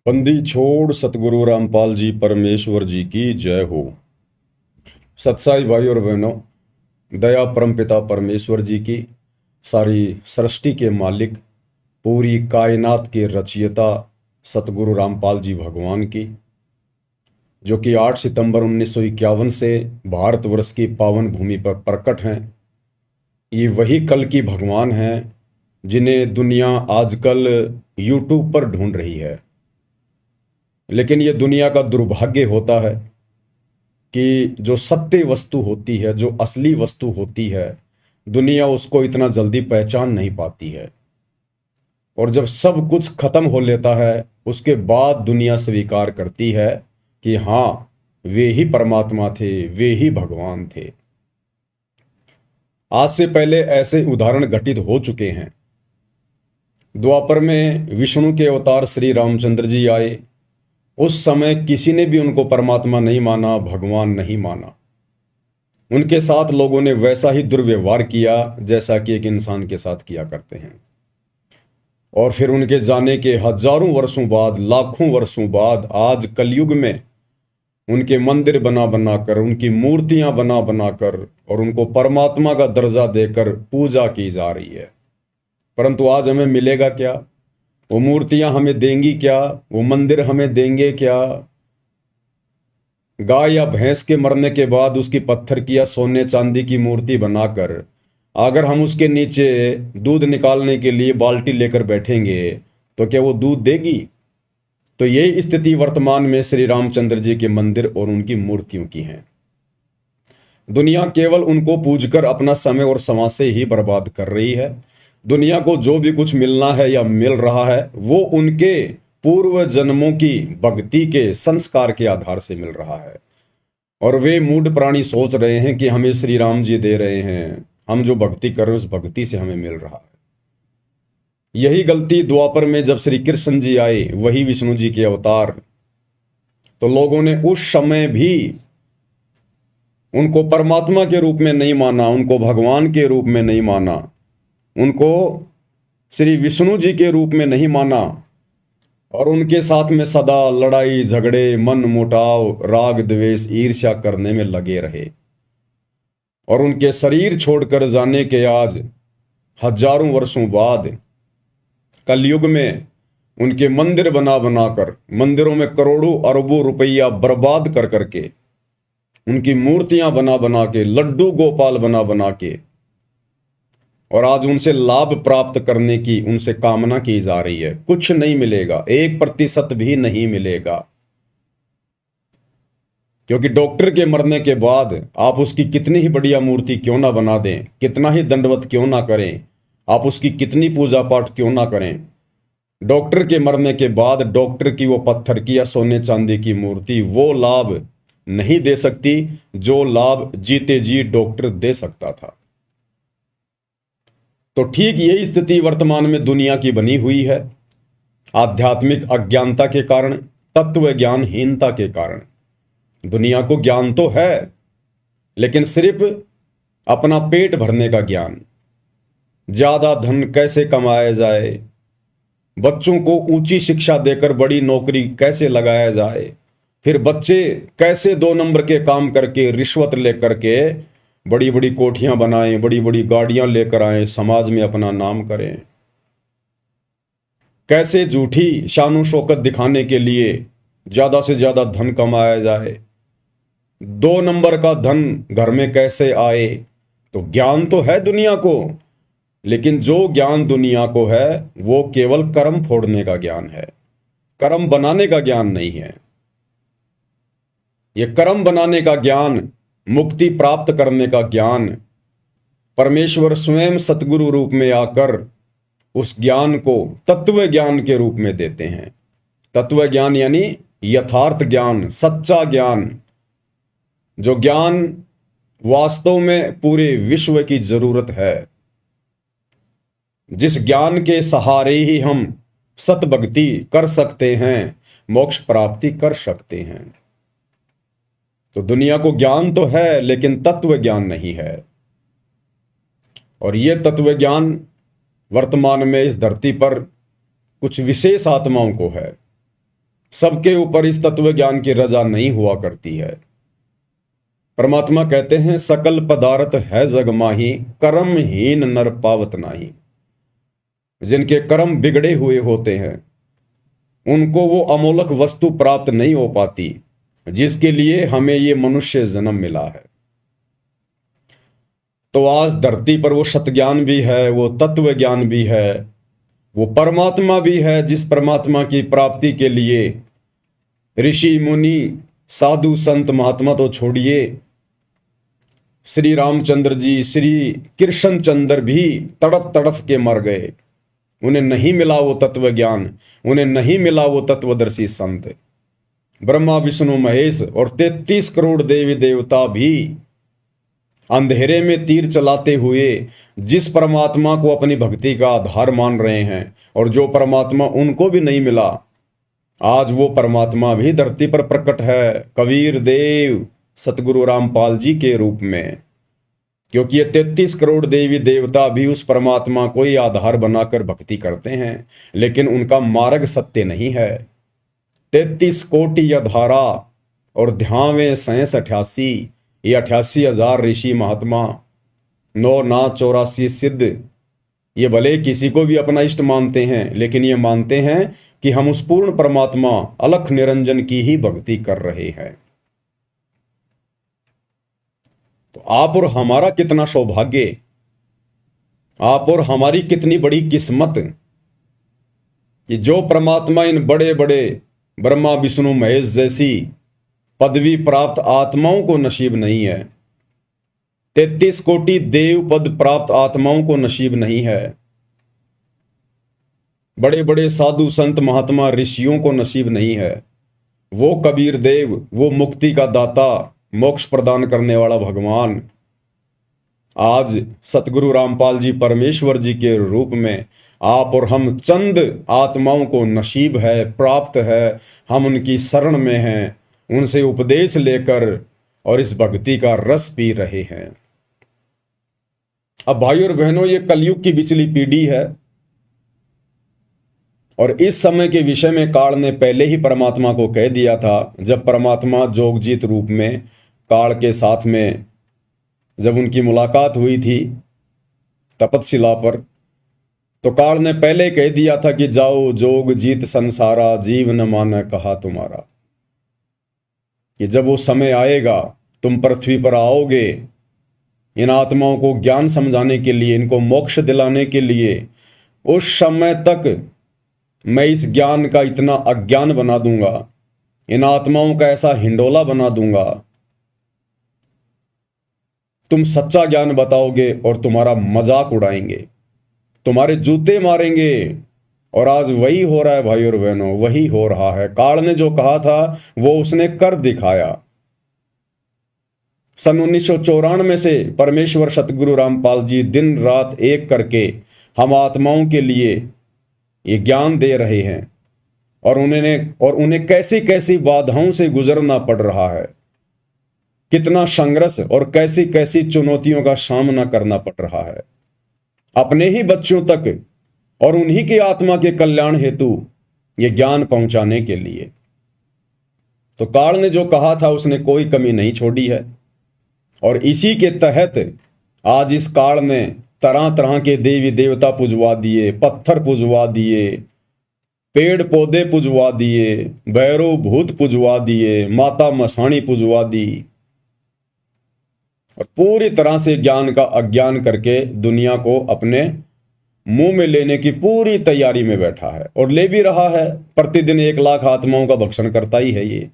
बंदी छोड़ सतगुरु रामपाल जी परमेश्वर जी की जय हो। सत्साई भाई और बहनों, दया परमपिता परमेश्वर जी की, सारी सृष्टि के मालिक, पूरी कायनात के रचयिता सतगुरु रामपाल जी भगवान की, जो कि 8 सितंबर 1951 से भारतवर्ष की पावन भूमि पर प्रकट हैं। ये वही कल की भगवान हैं जिन्हें दुनिया आजकल यूट्यूब पर ढूंढ रही है। लेकिन ये दुनिया का दुर्भाग्य होता है कि जो सत्य वस्तु होती है, जो असली वस्तु होती है, दुनिया उसको इतना जल्दी पहचान नहीं पाती है। और जब सब कुछ खत्म हो लेता है, उसके बाद दुनिया स्वीकार करती है कि हाँ, वे ही परमात्मा थे, वे ही भगवान थे। आज से पहले ऐसे उदाहरण घटित हो चुके हैं। द्वापर में विष्णु के अवतार श्री रामचंद्र जी आए। उस समय किसी ने भी उनको परमात्मा नहीं माना, भगवान नहीं माना। उनके साथ लोगों ने वैसा ही दुर्व्यवहार किया जैसा कि एक इंसान के साथ किया करते हैं। और फिर उनके जाने के हजारों वर्षों बाद, लाखों वर्षों बाद, आज कलयुग में उनके मंदिर बना बनाकर, उनकी मूर्तियां बना बनाकर और उनको परमात्मा का दर्जा देकर पूजा की जा रही है। परंतु आज हमें मिलेगा क्या? वो मूर्तियां हमें देंगी क्या? वो मंदिर हमें देंगे क्या? गाय या भैंस के मरने के बाद उसकी पत्थर की या सोने चांदी की मूर्ति बनाकर अगर हम उसके नीचे दूध निकालने के लिए बाल्टी लेकर बैठेंगे तो क्या वो दूध देगी? तो यही स्थिति वर्तमान में श्री रामचंद्र जी के मंदिर और उनकी मूर्तियों की है। दुनिया केवल उनको पूजकर अपना समय और समाज ही बर्बाद कर रही है। दुनिया को जो भी कुछ मिलना है या मिल रहा है वो उनके पूर्व जन्मों की भक्ति के संस्कार के आधार से मिल रहा है। और वे मूढ़ प्राणी सोच रहे हैं कि हमें श्री राम जी दे रहे हैं, हम जो भक्ति कर रहे हैं उस भक्ति से हमें मिल रहा है। यही गलती द्वापर में जब श्री कृष्ण जी आए, वही विष्णु जी के अवतार, तो लोगों ने उस समय भी उनको परमात्मा के रूप में नहीं माना, उनको भगवान के रूप में नहीं माना, उनको श्री विष्णु जी के रूप में नहीं माना और उनके साथ में सदा लड़ाई झगड़े, मन मुटाव, राग द्वेष, ईर्ष्या करने में लगे रहे। और उनके शरीर छोड़कर जाने के आज हजारों वर्षों बाद कलयुग में उनके मंदिर बना बनाकर, मंदिरों में करोड़ों अरबों रुपया बर्बाद कर करके, उनकी मूर्तियां बना बना के, लड्डू गोपाल बना बना के, और आज उनसे लाभ प्राप्त करने की उनसे कामना की जा रही है। कुछ नहीं मिलेगा, 1% भी नहीं मिलेगा। क्योंकि डॉक्टर के मरने के बाद आप उसकी कितनी ही बढ़िया मूर्ति क्यों ना बना दें, कितना ही दंडवत क्यों ना करें, आप उसकी कितनी पूजा पाठ क्यों ना करें, डॉक्टर के मरने के बाद डॉक्टर की वो पत्थर की या सोने चांदी की मूर्ति वो लाभ नहीं दे सकती जो लाभ जीते जी डॉक्टर दे सकता था। तो ठीक यही स्थिति वर्तमान में दुनिया की बनी हुई है। आध्यात्मिक अज्ञानता के कारण, तत्व ज्ञानहीनता के कारण। दुनिया को ज्ञान तो है, लेकिन सिर्फ अपना पेट भरने का ज्ञान, ज्यादा धन कैसे कमाया जाए, बच्चों को ऊंची शिक्षा देकर बड़ी नौकरी कैसे लगाया जाए, फिर बच्चे कैसे 2 नंबर के काम करके रिश्वत लेकर के बड़ी बड़ी कोठियां बनाएं, बड़ी बड़ी गाड़ियां लेकर आए, समाज में अपना नाम करें, कैसे झूठी शान शौकत दिखाने के लिए ज्यादा से ज्यादा धन कमाया जाए, 2 नंबर का धन घर में कैसे आए। तो ज्ञान तो है दुनिया को, लेकिन जो ज्ञान दुनिया को है वो केवल कर्म फोड़ने का ज्ञान है, कर्म बनाने का ज्ञान नहीं है। ये कर्म बनाने का ज्ञान, मुक्ति प्राप्त करने का ज्ञान, परमेश्वर स्वयं सतगुरु रूप में आकर उस ज्ञान को तत्व ज्ञान के रूप में देते हैं। तत्व ज्ञान यानी यथार्थ ज्ञान, सच्चा ज्ञान, जो ज्ञान वास्तव में पूरे विश्व की जरूरत है, जिस ज्ञान के सहारे ही हम सत भक्ति कर सकते हैं, मोक्ष प्राप्ति कर सकते हैं। तो दुनिया को ज्ञान तो है, लेकिन तत्व ज्ञान नहीं है। और यह तत्व ज्ञान वर्तमान में इस धरती पर कुछ विशेष आत्माओं को है। सबके ऊपर इस तत्व ज्ञान की रजा नहीं हुआ करती है। परमात्मा कहते हैं सकल पदार्थ है जग माही, कर्महीन नर पावत नाही। जिनके कर्म बिगड़े हुए होते हैं उनको वो अमोलक वस्तु प्राप्त नहीं हो पाती जिसके लिए हमें ये मनुष्य जन्म मिला है। तो आज धरती पर वो सतज्ञान भी है, वो तत्व ज्ञान भी है, वो परमात्मा भी है, जिस परमात्मा की प्राप्ति के लिए ऋषि मुनि साधु संत महात्मा तो छोड़िए, श्री रामचंद्र जी, श्री कृष्ण चंद्र भी तड़प तड़प के मर गए। उन्हें नहीं मिला वो तत्व ज्ञान, उन्हें नहीं मिला वो तत्वदर्शी संत। ब्रह्मा विष्णु महेश और 33 करोड़ देवी देवता भी अंधेरे में तीर चलाते हुए जिस परमात्मा को अपनी भक्ति का आधार मान रहे हैं, और जो परमात्मा उनको भी नहीं मिला, आज वो परमात्मा भी धरती पर प्रकट है कबीर देव सतगुरु रामपाल जी के रूप में। क्योंकि ये 33 करोड़ देवी देवता भी उस परमात्मा को ही आधार बनाकर भक्ति करते हैं, लेकिन उनका मार्ग सत्य नहीं है। 33 कोटि अधारा और ध्यावे 88, ये 88,000 ऋषि महात्मा, 9 नाथ 84 सिद्ध, ये भले किसी को भी अपना इष्ट मानते हैं, लेकिन ये मानते हैं कि हम उस पूर्ण परमात्मा अलख निरंजन की ही भक्ति कर रहे हैं। तो आप और हमारा कितना सौभाग्य, आप और हमारी कितनी बड़ी किस्मत कि जो परमात्मा इन बड़े बड़े ब्रह्मा विष्णु महेश जैसी पदवी प्राप्त आत्माओं को नसीब नहीं है, 33 कोटि देव पद प्राप्त आत्माओं को नसीब नहीं है, बड़े बड़े साधु संत महात्मा ऋषियों को नसीब नहीं है। वो कबीर देव, वो मुक्ति का दाता, मोक्ष प्रदान करने वाला भगवान आज सतगुरु रामपाल जी परमेश्वर जी के रूप में आप और हम चंद आत्माओं को नसीब है, प्राप्त है, हम उनकी शरण में हैं, उनसे उपदेश लेकर और इस भक्ति का रस पी रहे हैं। अब भाइयों और बहनों, ये कलयुग की बिचली पीढ़ी है और इस समय के विषय में काल ने पहले ही परमात्मा को कह दिया था। जब परमात्मा जोगजीत रूप में काल के साथ में जब उनकी मुलाकात हुई थी तपतशिला पर, तो काल ने पहले कह दिया था कि जाओ जोग जीत संसारा, जीव न माने कहा तुम्हारा। कि जब वो समय आएगा, तुम पृथ्वी पर आओगे इन आत्माओं को ज्ञान समझाने के लिए, इनको मोक्ष दिलाने के लिए, उस समय तक मैं इस ज्ञान का इतना अज्ञान बना दूंगा, इन आत्माओं का ऐसा हिंडोला बना दूंगा, तुम सच्चा ज्ञान बताओगे और तुम्हारा मजाक उड़ाएंगे, तुम्हारे जूते मारेंगे। और आज वही हो रहा है भाई और बहनों, वही हो रहा है। काल ने जो कहा था वो उसने कर दिखाया। सन 1994 से परमेश्वर सतगुरु रामपाल जी दिन रात एक करके हम आत्माओं के लिए ये ज्ञान दे रहे हैं, और उन्हें कैसी कैसी बाधाओं से गुजरना पड़ रहा है, कितना संघर्ष और कैसी कैसी चुनौतियों का सामना करना पड़ रहा है अपने ही बच्चों तक और उन्हीं की आत्मा के कल्याण हेतु ये ज्ञान पहुंचाने के लिए। तो काल ने जो कहा था उसने कोई कमी नहीं छोड़ी है, और इसी के तहत आज इस काल ने तरह तरह के देवी देवता पुजवा दिए, पत्थर पुजवा दिए, पेड़ पौधे पुजवा दिए, भैरव भूत पुजवा दिए, माता मसाणी पुजवा दी, और पूरी तरह से ज्ञान का अज्ञान करके दुनिया को अपने मुंह में लेने की पूरी तैयारी में बैठा है, और ले भी रहा है। प्रतिदिन 1 लाख आत्माओं का भक्षण करता ही है ये।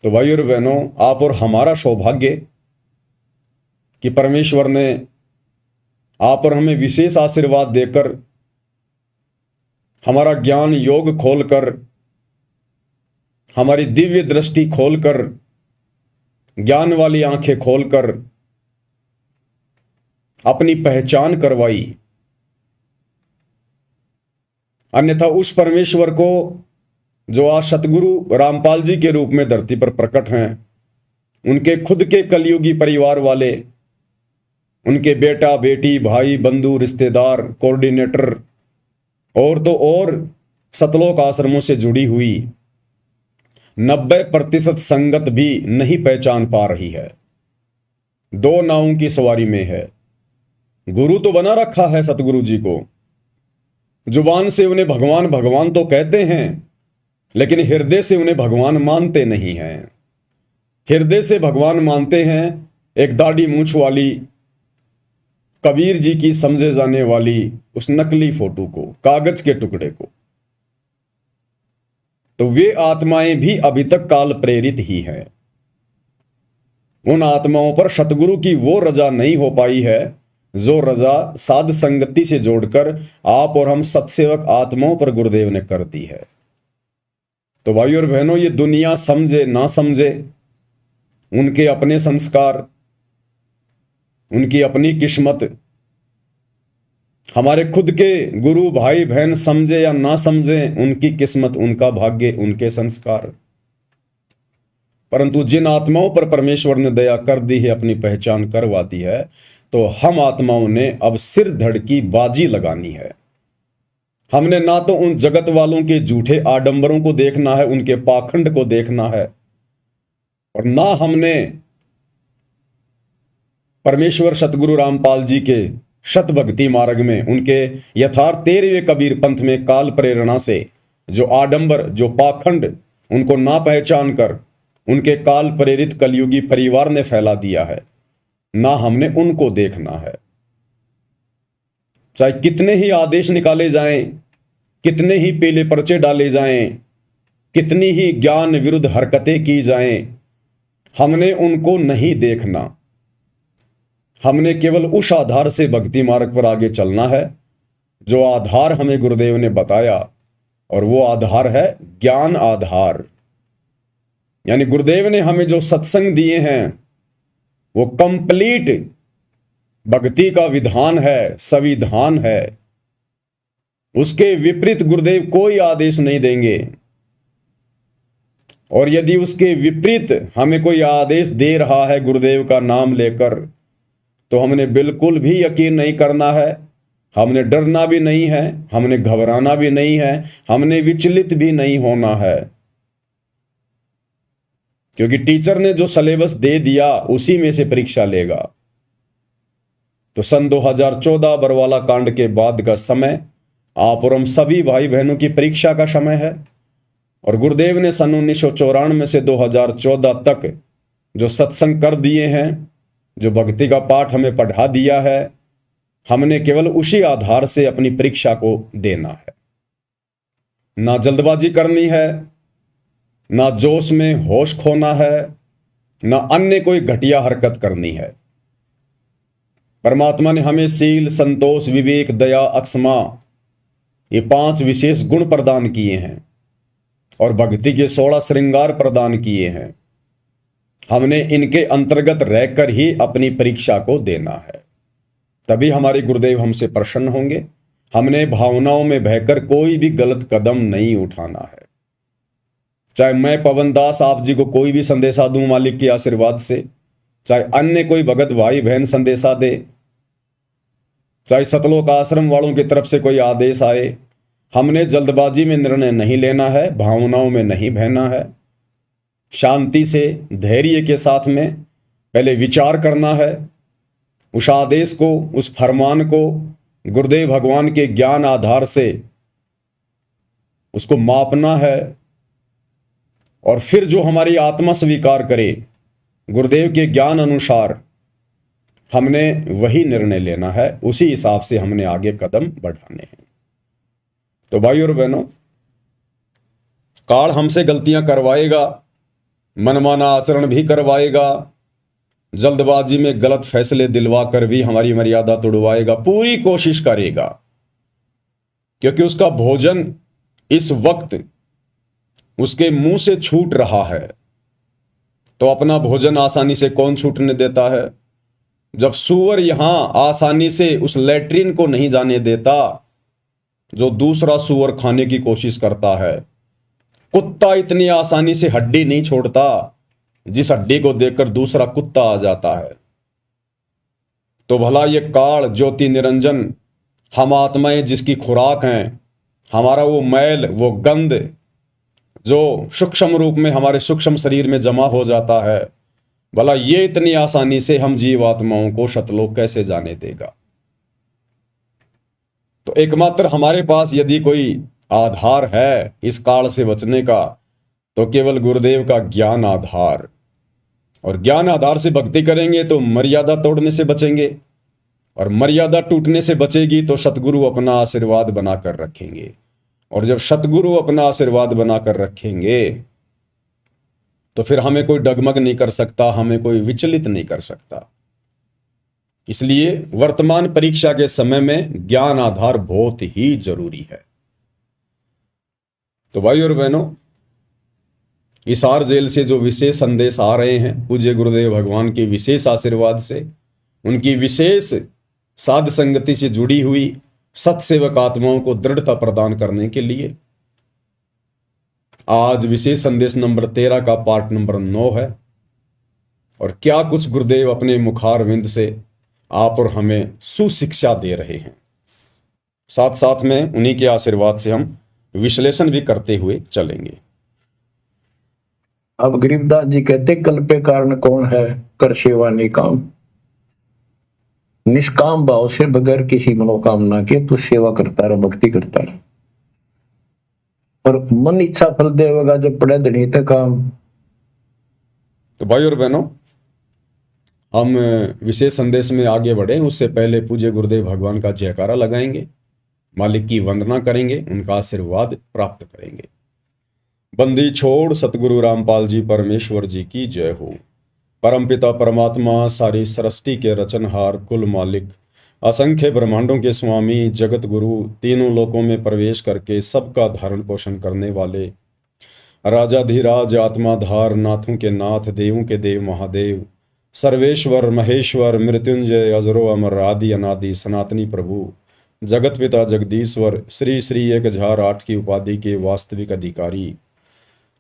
तो भाई और बहनों, आप और हमारा सौभाग्य कि परमेश्वर ने आप और हमें विशेष आशीर्वाद देकर, हमारा ज्ञान योग खोलकर, हमारी दिव्य दृष्टि खोलकर, ज्ञान वाली आंखें खोलकर अपनी पहचान करवाई। अन्यथा उस परमेश्वर को जो आज सतगुरु रामपाल जी के रूप में धरती पर प्रकट हैं, उनके खुद के कलयुगी परिवार वाले, उनके बेटा बेटी भाई बंधु रिश्तेदार कोऑर्डिनेटर और तो और सतलोक आश्रमों से जुड़ी हुई 90% संगत भी नहीं पहचान पा रही है। दो नावों की सवारी में है। गुरु तो बना रखा है सतगुरु जी को, जुबान से उन्हें भगवान भगवान तो कहते हैं, लेकिन हृदय से उन्हें भगवान मानते नहीं हैं। हृदय से भगवान मानते हैं एक दाढ़ी मूंछ वाली कबीर जी की समझे जाने वाली उस नकली फोटो को, कागज के टुकड़े को। तो वे आत्माएं भी अभी तक काल प्रेरित ही हैं। उन आत्माओं पर सतगुरु की वो रजा नहीं हो पाई है जो रजा साध संगति से जोड़कर आप और हम सत्सेवक आत्माओं पर गुरुदेव ने कर दी है। तो भाइयों और बहनों, ये दुनिया समझे ना समझे, उनके अपने संस्कार, उनकी अपनी किस्मत, हमारे खुद के गुरु भाई बहन समझे या ना समझे, उनकी किस्मत, उनका भाग्य, उनके संस्कार। परंतु जिन आत्माओं पर परमेश्वर ने दया कर दी है, अपनी पहचान करवा दी है, तो हम आत्माओं ने अब सिर धड़ की बाजी लगानी है। हमने ना तो उन जगत वालों के झूठे आडंबरों को देखना है, उनके पाखंड को देखना है, और ना हमने परमेश्वर सतगुरु रामपाल जी के शत भक्ति मार्ग में, उनके यथार्थ 13वें कबीर पंथ में काल प्रेरणा से जो आडंबर, जो पाखंड, उनको ना पहचान कर उनके काल प्रेरित कलयुगी परिवार ने फैला दिया है, ना हमने उनको देखना है। चाहे कितने ही आदेश निकाले जाएं, कितने ही पीले पर्चे डाले जाएं, कितनी ही ज्ञान विरुद्ध हरकतें की जाएं, हमने उनको नहीं देखना। हमने केवल उस आधार से भक्ति मार्ग पर आगे चलना है जो आधार हमें गुरुदेव ने बताया, और वो आधार है ज्ञान आधार। यानी गुरुदेव ने हमें जो सत्संग दिए हैं वो कंप्लीट भक्ति का विधान है, संविधान है। उसके विपरीत गुरुदेव कोई आदेश नहीं देंगे, और यदि उसके विपरीत हमें कोई आदेश दे रहा है गुरुदेव का नाम लेकर, तो हमने बिल्कुल भी यकीन नहीं करना है, हमने डरना भी नहीं है, हमने घबराना भी नहीं है, हमने विचलित भी नहीं होना है। क्योंकि टीचर ने जो सिलेबस दे दिया उसी में से परीक्षा लेगा। तो सन 2014 बरवाला कांड के बाद का समय आप और हम सभी भाई बहनों की परीक्षा का समय है, और गुरुदेव ने सन 1994 से 2014 तक जो सत्संग कर दिए हैं, जो भक्ति का पाठ हमें पढ़ा दिया है, हमने केवल उसी आधार से अपनी परीक्षा को देना है। ना जल्दबाजी करनी है, ना जोश में होश खोना है, ना अन्य कोई घटिया हरकत करनी है। परमात्मा ने हमें सील, संतोष, विवेक, दया, अक्षमा, ये 5 विशेष गुण प्रदान किए हैं, और भक्ति के 16 श्रृंगार प्रदान किए हैं। हमने इनके अंतर्गत रहकर ही अपनी परीक्षा को देना है, तभी हमारे गुरुदेव हमसे प्रसन्न होंगे। हमने भावनाओं में बहकर कोई भी गलत कदम नहीं उठाना है। चाहे मैं पवन दास आप जी को कोई भी संदेशा दूं मालिक के आशीर्वाद से, चाहे अन्य कोई भगत भाई बहन संदेशा दे, चाहे सतलोक आश्रम वालों की तरफ से कोई आदेश आए, हमने जल्दबाजी में निर्णय नहीं लेना है, भावनाओं में नहीं बहना है। शांति से, धैर्य के साथ में पहले विचार करना है, उस आदेश को, उस फरमान को गुरुदेव भगवान के ज्ञान आधार से उसको मापना है, और फिर जो हमारी आत्मा स्वीकार करे गुरुदेव के ज्ञान अनुसार, हमने वही निर्णय लेना है, उसी हिसाब से हमने आगे कदम बढ़ाने हैं। तो भाई और बहनों, काल हमसे गलतियां करवाएगा, मनमाना आचरण भी करवाएगा, जल्दबाजी में गलत फैसले दिलवा कर भी हमारी मर्यादा तोड़वाएगा, पूरी कोशिश करेगा, क्योंकि उसका भोजन इस वक्त उसके मुंह से छूट रहा है। तो अपना भोजन आसानी से कौन छूटने देता है? जब सूअर यहां आसानी से उस लैट्रिन को नहीं जाने देता जो दूसरा सूअर खाने की कोशिश करता है, कुत्ता इतनी आसानी से हड्डी नहीं छोड़ता जिस हड्डी को देखकर दूसरा कुत्ता आ जाता है। तो भला ये काल ज्योति निरंजन हम आत्माएं जिसकी खुराक हैं, हमारा वो मैल, वो गंध जो सूक्ष्म रूप में हमारे सूक्ष्म शरीर में जमा हो जाता है, भला ये इतनी आसानी से हम जीवात्माओं को शतलोक कैसे जाने देगा। तो एकमात्र हमारे पास यदि कोई आधार है इस काल से बचने का, तो केवल गुरुदेव का ज्ञान आधार। और ज्ञान आधार से भक्ति करेंगे तो मर्यादा तोड़ने से बचेंगे, और मर्यादा टूटने से बचेगी तो सतगुरु अपना आशीर्वाद बनाकर रखेंगे। और जब सतगुरु अपना आशीर्वाद बनाकर रखेंगे तो फिर हमें कोई डगमग नहीं कर सकता, हमें कोई विचलित नहीं कर सकता। इसलिए वर्तमान परीक्षा के समय में ज्ञान आधार बहुत ही जरूरी है। तो भाई और बहनों, हिसार जेल से जो विशेष संदेश आ रहे हैं पूज्य गुरुदेव भगवान के विशेष आशीर्वाद से, उनकी विशेष साध संगति से जुड़ी हुई सत्सेवक आत्माओं को दृढ़ता प्रदान करने के लिए आज विशेष संदेश नंबर 13 का पार्ट नंबर 9 है। और क्या कुछ गुरुदेव अपने मुखार विंद से आप और हमें सुशिक्षा दे रहे हैं, साथ साथ में उन्हीं के आशीर्वाद से हम विश्लेषण भी करते हुए चलेंगे। अब गरीबदास जी कहते, कल्पे कारण कौन है, कर सेवा निकाम। निष्काम भाव से बगैर किसी मनोकामना के तू सेवा करता रहे, भक्ति करता रहे, और मन इच्छा फल देगा जब पड़े धनी तक काम। तो भाई और बहनों, हम विशेष संदेश में आगे बढ़े उससे पहले पूज्य गुरुदेव भगवान का जयकारा लगाएंगे, मालिक की वंदना करेंगे, उनका आशीर्वाद प्राप्त करेंगे। बंदी छोड़ सतगुरु रामपाल जी परमेश्वर जी की जय हो। परमपिता परमात्मा सारी सृष्टि के रचनहार, कुल मालिक, असंख्य ब्रह्मांडों के स्वामी, जगत गुरु, तीनों लोकों में प्रवेश करके सबका धारण पोषण करने वाले, राजाधिराज आत्माधार, नाथों के नाथ, देवों के देव महादेव, सर्वेश्वर महेश्वर, मृत्युंजय, अजरो अमर, आदि अनादि, सनातनी प्रभु, जगत पिता जगदीश्वर, श्री श्री 1008 की उपाधि के वास्तविक अधिकारी,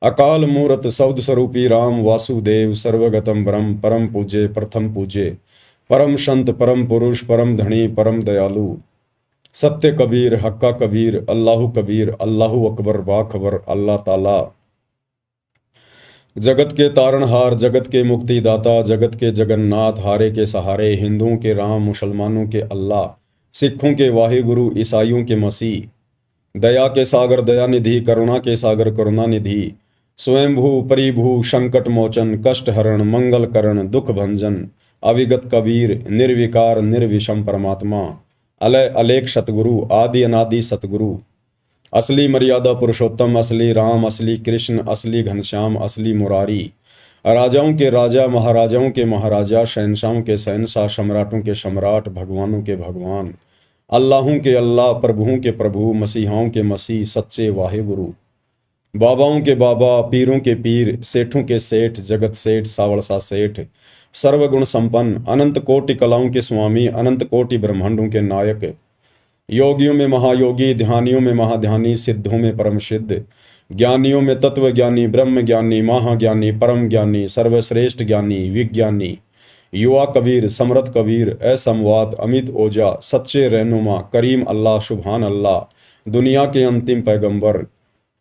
अकाल मूर्त सौद स्वरूपी राम वासुदेव, सर्वगतम ब्रह्म, परम पूज्य, प्रथम पूज्य, परम संत, परम पुरुष, परम धनी, परम दयालु, सत्य कबीर, हक्का कबीर, अल्लाहु अकबर, बाखबर, अल्लाह ताला, जगत के तारणहार, जगत के मुक्तिदाता, जगत के जगन्नाथ, हारे के सहारे, हिंदुओं के राम, मुसलमानों के अल्लाह, सिखों के वाहिगुरु, ईसाइयों के मसीह, दया के सागर दयानिधि, करुणा के सागर करुणानिधि, स्वयंभू परिभू, संकट मोचन, कष्ट हरण, मंगल करण, दुख भंजन, अविगत कबीर, निर्विकार निर्विषम परमात्मा, अलय अलेख सतगुरु, आदि अनादि सतगुरु, असली मर्यादा पुरुषोत्तम, असली राम, असली कृष्ण, असली घनश्याम, असली मुरारी, राजाओं के राजा, महाराजाओं के महाराजा, शहनशाहों के शहनशाह, सम्राटों के सम्राट, भगवानों के भगवान, अल्लाहों के अल्लाह, प्रभुओं के प्रभु, मसीहाओं के मसीह, सच्चे वाहिगुरु, बाबाओं के बाबा, पीरों के पीर, सेठों के सेठ, जगत सेठ, सावड़सा सेठ, सर्वगुण संपन्न, अनंत कोटि कलाओं के स्वामी, अनंत कोटि ब्रह्मांडों के नायक, योगियों में महायोगी, ध्यानियों में महाध्यानी, सिद्धों में परम सिद्ध, ज्ञानियों में तत्व ज्ञानी, ब्रह्म ज्ञानी, महाज्ञानी, परम ज्ञानी, सर्वश्रेष्ठ ज्ञानी, विज्ञानी, युवा कबीर, समर्थ कबीर, असंवाद, अमित ओजा, सच्चे रहनुमा, करीम अल्लाह, सुभान अल्लाह, दुनिया के अंतिम पैगंबर,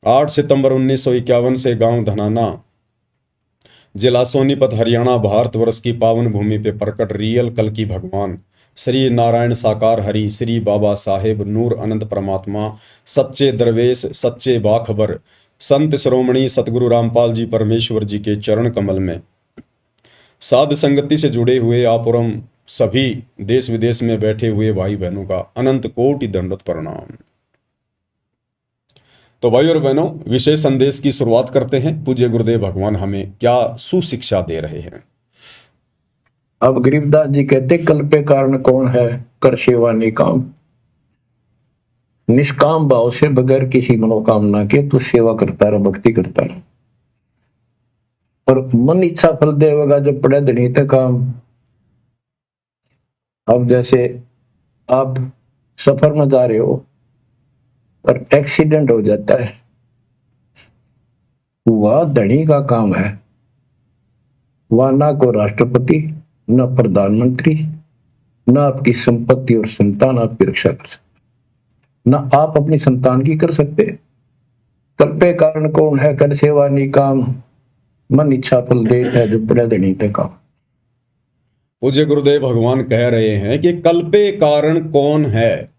8 सितंबर 1951 से गांव धनाना, जिला सोनीपत, हरियाणा, भारतवर्ष की पावन भूमि पे प्रकट रियल कल की भगवान, श्री नारायण साकार हरि, श्री बाबा साहेब नूर अनंत परमात्मा, सच्चे दरवेश, सच्चे बाखबर, संत श्रोमणी सतगुरु रामपाल जी परमेश्वर जी के चरण कमल में साध संगति से जुड़े हुए आप और हम सभी देश विदेश में बैठे हुए भाई बहनों का अनंत कोटि दंडवत प्रणाम। तो भाई और बहनों, विशेष संदेश की शुरुआत करते हैं। पूज्य गुरुदेव भगवान हमें क्या सुशिक्षा दे रहे हैं। अब गरीबदास जी कहते, कल्पे कारण कौन है, कर सेवा निकाम। निष्काम भाव से बगैर किसी मनोकामना के तू सेवा करता रहे, भक्ति करता रहे, और मन इच्छा फल देगा जब पड़े धनी तक काम। अब जैसे आप सफर में जा रहे हो और एक्सीडेंट हो जाता है, वह धनी का काम है, वह ना को राष्ट्रपति, ना प्रधानमंत्री, ना आपकी संपत्ति और संतान आपकी रक्षा कर सकते। ना आप अपनी संतान की कर सकते। कल्पे कारण कौन है, कर सेवा निकाम, मन इच्छा फल देत है, जो पड़े धनी ते काम। पूज्य गुरुदेव भगवान कह रहे हैं कि कल्पे कारण कौन है,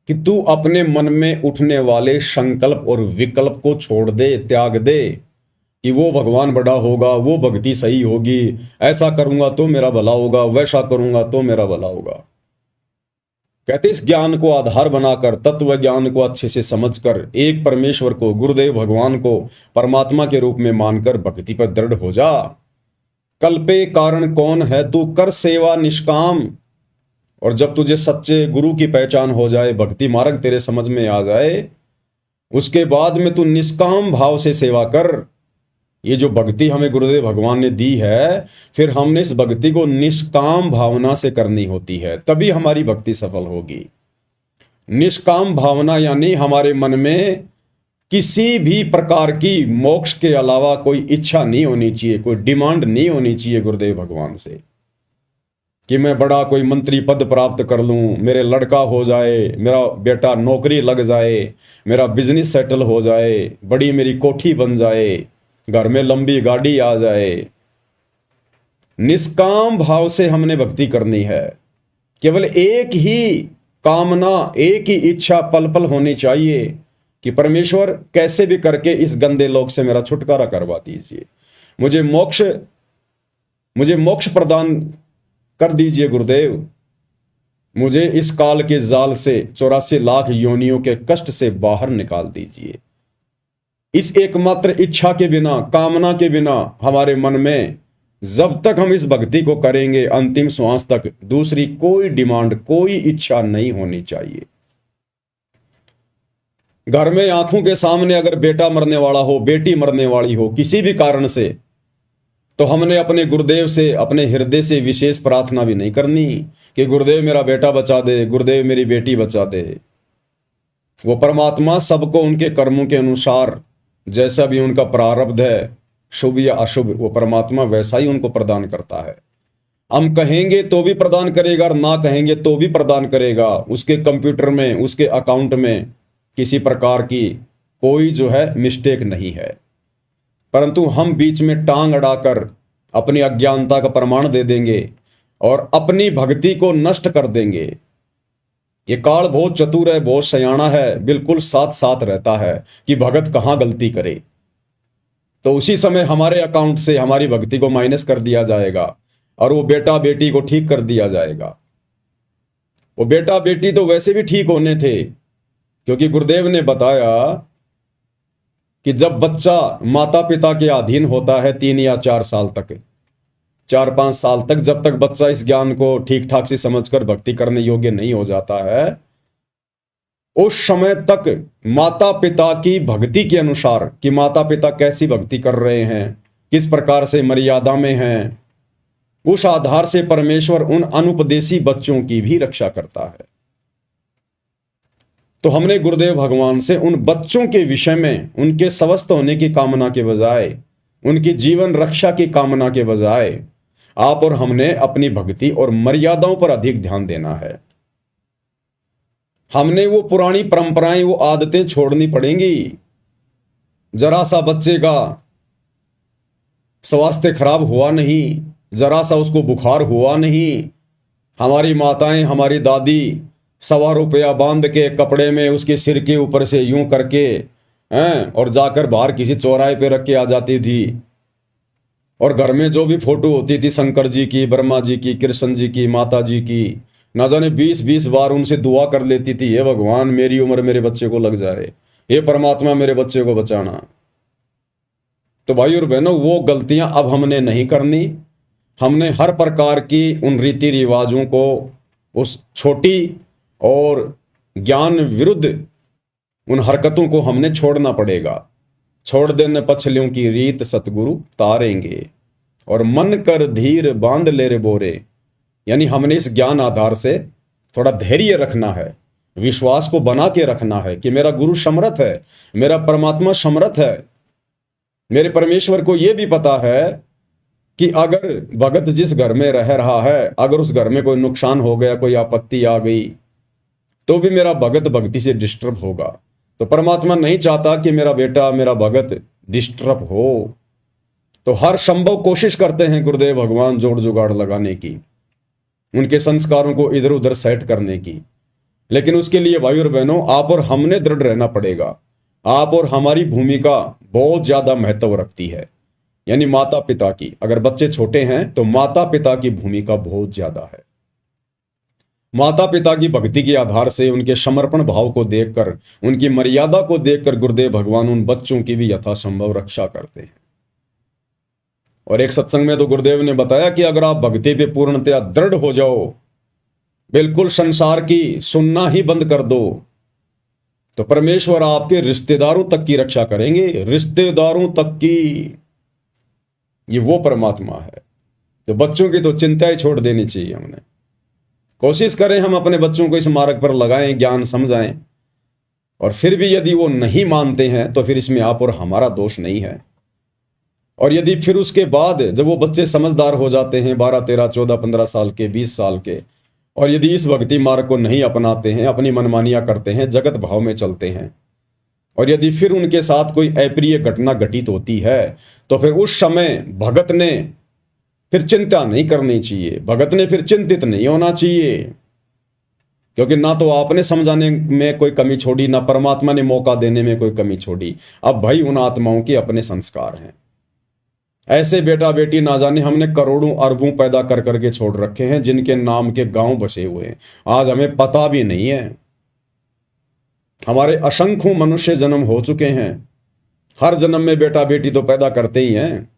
कि तू अपने मन में उठने वाले संकल्प और विकल्प को छोड़ दे, त्याग दे, कि वो भगवान बड़ा होगा, वो भक्ति सही होगी, ऐसा करूंगा तो मेरा भला होगा, वैसा करूंगा तो मेरा भला होगा। कहते इस ज्ञान को आधार बनाकर, तत्व ज्ञान को अच्छे से समझकर, एक परमेश्वर को, गुरुदेव भगवान को परमात्मा के रूप में मानकर भक्ति पर दृढ़ हो जा। कल्पे कारण कौन है, तू कर सेवा निष्काम। और जब तुझे सच्चे गुरु की पहचान हो जाए, भक्ति मार्ग तेरे समझ में आ जाए, उसके बाद में तू निष्काम भाव से सेवा कर। ये जो भक्ति हमें गुरुदेव भगवान ने दी है, फिर हमने इस भक्ति को निष्काम भावना से करनी होती है, तभी हमारी भक्ति सफल होगी। निष्काम भावना यानी हमारे मन में किसी भी प्रकार की मोक्ष के अलावा कोई इच्छा नहीं होनी चाहिए, कोई डिमांड नहीं होनी चाहिए गुरुदेव भगवान से, कि मैं बड़ा कोई मंत्री पद प्राप्त कर लूं, मेरे लड़का हो जाए, मेरा बेटा नौकरी लग जाए, मेरा बिजनेस सेटल हो जाए, बड़ी मेरी कोठी बन जाए, घर में लंबी गाड़ी आ जाए। निष्काम भाव से हमने भक्ति करनी है। केवल एक ही कामना, एक ही इच्छा पल पल होनी चाहिए कि परमेश्वर कैसे भी करके इस गंदे लोक से मेरा छुटकारा करवा दीजिए, मुझे मोक्ष प्रदान कर दीजिए गुरुदेव, मुझे इस काल के जाल से, 84 लाख योनियों के कष्ट से बाहर निकाल दीजिए। इस एकमात्र इच्छा के बिना, कामना के बिना हमारे मन में जब तक हम इस भक्ति को करेंगे अंतिम श्वास तक, दूसरी कोई डिमांड, कोई इच्छा नहीं होनी चाहिए। घर में आंखों के सामने अगर बेटा मरने वाला हो, बेटी मरने वाली हो किसी भी कारण से, तो हमने अपने गुरुदेव से, अपने हृदय से विशेष प्रार्थना भी नहीं करनी कि गुरुदेव मेरा बेटा बचा दे, गुरुदेव मेरी बेटी बचा दे। वो परमात्मा सबको उनके कर्मों के अनुसार, जैसा भी उनका प्रारब्ध है, शुभ या अशुभ, वो परमात्मा वैसा ही उनको प्रदान करता है। हम कहेंगे तो भी प्रदान करेगा और ना कहेंगे तो भी प्रदान करेगा। उसके कंप्यूटर में, उसके अकाउंट में किसी प्रकार की कोई जो है मिस्टेक नहीं है। परंतु हम बीच में टांग अड़ाकर अपनी अज्ञानता का प्रमाण दे देंगे और अपनी भक्ति को नष्ट कर देंगे। ये काल बहुत चतुर है, बहुत सयाना है, बिल्कुल साथ साथ रहता है कि भगत कहां गलती करे, तो उसी समय हमारे अकाउंट से हमारी भक्ति को माइनस कर दिया जाएगा और वो बेटा बेटी को ठीक कर दिया जाएगा। वो बेटा बेटी तो वैसे भी ठीक होने थे, क्योंकि गुरुदेव ने बताया कि जब बच्चा माता पिता के अधीन होता है 3 या 4 साल तक, 4-5 साल तक, जब तक बच्चा इस ज्ञान को ठीक ठाक से समझकर भक्ति करने योग्य नहीं हो जाता है, उस समय तक माता पिता की भक्ति के अनुसार कि माता पिता कैसी भक्ति कर रहे हैं, किस प्रकार से मर्यादा में हैं, उस आधार से परमेश्वर उन अनुपदेशी बच्चों की भी रक्षा करता है। तो हमने गुरुदेव भगवान से उन बच्चों के विषय में उनके स्वस्थ होने की कामना के बजाय, उनकी जीवन रक्षा की कामना के बजाय, आप और हमने अपनी भक्ति और मर्यादाओं पर अधिक ध्यान देना है। हमने वो पुरानी परंपराएं, वो आदतें छोड़नी पड़ेंगी। जरा सा बच्चे का स्वास्थ्य खराब हुआ नहीं, जरा सा उसको बुखार हुआ नहीं, हमारी माताएं, हमारी दादी 1.25 रुपया बांध के कपड़े में उसके सिर के ऊपर से यूं करके और जाकर बाहर किसी चौराहे पे रख के आ जाती थी। और घर में जो भी फोटो होती थी शंकर जी की, ब्रह्मा जी की, कृष्ण जी की, माता जी की, ना जाने 20-20 बार उनसे दुआ कर लेती थी, हे भगवान मेरी उम्र मेरे बच्चे को लग जाए, हे परमात्मा मेरे बच्चे को बचाना। तो भाई और बहनों, वो गलतियां अब हमने नहीं करनी। हमने हर प्रकार की उन रीति रिवाजों को, उस छोटी और ज्ञान विरुद्ध उन हरकतों को हमने छोड़ना पड़ेगा। छोड़ देने पछलियों की रीत सतगुरु तारेंगे, और मन कर धीर बांध ले रे बोरे, यानी हमने इस ज्ञान आधार से थोड़ा धैर्य रखना है, विश्वास को बना के रखना है कि मेरा गुरु समर्थ है, मेरा परमात्मा समर्थ है। मेरे परमेश्वर को यह भी पता है कि अगर भगत जिस घर में रह रहा है, अगर उस घर में कोई नुकसान हो गया, कोई आपत्ति आ गई, तो भी मेरा भगत भक्ति से डिस्टर्ब होगा। तो परमात्मा नहीं चाहता कि मेरा बेटा, मेरा भगत डिस्टर्ब हो। तो हर संभव कोशिश करते हैं गुरुदेव भगवान जोड़ जुगाड़ लगाने की, उनके संस्कारों को इधर उधर सेट करने की। लेकिन उसके लिए भाई और बहनों, आप और हमने दृढ़ रहना पड़ेगा। आप और हमारी भूमिका बहुत ज्यादा महत्व रखती है, यानी माता पिता की। अगर बच्चे छोटे हैं तो माता पिता की भूमिका बहुत ज्यादा है। माता पिता की भक्ति के आधार से, उनके समर्पण भाव को देखकर, उनकी मर्यादा को देखकर गुरुदेव भगवान उन बच्चों की भी यथासंभव रक्षा करते हैं। और एक सत्संग में तो गुरुदेव ने बताया कि अगर आप भक्ति पे पूर्णतया दृढ़ हो जाओ, बिल्कुल संसार की सुनना ही बंद कर दो, तो परमेश्वर आपके रिश्तेदारों तक की रक्षा करेंगे, रिश्तेदारों तक की। ये वो परमात्मा है। तो बच्चों की तो चिंता ही छोड़ देनी चाहिए। हमने कोशिश करें हम अपने बच्चों को इस मार्ग पर लगाएं, ज्ञान समझाएं। और फिर भी यदि वो नहीं मानते हैं तो फिर इसमें आप और हमारा दोष नहीं है। और यदि फिर उसके बाद जब वो बच्चे समझदार हो जाते हैं, 12, 13, 14, 15 साल के, 20 साल के, और यदि इस भक्ति मार्ग को नहीं अपनाते हैं, अपनी मनमानियां करते हैं, जगत भाव में चलते हैं, और यदि फिर उनके साथ कोई अप्रिय घटना घटित होती है, तो फिर उस समय भगत ने फिर चिंता नहीं करनी चाहिए, भगत ने फिर चिंतित नहीं होना चाहिए। क्योंकि ना तो आपने समझाने में कोई कमी छोड़ी, ना परमात्मा ने मौका देने में कोई कमी छोड़ी। अब भाई उन आत्माओं के अपने संस्कार हैं। ऐसे बेटा बेटी ना जाने हमने करोड़ों अरबों पैदा कर करके छोड़ रखे हैं, जिनके नाम के गांव बसे हुए हैं, आज हमें पता भी नहीं है। हमारे असंख्यों मनुष्य जन्म हो चुके हैं, हर जन्म में बेटा बेटी तो पैदा करते ही हैं।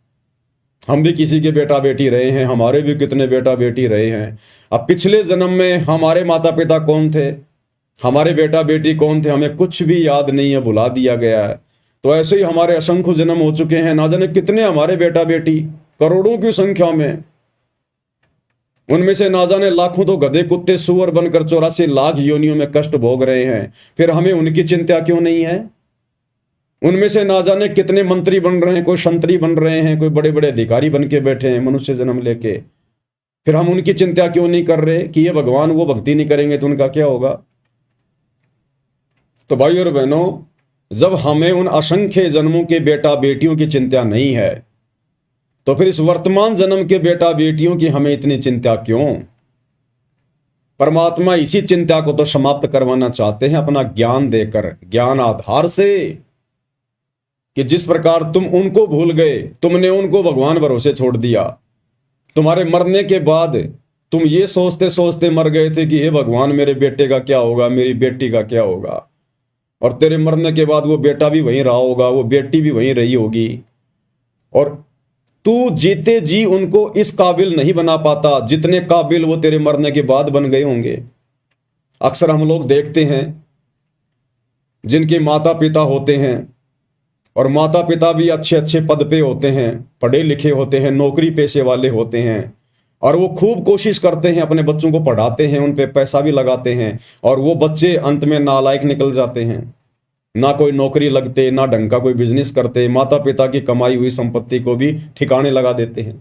हम भी किसी के बेटा बेटी रहे हैं, हमारे भी कितने बेटा बेटी रहे हैं। अब पिछले जन्म में हमारे माता पिता कौन थे, हमारे बेटा बेटी कौन थे, हमें कुछ भी याद नहीं है, भुला दिया गया है। तो ऐसे ही हमारे असंख्य जन्म हो चुके हैं, ना जाने कितने हमारे बेटा बेटी, करोड़ों की संख्या में। उनमें से ना जाने लाखों तो गधे कुत्ते सुअर बनकर 84 लाख योनियों में कष्ट भोग रहे हैं, फिर हमें उनकी चिंता क्यों नहीं है। उनमें से ना जाने कितने मंत्री बन रहे हैं, कोई संतरी बन रहे हैं, कोई बड़े बड़े अधिकारी बन के बैठे हैं मनुष्य जन्म लेके, फिर हम उनकी चिंता क्यों नहीं कर रहे कि ये भगवान वो भक्ति नहीं करेंगे तो उनका क्या होगा। तो भाई और बहनों, जब हमें उन असंख्य जन्मों के बेटा बेटियों की चिंता नहीं है, तो फिर इस वर्तमान जन्म के बेटा बेटियों की हमें इतनी चिंता क्यों। परमात्मा इसी चिंता को तो समाप्त करवाना चाहते हैं अपना ज्ञान देकर, ज्ञान आधार से, कि जिस प्रकार तुम उनको भूल गए, तुमने उनको भगवान भरोसे छोड़ दिया। तुम्हारे मरने के बाद तुम ये सोचते सोचते मर गए थे कि हे भगवान मेरे बेटे का क्या होगा, मेरी बेटी का क्या होगा। और तेरे मरने के बाद वो बेटा भी वहीं रहा होगा, वो बेटी भी वहीं रही होगी, और तू जीते जी उनको इस काबिल नहीं बना पाता जितने काबिल वो तेरे मरने के बाद बन गए होंगे। अक्सर हम लोग देखते हैं जिनके माता पिता होते हैं, और माता पिता भी अच्छे अच्छे पद पे होते हैं, पढ़े लिखे होते हैं, नौकरी पेशे वाले होते हैं, और वो खूब कोशिश करते हैं, अपने बच्चों को पढ़ाते हैं, उन पे पैसा भी लगाते हैं, और वो बच्चे अंत में नालायक निकल जाते हैं। ना कोई नौकरी लगते, ना ढंग का कोई बिजनेस करते, माता पिता की कमाई हुई संपत्ति को भी ठिकाने लगा देते हैं।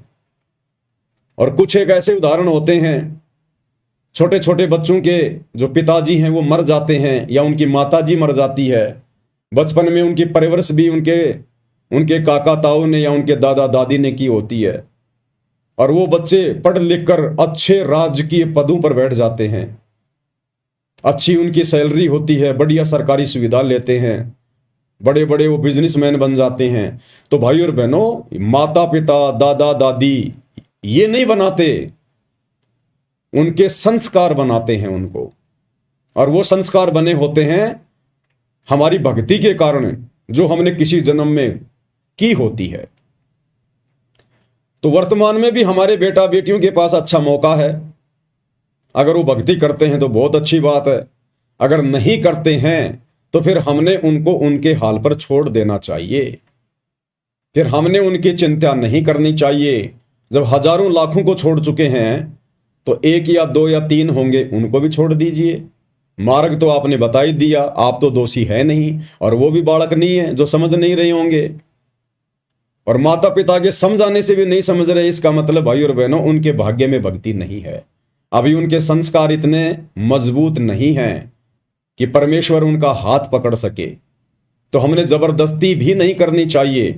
और कुछ एक ऐसे उदाहरण होते हैं, छोटे छोटे बच्चों के जो पिताजी हैं वो मर जाते हैं, या उनकी माताजी मर जाती है। बचपन में उनकी परवरिश भी उनके काका ताऊ ने या उनके दादा दादी ने की होती है, और वो बच्चे पढ़ लिख कर अच्छे राजकीय पदों पर बैठ जाते हैं, अच्छी उनकी सैलरी होती है, बढ़िया सरकारी सुविधा लेते हैं, बड़े बड़े वो बिजनेसमैन बन जाते हैं। तो भाई और बहनों, माता पिता दादा दादी ये नहीं बनाते, उनके संस्कार बनाते हैं उनको, और वो संस्कार बने होते हैं हमारी भक्ति के कारण, जो हमने किसी जन्म में की होती है। तो वर्तमान में भी हमारे बेटा बेटियों के पास अच्छा मौका है। अगर वो भक्ति करते हैं तो बहुत अच्छी बात है, अगर नहीं करते हैं तो फिर हमने उनको उनके हाल पर छोड़ देना चाहिए, फिर हमने उनकी चिंता नहीं करनी चाहिए। जब हजारों लाखों को छोड़ चुके हैं तो 1 या 2 या 3 होंगे, उनको भी छोड़ दीजिए। मार्ग तो आपने बता ही दिया, आप तो दोषी है नहीं, और वो भी बालक नहीं है जो समझ नहीं रहे होंगे, और माता पिता के समझाने से भी नहीं समझ रहे। इसका मतलब भाई और बहनों, उनके भाग्य में भक्ति नहीं है, अभी उनके संस्कार इतने मजबूत नहीं हैं, कि परमेश्वर उनका हाथ पकड़ सके। तो हमने जबरदस्ती भी नहीं करनी चाहिए,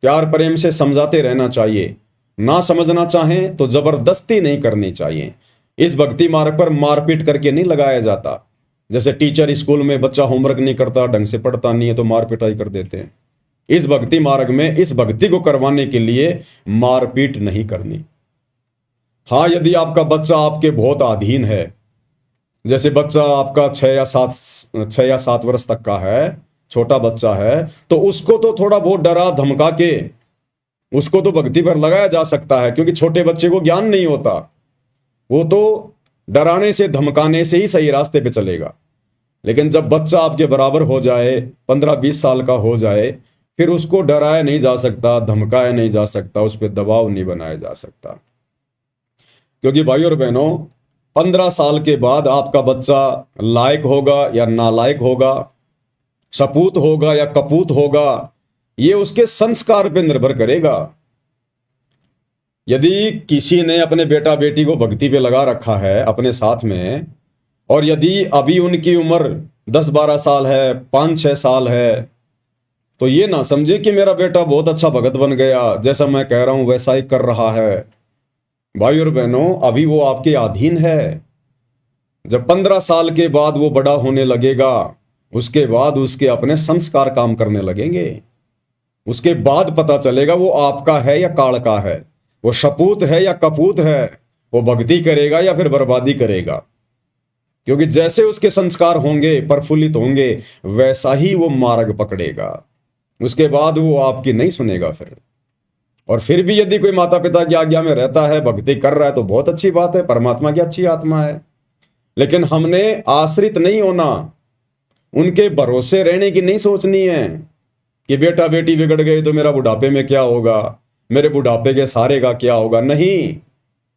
प्यार प्रेम से समझाते रहना चाहिए। ना समझना चाहें तो जबरदस्ती नहीं करनी चाहिए। इस भक्ति मार्ग पर मारपीट करके नहीं लगाया जाता। जैसे टीचर स्कूल में बच्चा होमवर्क नहीं करता, ढंग से पढ़ता नहीं है तो मार पिटाई कर देते हैं। इस भक्ति मार्ग में इस भक्ति को करवाने के लिए मारपीट नहीं करनी। हाँ, यदि आपका बच्चा आपके बहुत अधीन है, जैसे बच्चा आपका 6 या 7 वर्ष तक का है, छोटा बच्चा है, तो उसको तो थोड़ा बहुत डरा धमका के उसको तो भक्ति पर लगाया जा सकता है, क्योंकि छोटे बच्चे को ज्ञान नहीं होता। वो तो डराने से धमकाने से ही सही रास्ते पे चलेगा। लेकिन जब बच्चा आपके बराबर हो जाए, 15-20 साल का हो जाए, फिर उसको डराया नहीं जा सकता, धमकाया नहीं जा सकता, उस पर दबाव नहीं बनाया जा सकता। क्योंकि भाइयों और बहनों, 15 साल के बाद आपका बच्चा लायक होगा या नालायक होगा, सपूत होगा या कपूत होगा, ये उसके संस्कार पे निर्भर करेगा। यदि किसी ने अपने बेटा बेटी को भक्ति पे लगा रखा है अपने साथ में, और यदि अभी उनकी उम्र 10-12 साल है, 5-6 साल है, तो ये ना समझे कि मेरा बेटा बहुत अच्छा भगत बन गया, जैसा मैं कह रहा हूं वैसा ही कर रहा है। भाई और बहनों, अभी वो आपके अधीन है। जब 15 साल के बाद वो बड़ा होने लगेगा, उसके बाद उसके अपने संस्कार काम करने लगेंगे। उसके बाद पता चलेगा वो आपका है या काल का है, वो सपूत है या कपूत है, वो भक्ति करेगा या फिर बर्बादी करेगा। क्योंकि जैसे उसके संस्कार होंगे, प्रफुल्लित होंगे, वैसा ही वो मार्ग पकड़ेगा। उसके बाद वो आपकी नहीं सुनेगा फिर। और फिर भी यदि कोई माता पिता की आज्ञा में रहता है, भक्ति कर रहा है, तो बहुत अच्छी बात है, परमात्मा की अच्छी आत्मा है। लेकिन हमने आश्रित नहीं होना, उनके भरोसे रहने की नहीं सोचनी है कि बेटा बेटी बिगड़ गए तो मेरा बुढ़ापे में क्या होगा, मेरे बुढ़ापे के सहारे का क्या होगा। नहीं,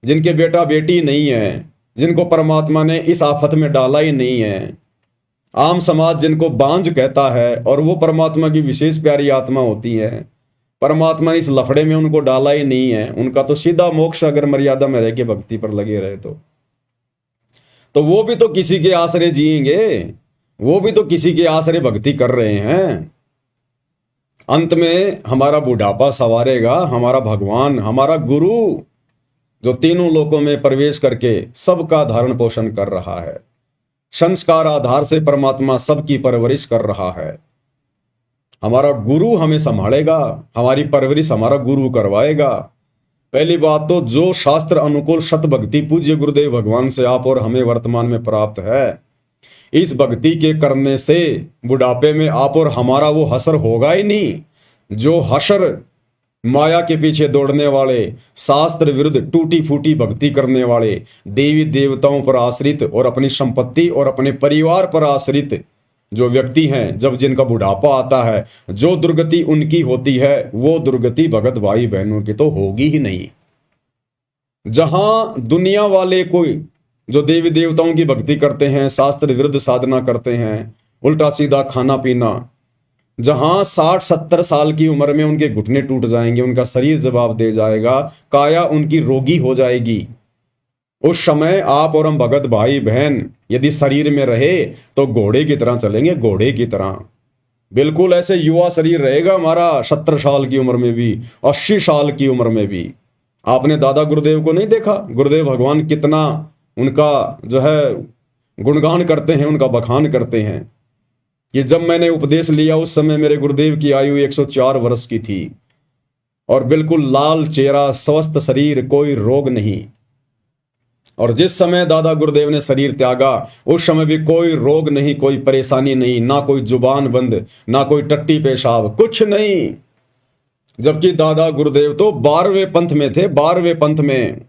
जिनके बेटा बेटी नहीं है, जिनको परमात्मा ने इस आफत में डाला ही नहीं है, आम समाज जिनको बांझ कहता है, और वो परमात्मा की विशेष प्यारी आत्मा होती है, परमात्मा इस लफड़े में उनको डाला ही नहीं है, उनका तो सीधा मोक्ष अगर मर्यादा में रह के भक्ति पर लगे रहे तो वो भी तो किसी के आसरे जिएंगे, वो भी तो किसी के आसरे भक्ति कर रहे हैं। अंत में हमारा बुढ़ापा संवारेगा हमारा भगवान, हमारा गुरु, जो तीनों लोकों में प्रवेश करके सबका धारण पोषण कर रहा है। संस्कार आधार से परमात्मा सबकी परवरिश कर रहा है। हमारा गुरु हमें संभालेगा, हमारी परवरिश हमारा गुरु करवाएगा। पहली बात तो जो शास्त्र अनुकूल सत भक्ति पूज्य गुरुदेव भगवान से आप और हमें वर्तमान में प्राप्त है, इस भक्ति के करने से बुढ़ापे में आप और हमारा वो हसर होगा ही नहीं। जो हसर माया के पीछे दौड़ने वाले, शास्त्र विरुद्ध टूटी फूटी भक्ति करने वाले, देवी देवताओं पर आश्रित और अपनी संपत्ति और अपने परिवार पर आश्रित जो व्यक्ति हैं, जब जिनका बुढ़ापा आता है, जो दुर्गति उनकी होती है, वो दुर्गति भगत भाई बहनों की तो होगी ही नहीं। जहां दुनिया वाले कोई जो देवी देवताओं की भक्ति करते हैं, शास्त्र विरुद्ध साधना करते हैं, उल्टा सीधा खाना पीना, जहां 60-70 साल की उम्र में उनके घुटने टूट जाएंगे, उनका शरीर जवाब दे जाएगा, काया उनकी रोगी हो जाएगी, उस समय आप और हम भगत भाई बहन यदि शरीर में रहे तो घोड़े की तरह चलेंगे, घोड़े की तरह। बिल्कुल ऐसे युवा शरीर रहेगा हमारा, 70 साल की उम्र में भी, 80 साल की उम्र में भी। आपने दादा गुरुदेव को नहीं देखा? गुरुदेव भगवान कितना उनका जो है गुणगान करते हैं, उनका बखान करते हैं कि जब मैंने उपदेश लिया उस समय मेरे गुरुदेव की आयु 104 वर्ष की थी और बिल्कुल लाल चेहरा, स्वस्थ शरीर, कोई रोग नहीं। और जिस समय दादा गुरुदेव ने शरीर त्यागा, उस समय भी कोई रोग नहीं, कोई परेशानी नहीं, ना कोई जुबान बंद, ना कोई टट्टी पेशाब, कुछ नहीं। जबकि दादा गुरुदेव तो 12वें पंथ में थे, 12वें पंथ में।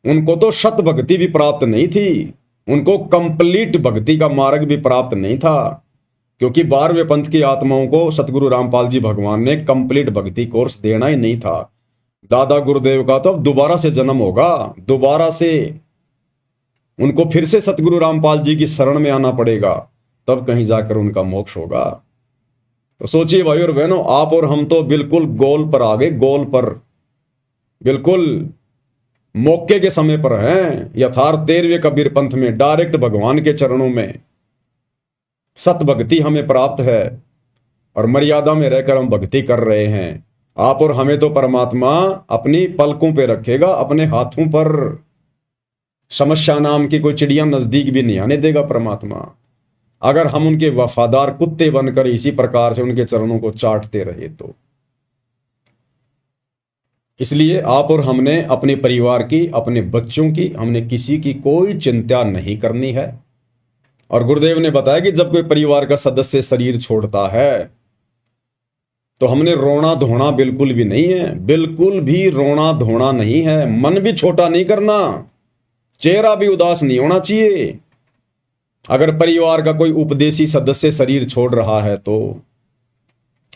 उनको तो शत भक्ति भी प्राप्त नहीं थी, उनको कंप्लीट भक्ति का मार्ग भी प्राप्त नहीं था, क्योंकि 12वें पंथ की आत्माओं को सतगुरु रामपाल जी भगवान ने कंप्लीट भक्ति कोर्स देना ही नहीं था। दादा गुरुदेव का तो अब दोबारा से जन्म होगा, दोबारा से उनको फिर से सतगुरु रामपाल जी की शरण में आना पड़ेगा, तब कहीं जाकर उनका मोक्ष होगा। तो सोचिए भाई और बहनों, आप और हम तो बिल्कुल गोल पर आ गए, गोल पर, बिल्कुल मौके के समय पर हैं, यथार्थ 13वें कबीर पंथ में, डायरेक्ट भगवान के चरणों में। सत भक्ति हमें प्राप्त है और मर्यादा में रहकर हम भक्ति कर रहे हैं। आप और हमें तो परमात्मा अपनी पलकों पे रखेगा, अपने हाथों पर। समस्या नाम की कोई चिड़िया नजदीक भी नहीं आने देगा परमात्मा, अगर हम उनके वफादार कुत्ते बनकर इसी प्रकार से उनके चरणों को चाटते रहे तो। इसलिए आप और हमने अपने परिवार की, अपने बच्चों की, हमने किसी की कोई चिंता नहीं करनी है। और गुरुदेव ने बताया कि जब कोई परिवार का सदस्य शरीर छोड़ता है तो हमने रोना धोना बिल्कुल भी नहीं है, बिल्कुल भी रोना धोना नहीं है। मन भी छोटा नहीं करना, चेहरा भी उदास नहीं होना चाहिए। अगर परिवार का कोई उपदेशी सदस्य शरीर छोड़ रहा है तो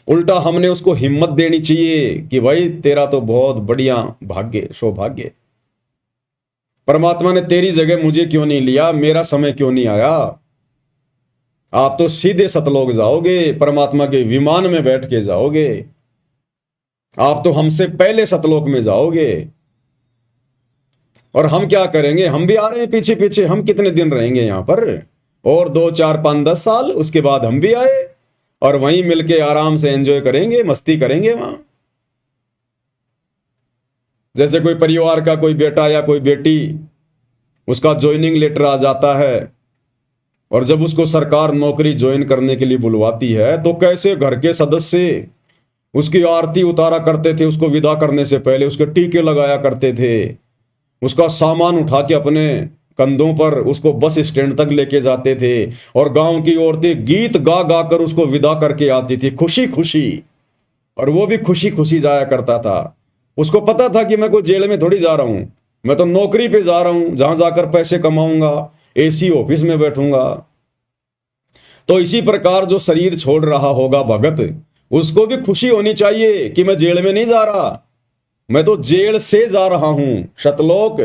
उल्टा हमने उसको हिम्मत देनी चाहिए कि भाई तेरा तो बहुत बढ़िया भाग्य, सौभाग्य, परमात्मा ने तेरी जगह मुझे क्यों नहीं लिया, मेरा समय क्यों नहीं आया। आप तो सीधे सतलोक जाओगे, परमात्मा के विमान में बैठ के जाओगे, आप तो हमसे पहले सतलोक में जाओगे। और हम क्या करेंगे, हम भी आ रहे हैं पीछे पीछे। हम कितने दिन रहेंगे यहां पर, और 2, 4, 5, 10 साल, उसके बाद हम भी आए और वहीं मिलके आराम से एंजॉय करेंगे, मस्ती करेंगे वहां। जैसे कोई परिवार का कोई बेटा या कोई बेटी, उसका ज्वाइनिंग लेटर आ जाता है और जब उसको सरकार नौकरी ज्वाइन करने के लिए बुलवाती है तो कैसे घर के सदस्य उसकी आरती उतारा करते थे, उसको विदा करने से पहले उसके टीके लगाया करते थे, उसका सामान उठा के अपने कंधों पर उसको बस स्टैंड तक लेके जाते थे और गांव की औरतें गीत गा गा कर उसको विदा करके आती थी खुशी खुशी, और वो भी खुशी खुशी जाया करता था। उसको पता था कि मैं कोई जेल में थोड़ी जा रहा हूं, मैं तो नौकरी पे जा रहा हूं, जहां जाकर पैसे कमाऊंगा, एसी ऑफिस में बैठूंगा। तो इसी प्रकार जो शरीर छोड़ रहा होगा भगत, उसको भी खुशी होनी चाहिए कि मैं जेल में नहीं जा रहा, मैं तो जेल से जा रहा हूं सतलोक।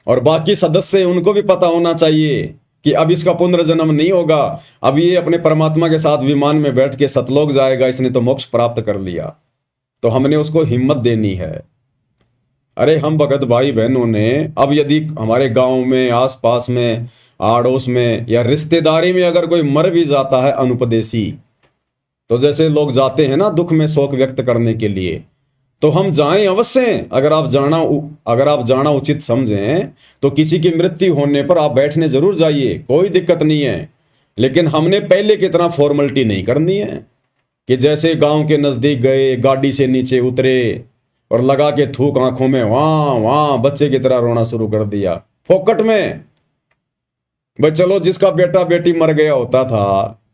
और बाकी सदस्य, उनको भी पता होना चाहिए कि अब इसका पुनर्जन्म नहीं होगा, अब ये अपने परमात्मा के साथ विमान में बैठ के सतलोक जाएगा, इसने तो मोक्ष प्राप्त कर लिया। तो हमने उसको हिम्मत देनी है। अरे हम भगत भाई बहनों ने, अब यदि हमारे गांव में, आसपास में, आड़ोस में या रिश्तेदारी में अगर कोई मर भी जाता है अनुपदेशी, तो जैसे लोग जाते हैं ना दुख में शोक व्यक्त करने के लिए, तो हम जाएं अवश्य। अगर आप जाना उचित समझें तो किसी की मृत्यु होने पर आप बैठने जरूर जाइए, कोई दिक्कत नहीं है। लेकिन हमने पहले की तरह फॉर्मेलिटी नहीं करनी है कि जैसे गांव के नजदीक गए, गाड़ी से नीचे उतरे और लगा के थूक आंखों में, वहां बच्चे की तरह रोना शुरू कर दिया फोकट में। भाई चलो, जिसका बेटा बेटी मर गया होता था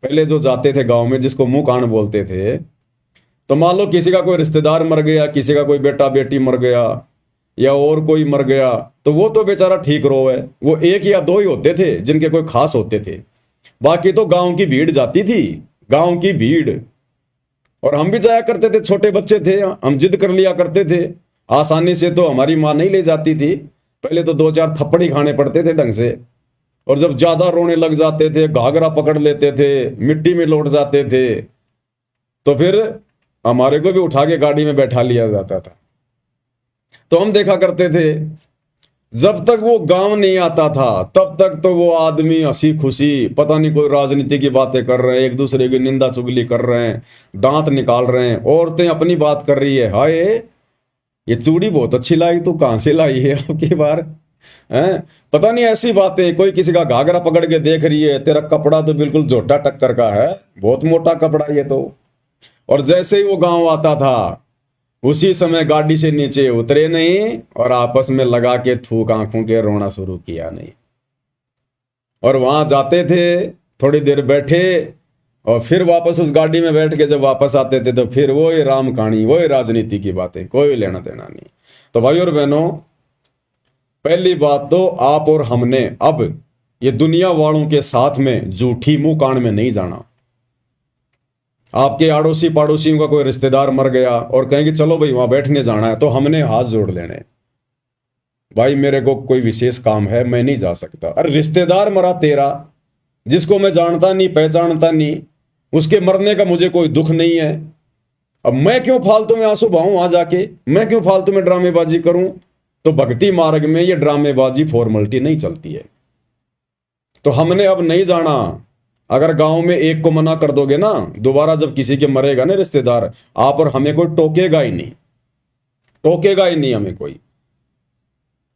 पहले, जो जाते थे गांव में, जिसको मुंह कान बोलते थे, तो मान लो किसी का कोई रिश्तेदार मर गया, किसी का कोई बेटा बेटी मर गया या और कोई मर गया, तो वो तो बेचारा ठीक रोए। वो 1 या 2 ही होते थे जिनके कोई खास होते थे, बाकी तो गांव की भीड़ जाती थी, गांव की भीड़। और हम भी जाया करते थे, छोटे बच्चे थे, हम जिद कर लिया करते थे। आसानी से तो हमारी माँ नहीं ले जाती थी, पहले तो 2-4 थप्पड़ ही खाने पड़ते थे ढंग से। और जब ज्यादा रोने लग जाते थे, घाघरा पकड़ लेते थे, मिट्टी में लौट जाते थे, तो फिर हमारे को भी उठा के गाड़ी में बैठा लिया जाता था। तो हम देखा करते थे, जब तक वो गांव नहीं आता था तब तक तो वो आदमी हंसी खुशी, पता नहीं कोई राजनीति की बातें कर रहे हैं, एक दूसरे की निंदा चुगली कर रहे हैं, दांत निकाल रहे हैं, औरतें अपनी बात कर रही है, हाय ये चूड़ी बहुत अच्छी लाई, तू कहां से लाई है आपकी बार, हैं? पता नहीं ऐसी बातें। कोई किसी का घाघरा पकड़ के देख रही है, तेरा कपड़ा तो बिल्कुल झोटा टक्कर का है, बहुत मोटा कपड़ा ये तो। और जैसे ही वो गांव आता था उसी समय गाड़ी से नीचे उतरे नहीं और आपस में लगा के थूक आंखों के रोना शुरू किया नहीं। और वहां जाते थे, थोड़ी देर बैठे और फिर वापस उस गाड़ी में बैठ के जब वापस आते थे तो फिर वही राम कहानी, वही राजनीति की बातें, कोई लेना देना नहीं। तो भाई और बहनों, पहली बात तो आप और हमने अब ये दुनिया वालों के साथ में झूठी मुंह कान में नहीं जाना। आपके आड़ोसी पड़ोसियों का कोई रिश्तेदार मर गया और कहेंगे चलो भाई वहां बैठने जाना है, तो हमने हाथ जोड़ लेने, भाई मेरे को कोई विशेष काम है, मैं नहीं जा सकता। अरे रिश्तेदार मरा तेरा, जिसको मैं जानता नहीं पहचानता नहीं, उसके मरने का मुझे कोई दुख नहीं है। अब मैं क्यों फालतू में आंसू बहाऊं वहां जाके, मैं क्यों फालतू में ड्रामेबाजी करूं। तो भक्ति मार्ग में ये ड्रामेबाजी फॉर्मेलिटी नहीं चलती है। तो हमने अब नहीं जाना, अगर गांव में एक को मना कर दोगे ना, दोबारा जब किसी के मरेगा ना रिश्तेदार, आप और हमें कोई टोकेगा ही नहीं, टोकेगा ही नहीं हमें कोई।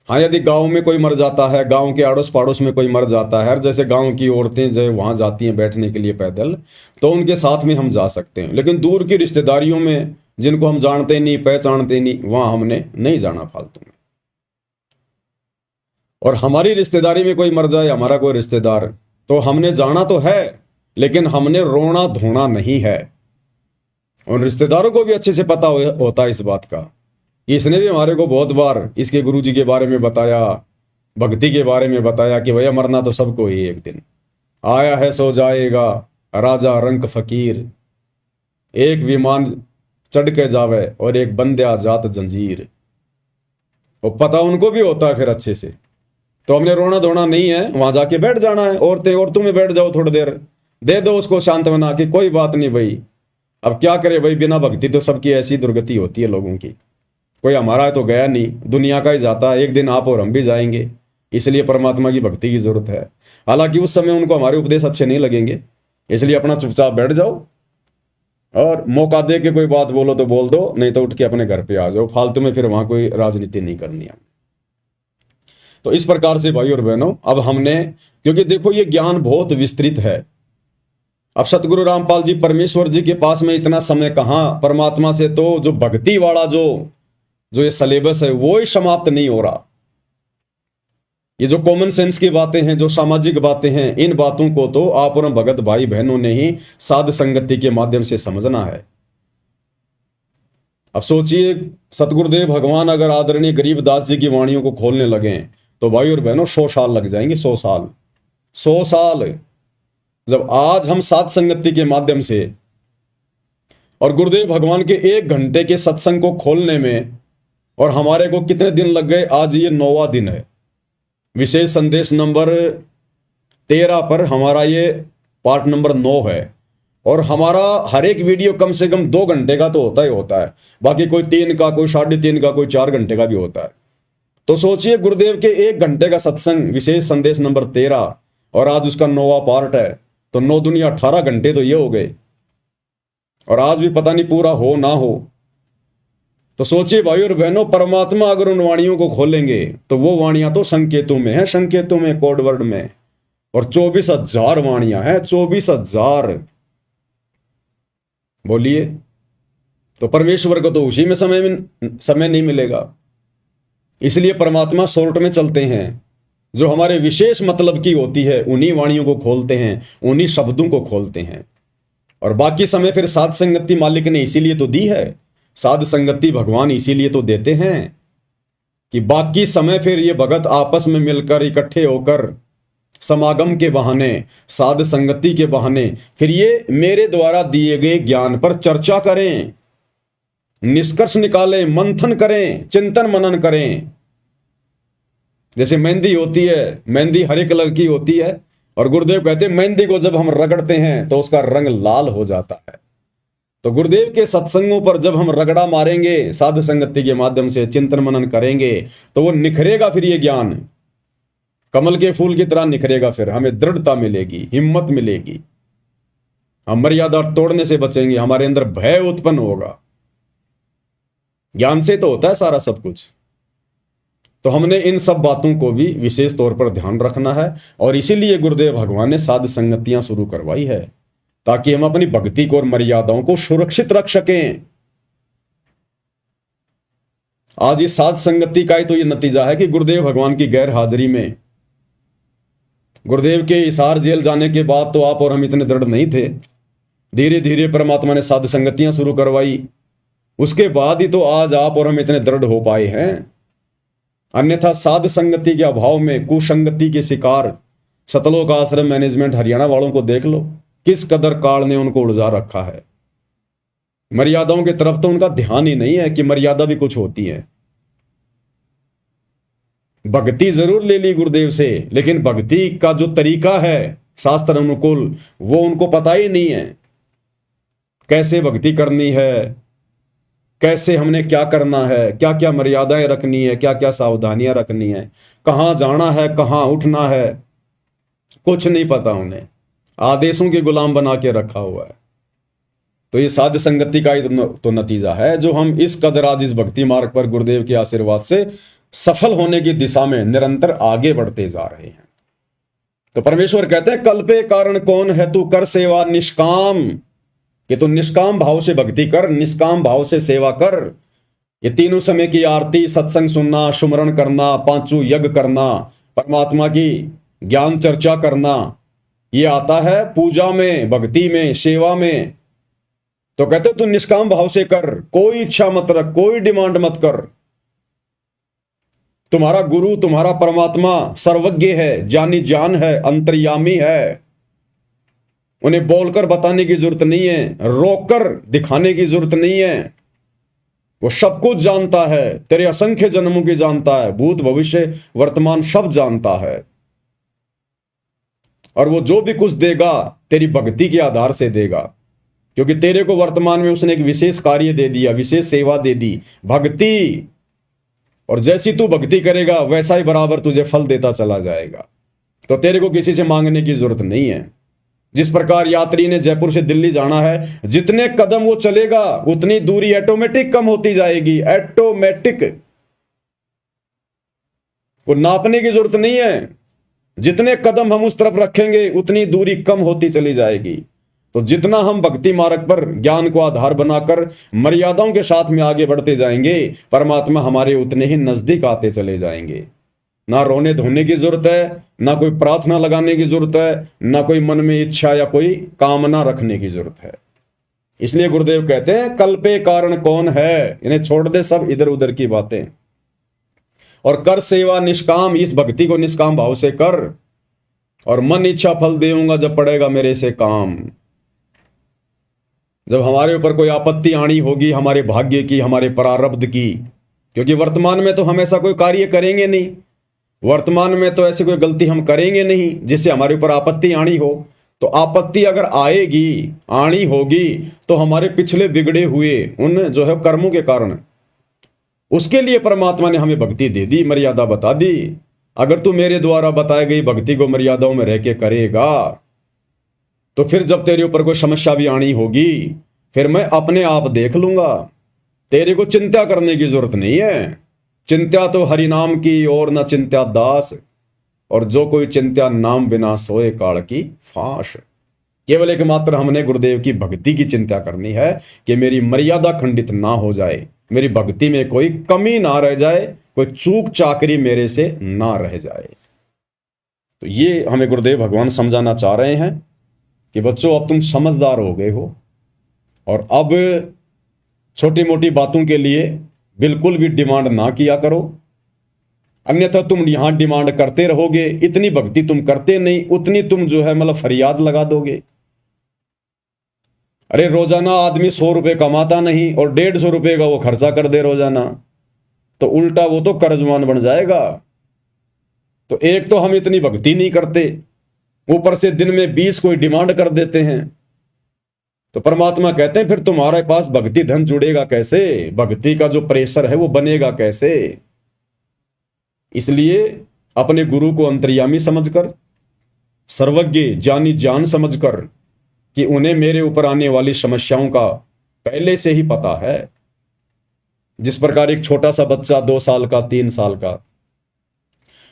हाँ, यदि गांव में कोई मर जाता है, गांव के आड़ोस पाड़ोस में कोई मर जाता है, जैसे गांव की औरतें जो वहां जाती हैं बैठने के लिए पैदल, तो उनके साथ में हम जा सकते हैं। लेकिन दूर की रिश्तेदारियों में जिनको हम जानते नहीं पहचानते नहीं, वहां हमने नहीं जाना फालतू में। और हमारी रिश्तेदारी में कोई मर जाए, हमारा कोई रिश्तेदार, तो हमने जाना तो है, लेकिन हमने रोना धोना नहीं है। उन रिश्तेदारों को भी अच्छे से पता होता है इस बात का कि इसने भी हमारे को बहुत बार इसके गुरुजी के बारे में बताया, भक्ति के बारे में बताया कि भैया मरना तो सबको ही एक दिन, आया है सो जाएगा राजा रंक फकीर, एक विमान चढ़ के जावे और एक बंद्या जात जंजीर। वो पता उनको भी होता है फिर अच्छे से। तो हमने रोना धोना नहीं है, वहां जाके बैठ जाना है। औरतों में बैठ जाओ, थोड़ी देर दे दो उसको सांत्वना कि कोई बात नहीं भाई, अब क्या करे भाई, बिना भक्ति तो सबकी ऐसी दुर्गति होती है लोगों की। कोई हमारा तो गया नहीं, दुनिया का ही जाता है, एक दिन आप और हम भी जाएंगे, इसलिए परमात्मा की भक्ति की जरूरत है। हालांकि उस समय उनको हमारे उपदेश अच्छे नहीं लगेंगे, इसलिए अपना चुपचाप बैठ जाओ और मौका दे के कोई बात बोलो तो बोल दो, नहीं तो उठ के अपने घर पे आ जाओ। फालतू में फिर वहां कोई राजनीति नहीं करनी है। तो इस प्रकार से भाई और बहनों, अब हमने, क्योंकि देखो ये ज्ञान बहुत विस्तृत है। अब सतगुरु रामपाल जी परमेश्वर जी के पास में इतना समय कहां, परमात्मा से तो जो भक्ति वाला जो ये सिलेबस है वो ही समाप्त नहीं हो रहा। ये जो कॉमन सेंस की बातें हैं, जो सामाजिक बातें हैं, इन बातों को तो आप और भगत भाई बहनों ने ही साध संगति के माध्यम से समझना है। अब सोचिए, सतगुरुदेव भगवान अगर आदरणीय गरीबदास जी की वाणियों को खोलने लगे तो भाई और बहनों 100 साल लग जाएंगे, 100 साल, 100 साल। जब आज हम साध संगति के माध्यम से और गुरुदेव भगवान के 1 घंटे के सत्संग को खोलने में, और हमारे को कितने दिन लग गए, आज ये 9वां दिन है। विशेष संदेश नंबर 13 पर हमारा ये पार्ट नंबर 9 है। और हमारा हर एक वीडियो कम से कम 2 घंटे का तो होता ही होता है, बाकी कोई 3 का, कोई 3.5 का, कोई 4 घंटे का भी होता है। तो सोचिए, गुरुदेव के 1 घंटे का सत्संग विशेष संदेश नंबर 13, और आज उसका 9वां पार्ट है, तो 9 दुनिया 18 घंटे तो ये हो गए, और आज भी पता नहीं पूरा हो ना हो। तो सोचिए भाई और बहनों, परमात्मा अगर उन वाणियों को खोलेंगे तो वो वाणियां तो संकेतों में है, संकेतों में, कोड वर्ड में, और 24,000 वाणियां हैं, 24,000। बोलिए, तो परमेश्वर को तो उसी में समय नहीं मिलेगा। इसलिए परमात्मा शॉर्ट में चलते हैं, जो हमारे विशेष मतलब की होती है उन्हीं वाणियों को खोलते हैं, उन्हीं शब्दों को खोलते हैं। और बाकी समय फिर साध संगति मालिक ने इसीलिए तो दी है, साध संगति भगवान इसीलिए तो देते हैं कि बाकी समय फिर ये भगत आपस में मिलकर इकट्ठे होकर समागम के बहाने, साध संगति के बहाने, फिर ये मेरे द्वारा दिए गए ज्ञान पर चर्चा करें, निष्कर्ष निकालें, मंथन करें, चिंतन मनन करें। जैसे मेहंदी होती है, मेहंदी हरे कलर की होती है, और गुरुदेव कहते हैं मेहंदी को जब हम रगड़ते हैं तो उसका रंग लाल हो जाता है। तो गुरुदेव के सत्संगों पर जब हम रगड़ा मारेंगे, साध संगति के माध्यम से चिंतन मनन करेंगे, तो वो निखरेगा, फिर ये ज्ञान कमल के फूल की तरह निखरेगा। फिर हमें दृढ़ता मिलेगी, हिम्मत मिलेगी, हम मर्यादा तोड़ने से बचेंगे, हमारे अंदर भय उत्पन्न होगा। ज्ञान से तो होता है सारा सब कुछ। तो हमने इन सब बातों को भी विशेष तौर पर ध्यान रखना है, और इसीलिए गुरुदेव भगवान ने साध संगतियां शुरू करवाई है, ताकि हम अपनी भक्ति को और मर्यादाओं को सुरक्षित रख सकें। आज इस साध संगति का ही तो ये नतीजा है कि गुरुदेव भगवान की गैर हाजिरी में, गुरुदेव के हिसार जेल जाने के बाद तो आप और हम इतने दृढ़ नहीं थे। धीरे धीरे परमात्मा ने साध संगतियां शुरू करवाई, उसके बाद ही तो आज आप और हम इतने दृढ़ हो पाए हैं। अन्यथा साध संगति के अभाव में कुसंगति के शिकार सतलोक आश्रम मैनेजमेंट हरियाणा वालों को देख लो, किस कदर काल ने उनको उलझा रखा है। मर्यादाओं की तरफ तो उनका ध्यान ही नहीं है कि मर्यादा भी कुछ होती है। भक्ति जरूर ले ली गुरुदेव से, लेकिन भक्ति का जो तरीका है शास्त्र अनुकूल, वो उनको पता ही नहीं है। कैसे भक्ति करनी है, कैसे हमने क्या करना है, क्या क्या मर्यादाएं रखनी है, क्या क्या सावधानियां रखनी है, कहां जाना है, कहां उठना है, कुछ नहीं पता उन्हें। आदेशों के गुलाम बना के रखा हुआ है। तो ये साध संगति का ही तो नतीजा है जो हम इस कदर आज इस भक्ति मार्ग पर गुरुदेव के आशीर्वाद से सफल होने की दिशा में निरंतर आगे बढ़ते जा रहे हैं। तो परमेश्वर कहते हैं कल्पे कारण कौन है, तू कर सेवा निष्काम, कि तू निष्काम भाव से भक्ति कर, निष्काम भाव से सेवा कर। ये तीनों समय की आरती, सत्संग सुनना, सुमरण करना, पांचों यज्ञ करना, परमात्मा की ज्ञान चर्चा करना, ये आता है पूजा में, भक्ति में, सेवा में। तो कहते तू निष्काम भाव से कर, कोई इच्छा मत रख, कोई डिमांड मत कर। तुम्हारा गुरु, तुम्हारा परमात्मा सर्वज्ञ है, जानी जान है, अंतर्यामी है। उन्हें बोलकर बताने की जरूरत नहीं है, रोककर दिखाने की जरूरत नहीं है। वो सब कुछ जानता है, तेरे असंख्य जन्मों की जानता है, भूत भविष्य वर्तमान सब जानता है। और वो जो भी कुछ देगा तेरी भक्ति के आधार से देगा, क्योंकि तेरे को वर्तमान में उसने एक विशेष कार्य दे दिया, विशेष सेवा दे दी, भक्ति। और जैसी तू भक्ति करेगा वैसा ही बराबर तुझे फल देता चला जाएगा। तो तेरे को किसी से मांगने की जरूरत नहीं है। जिस प्रकार यात्री ने जयपुर से दिल्ली जाना है, जितने कदम वो चलेगा उतनी दूरी ऑटोमेटिक कम होती जाएगी, ऑटोमेटिक। वो नापने की जरूरत नहीं है, जितने कदम हम उस तरफ रखेंगे उतनी दूरी कम होती चली जाएगी। तो जितना हम भक्ति मार्ग पर ज्ञान को आधार बनाकर मर्यादाओं के साथ में आगे बढ़ते जाएंगे, परमात्मा हमारे उतने ही नजदीक आते चले जाएंगे। ना रोने धोने की जरूरत है, ना कोई प्रार्थना लगाने की जरूरत है, ना कोई मन में इच्छा या कोई कामना रखने की जरूरत है। इसलिए गुरुदेव कहते हैं कल्पे कारण कौन है, इन्हें छोड़ दे सब इधर उधर की बातें और कर सेवा निष्काम। इस भक्ति को निष्काम भाव से कर और मन इच्छा फल देऊंगा जब पड़ेगा मेरे से काम। जब हमारे ऊपर कोई आपत्ति आनी होगी, हमारे भाग्य की, हमारे प्रारब्ध की, क्योंकि वर्तमान में तो हम ऐसा कोई कार्य करेंगे नहीं, वर्तमान में तो ऐसी कोई गलती हम करेंगे नहीं जिससे हमारे ऊपर आपत्ति आनी हो। तो आपत्ति अगर आएगी, आनी होगी, तो हमारे पिछले बिगड़े हुए उन जो है कर्मों के कारण, उसके लिए परमात्मा ने हमें भक्ति दे दी, मर्यादा बता दी। अगर तू मेरे द्वारा बताई गई भक्ति को मर्यादाओं में रह के करेगा तो फिर जब तेरे ऊपर कोई समस्या भी आनी होगी, फिर मैं अपने आप देख लूंगा। तेरे को चिंता करने की जरूरत नहीं है। चिंता तो हरि नाम की और न चिंता दास, और जो कोई चिंता नाम बिना सोए काल की फांस। केवल एकमात्र हमने गुरुदेव की भक्ति की चिंता करनी है कि मेरी मर्यादा खंडित ना हो जाए, मेरी भक्ति में कोई कमी ना रह जाए, कोई चूक चाकरी मेरे से ना रह जाए। तो ये हमें गुरुदेव भगवान समझाना चाह रहे हैं कि बच्चों अब तुम समझदार हो गए हो और अब छोटी मोटी बातों के लिए बिल्कुल भी डिमांड ना किया करो, अन्यथा तुम यहां डिमांड करते रहोगे। इतनी भक्ति तुम करते नहीं, उतनी तुम जो है मतलब फरियाद लगा दोगे। अरे रोजाना आदमी 100 रुपए कमाता नहीं और 150 रुपए का वो खर्चा कर दे रोजाना, तो उल्टा वो तो कर्जमान बन जाएगा। तो एक तो हम इतनी भक्ति नहीं करते, ऊपर से दिन में 20 कोई डिमांड कर देते हैं। तो परमात्मा कहते हैं फिर तुम्हारे पास भक्ति धन जुड़ेगा कैसे, भक्ति का जो प्रेशर है वो बनेगा कैसे। इसलिए अपने गुरु को अंतर्यामी समझकर, सर्वज्ञ जानी जान समझकर कि उन्हें मेरे ऊपर आने वाली समस्याओं का पहले से ही पता है। जिस प्रकार एक छोटा सा बच्चा 2 साल का, 3 साल का,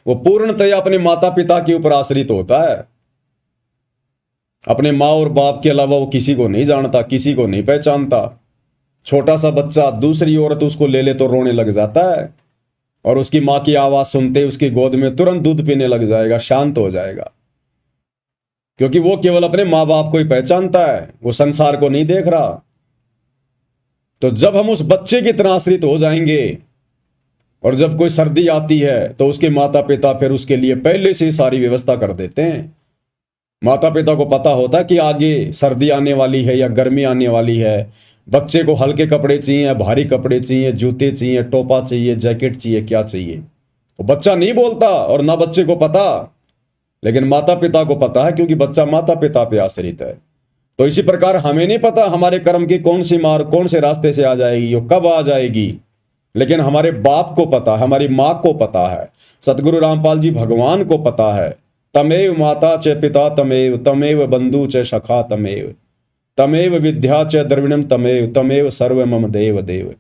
वो पूर्णतया अपने माता पिता के ऊपर आश्रित होता है। अपने माँ और बाप के अलावा वो किसी को नहीं जानता, किसी को नहीं पहचानता। छोटा सा बच्चा दूसरी औरत उसको ले ले तो रोने लग जाता है और उसकी माँ की आवाज सुनते उसकी गोद में तुरंत दूध पीने लग जाएगा, शांत हो जाएगा, क्योंकि वो केवल अपने माँ बाप को ही पहचानता है, वो संसार को नहीं देख रहा। तो जब हम उस बच्चे की तरह आश्रित हो जाएंगे और जब कोई सर्दी आती है तो उसके माता पिता फिर उसके लिए पहले से ही सारी व्यवस्था कर देते हैं। माता पिता को पता होता कि आगे सर्दी आने वाली है या गर्मी आने वाली है, बच्चे को हल्के कपड़े चाहिए, भारी कपड़े चाहिए, जूते चाहिए, टोपा चाहिए, जैकेट चाहिए, क्या चाहिए। तो बच्चा नहीं बोलता और ना बच्चे को पता, लेकिन माता पिता को पता है, क्योंकि बच्चा माता पिता पे आश्रित है। तो इसी प्रकार हमें नहीं पता हमारे कर्म की कौन सी मार कौन से रास्ते से आ जाएगी, वो कब आ जाएगी, लेकिन हमारे बाप को पता है, हमारी माँ को पता है, सतगुरु रामपाल जी भगवान को पता है तमेव माता च पिता तमेव, तमेव बंधु च सखा तमेव, तमेव विद्या च द्रविणम तमेव, तमेव सर्व मम देव देव।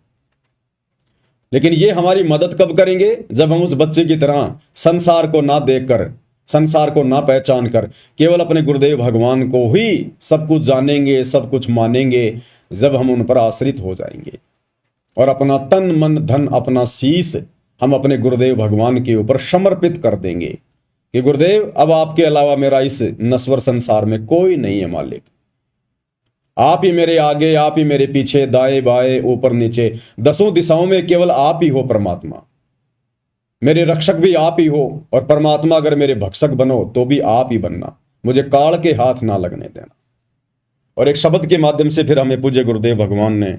लेकिन ये हमारी मदद कब करेंगे? जब हम उस बच्चे की तरह संसार को ना देखकर, संसार को ना पहचान कर केवल अपने गुरुदेव भगवान को ही सब कुछ जानेंगे, सब कुछ मानेंगे। जब हम उन पर आश्रित हो जाएंगे और अपना तन मन धन अपना शीश हम अपने गुरुदेव भगवान के ऊपर समर्पित कर देंगे कि गुरुदेव अब आपके अलावा मेरा इस नश्वर संसार में कोई नहीं है मालिक, आप ही मेरे आगे, आप ही मेरे पीछे, दाएं बाएं ऊपर नीचे दसों दिशाओं में केवल आप ही हो परमात्मा। मेरे रक्षक भी आप ही हो और परमात्मा अगर मेरे भक्षक बनो तो भी आप ही बनना, मुझे काल के हाथ ना लगने देना। और एक शब्द के माध्यम से फिर हमें पूज्य गुरुदेव भगवान ने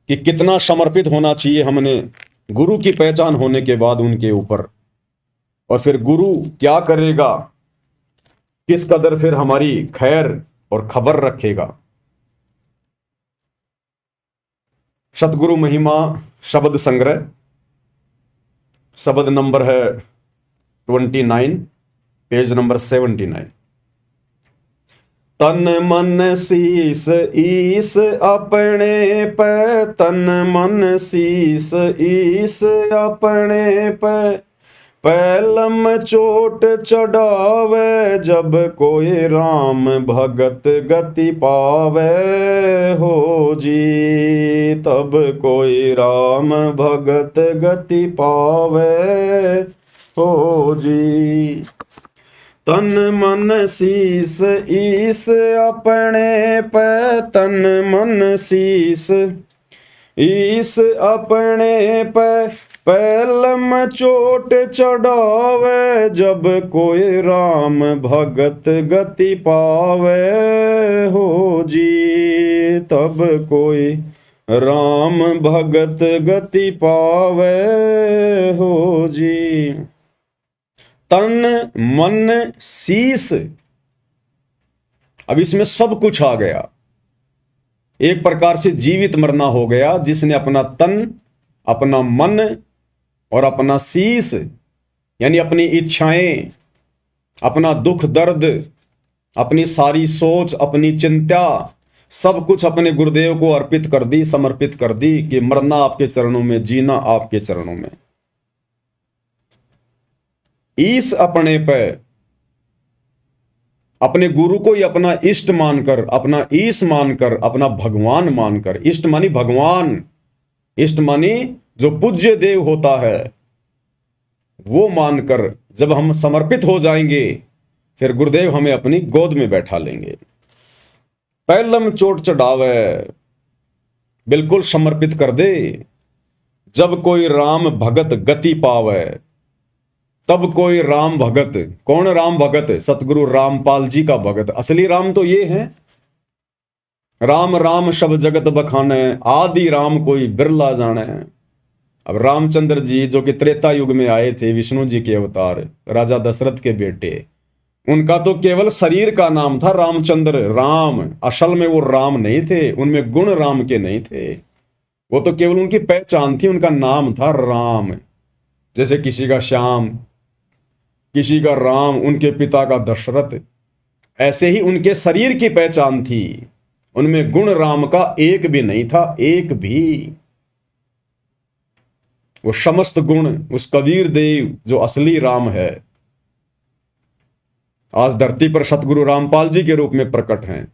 कि कितना समर्पित होना चाहिए हमने गुरु की पहचान होने के बाद उनके ऊपर, और फिर गुरु क्या करेगा, किस कदर फिर हमारी खैर और खबर रखेगा। सतगुरु महिमा शब्द संग्रह, शब्द नंबर है 29, पेज नंबर 79। तन मन शीस ईस अपने पे, तन मन शीस ईस अपने पे, पैलम चोट चढ़ावे जब कोई राम भगत गति पावे हो जी, तब कोई राम भगत गति पावे हो जी। तन मन शीस ईस अपने पे, तन मन शीस ईस अपने पे, पैलम चोट चढ़ावे जब कोई राम भगत गति पावे हो जी, तब कोई राम भगत गति पावे हो जी। तन मन शीस, अब इसमें सब कुछ आ गया, एक प्रकार से जीवित मरना हो गया। जिसने अपना तन, अपना मन और अपना शीस यानी अपनी इच्छाएं, अपना दुख दर्द, अपनी सारी सोच, अपनी चिंता, सब कुछ अपने गुरुदेव को अर्पित कर दी, समर्पित कर दी कि मरना आपके चरणों में, जीना आपके चरणों में। ईस अपने पे, अपने गुरु को ही अपना इष्ट मानकर, अपना ईश मानकर, अपना भगवान मानकर, इष्ट मानी भगवान, इष्ट मानी जो पूज्य देव होता है, वो मानकर जब हम समर्पित हो जाएंगे फिर गुरुदेव हमें अपनी गोद में बैठा लेंगे। पैलम चोट चढ़ावे, बिल्कुल समर्पित कर दे। जब कोई राम भगत गति पावे, तब कोई राम भगत, कौन राम भगत? सतगुरु रामपाल जी का भगत। असली राम तो ये है, राम राम शब जगत बखाने, आदि राम कोई बिरला जाने। अब रामचंद्र जी जो कि त्रेता युग में आए थे, विष्णु जी के अवतार, राजा दशरथ के बेटे, उनका तो केवल शरीर का नाम था रामचंद्र, राम। असल में वो राम नहीं थे, उनमें गुण राम के नहीं थे, वो तो केवल उनकी पहचान थी, उनका नाम था राम। जैसे किसी का श्याम, किसी का राम, उनके पिता का दशरथ, ऐसे ही उनके शरीर की पहचान थी, उनमें गुण राम का एक भी नहीं था, एक भी। वो समस्त गुण उस कबीर देव जो असली राम है, आज धरती पर सतगुरु रामपाल जी के रूप में प्रकट हैं।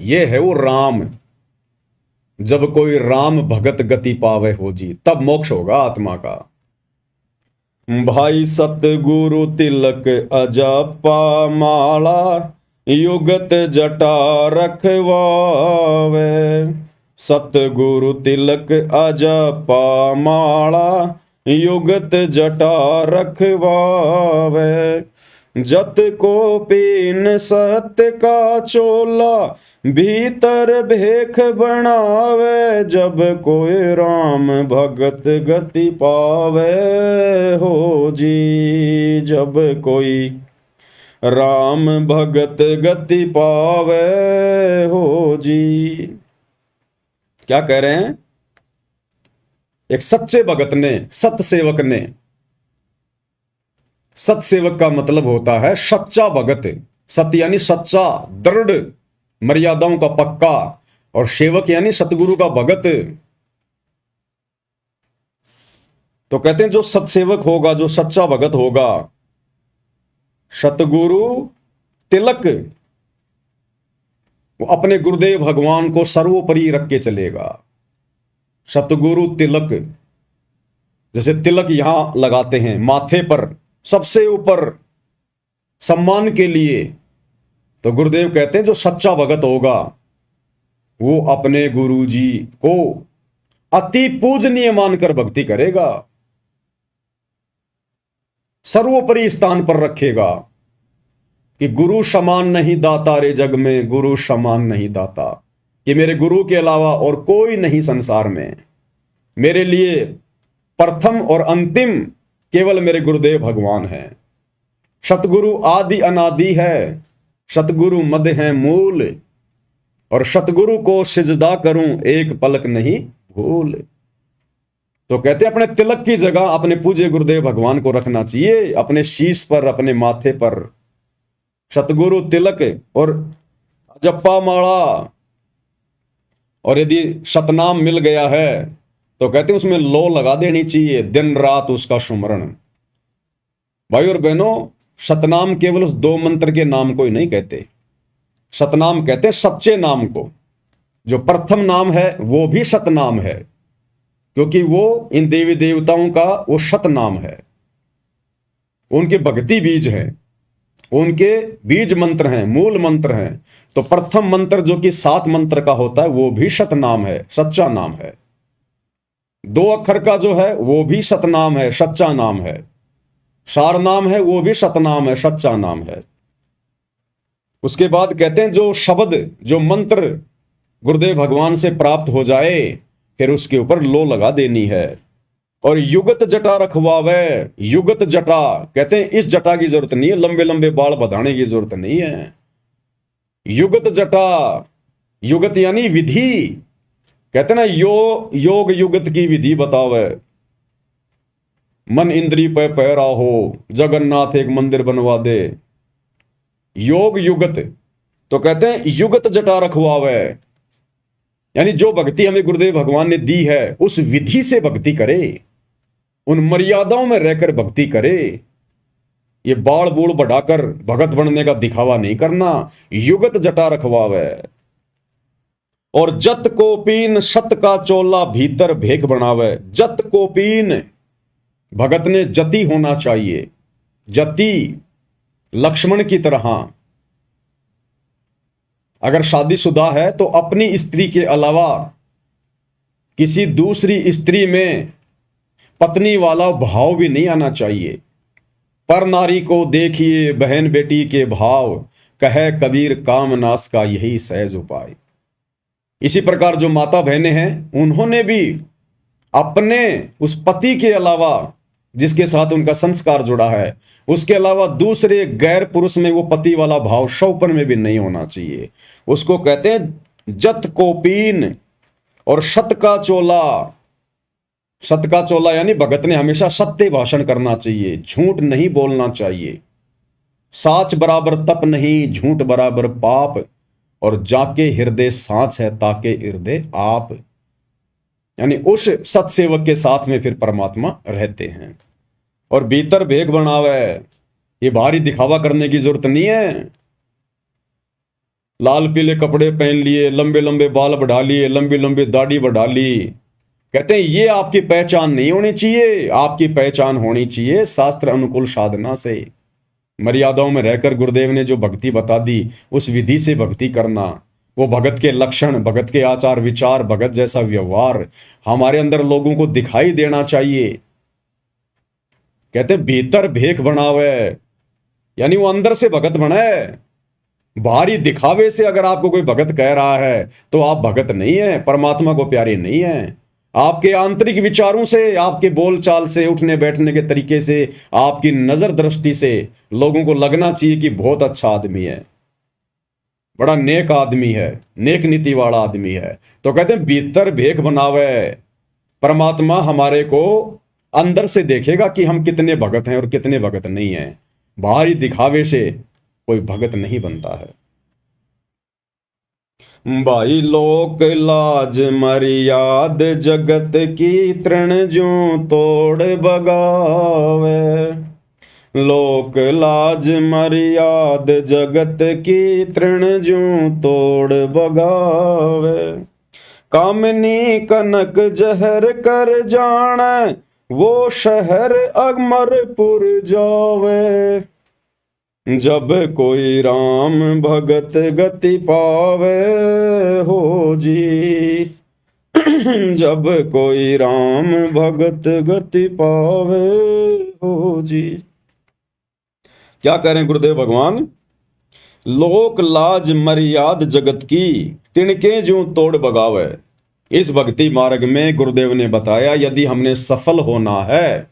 ये है वो राम। जब कोई राम भगत गति पावे हो जी, तब मोक्ष होगा आत्मा का। भाई सतगुरु तिलक अजपा माला, युगत जटा रखवावे। सतगुरु तिलक अजपा माला, युगत जटा रखवावे। जत को पीन सत्य का चोला, भीतर भेख बनावे। जब कोई राम भगत गति पावे हो जी, जब कोई राम भगत गति पावे हो जी। क्या कह रहे हैं? एक सच्चे भगत ने, सत्य सेवक ने सत्सेवक का मतलब होता है सच्चा भगत। सत्य यानी सच्चा, दृढ़, मर्यादाओं का पक्का, और सेवक यानी सतगुरु का भगत। तो कहते हैं जो सत्सेवक होगा, जो सच्चा भगत होगा, सतगुरु तिलक, वो अपने गुरुदेव भगवान को सर्वोपरि रख के चलेगा। सतगुरु तिलक, जैसे तिलक यहां लगाते हैं माथे पर सबसे ऊपर सम्मान के लिए, तो गुरुदेव कहते हैं जो सच्चा भगत होगा वो अपने गुरु जी को अति पूजनीय मानकर भक्ति करेगा, सर्वोपरि स्थान पर रखेगा कि गुरु समान नहीं दाता रे जग में, गुरु समान नहीं दाता, कि मेरे गुरु के अलावा और कोई नहीं संसार में, मेरे लिए प्रथम और अंतिम केवल मेरे गुरुदेव भगवान हैं। सतगुरु आदि अनादि है, सतगुरु मद है मूल, और सतगुरु को सिजदा करूं एक पलक नहीं भूल। तो कहते हैं अपने तिलक की जगह अपने पूज्य गुरुदेव भगवान को रखना चाहिए, अपने शीश पर, अपने माथे पर सतगुरु तिलक और जप्पा माला। और यदि सतनाम मिल गया है तो कहते हैं उसमें लो लगा देनी चाहिए, दिन रात उसका सुमरण। भाई और बहनों, सतनाम केवल उस 2 मंत्र के नाम को ही नहीं कहते, सतनाम कहते हैं सच्चे नाम को। जो प्रथम नाम है वो भी सतनाम है, क्योंकि वो इन देवी देवताओं का वो सतनाम है, उनके भक्ति बीज हैं, उनके बीज मंत्र हैं, मूल मंत्र हैं। तो प्रथम मंत्र जो कि 7 मंत्र का होता है वो भी सतनाम है, सच्चा नाम है। 2 अक्षर का जो है वो भी सतनाम है, सच्चा नाम है। सार नाम है वो भी सतनाम है, सच्चा नाम है। उसके बाद कहते हैं जो शब्द, जो मंत्र गुरुदेव भगवान से प्राप्त हो जाए फिर उसके ऊपर लो लगा देनी है। और युगत जटा रखवावे, युगत जटा कहते हैं इस जटा की जरूरत नहीं है, लंबे लंबे बाल बधाने की जरूरत नहीं है। युगत जटा, युगत यानी विधि, कहते ना योग युगत की विधि बतावे। मन इंद्री पे पैरा हो, जगन्नाथ एक मंदिर बनवा दे। योग युगत, तो कहते हैं युगत जटा रखवावे, यानी जो भक्ति हमें गुरुदेव भगवान ने दी है उस विधि से भक्ति करे, उन मर्यादाओं में रहकर भक्ति करे। ये बाल बूढ़ बढ़ाकर भगत बनने का दिखावा नहीं करना। युगत जटा रखवावे। और जत को पीन सत का चोला भीतर भेक बनावे। जत को पीन, भगत ने जति होना चाहिए, जति लक्ष्मण की तरह। अगर शादीशुदा है तो अपनी स्त्री के अलावा किसी दूसरी स्त्री में पत्नी वाला भाव भी नहीं आना चाहिए। पर नारी को देखिए बहन बेटी के भाव, कहे कबीर कामनाश का यही सहज उपाय। इसी प्रकार जो माता बहनें हैं उन्होंने भी अपने उस पति के अलावा जिसके साथ उनका संस्कार जुड़ा है, उसके अलावा दूसरे गैर पुरुष में वो पति वाला भाव शौपन में भी नहीं होना चाहिए। उसको कहते हैं जत को पीन और सत का चोला। सत का चोला यानी भगत ने हमेशा सत्य भाषण करना चाहिए, झूठ नहीं बोलना चाहिए। साच बराबर तप नहीं, झूठ बराबर पाप, और जाके हृदय साच है ताके हृदय आप। यानी उस सत्सेवक के साथ में फिर परमात्मा रहते हैं। और भीतर भेक बनावे, ये भारी दिखावा करने की जरूरत नहीं है। लाल पीले कपड़े पहन लिए, लंबे लंबे बाल बढ़ा लिए, लंबी लंबी दाढ़ी बढ़ा ली, कहते हैं ये आपकी पहचान नहीं होनी चाहिए। आपकी पहचान होनी चाहिए शास्त्र अनुकूल साधना से, मर्यादाओं में रहकर गुरुदेव ने जो भक्ति बता दी उस विधि से भक्ति करना। वो भगत के लक्षण, भगत के आचार विचार, भगत जैसा व्यवहार हमारे अंदर लोगों को दिखाई देना चाहिए। कहते भीतर भेख बनावे, यानी वो अंदर से भगत बनाए। बाहरी दिखावे से अगर आपको कोई भगत कह रहा है तो आप भगत नहीं है, परमात्मा को प्यारे नहीं है। आपके आंतरिक विचारों से, आपके बोलचाल से, उठने बैठने के तरीके से, आपकी नजर दृष्टि से लोगों को लगना चाहिए कि बहुत अच्छा आदमी है, बड़ा नेक आदमी है, नेक नीति वाला आदमी है। तो कहते हैं भीतर भेख बनावे। परमात्मा हमारे को अंदर से देखेगा कि हम कितने भगत हैं और कितने भगत नहीं हैं। बाहरी दिखावे से कोई भगत नहीं बनता है। भाई लोक लाज मर्याद जगत की तृण ज्यों तोड़ बगावे। लोक लाज मर्याद जगत की तृण ज्यों तोड़ बगावे। कामिनी कनक जहर कर जाने वो शहर अमरपुर जावे। जब कोई राम भगत गति पावे हो जी। जब कोई राम भगत गति पावे हो जी। क्या करें गुरुदेव भगवान? लोक लाज मर्याद जगत की तिणके जो तोड़ बगावे। इस भक्ति मार्ग में गुरुदेव ने बताया यदि हमने सफल होना है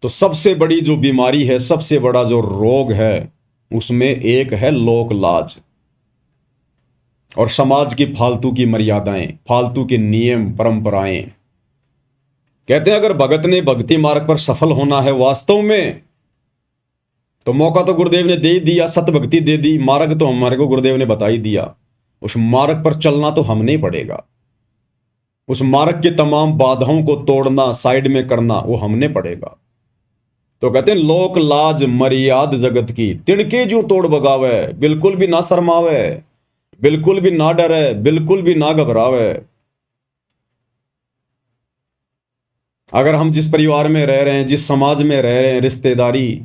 तो सबसे बड़ी जो बीमारी है, सबसे बड़ा जो रोग है, उसमें एक है लोक लाज और समाज की फालतू की मर्यादाएं, फालतू के नियम परंपराएं। कहते हैं अगर भगत ने भक्ति मार्ग पर सफल होना है वास्तव में, तो मौका तो गुरुदेव ने दे ही दिया, सतभक्ति दे दी, मार्ग तो हमारे को गुरुदेव ने बता ही दिया। उस मार्ग पर चलना तो हमने ही पड़ेगा। उस मार्ग की तमाम बाधाओं को तोड़ना, साइड में करना, वो हमने पड़ेगा। तो कहते हैं लोक लाज मर्याद जगत की तिणके जो तोड़ बगावे। बिल्कुल भी ना शर्मावे, बिल्कुल भी ना डरे, बिल्कुल भी ना घबरावे। अगर हम जिस परिवार में रह रहे हैं, जिस समाज में रह रहे हैं, रिश्तेदारी,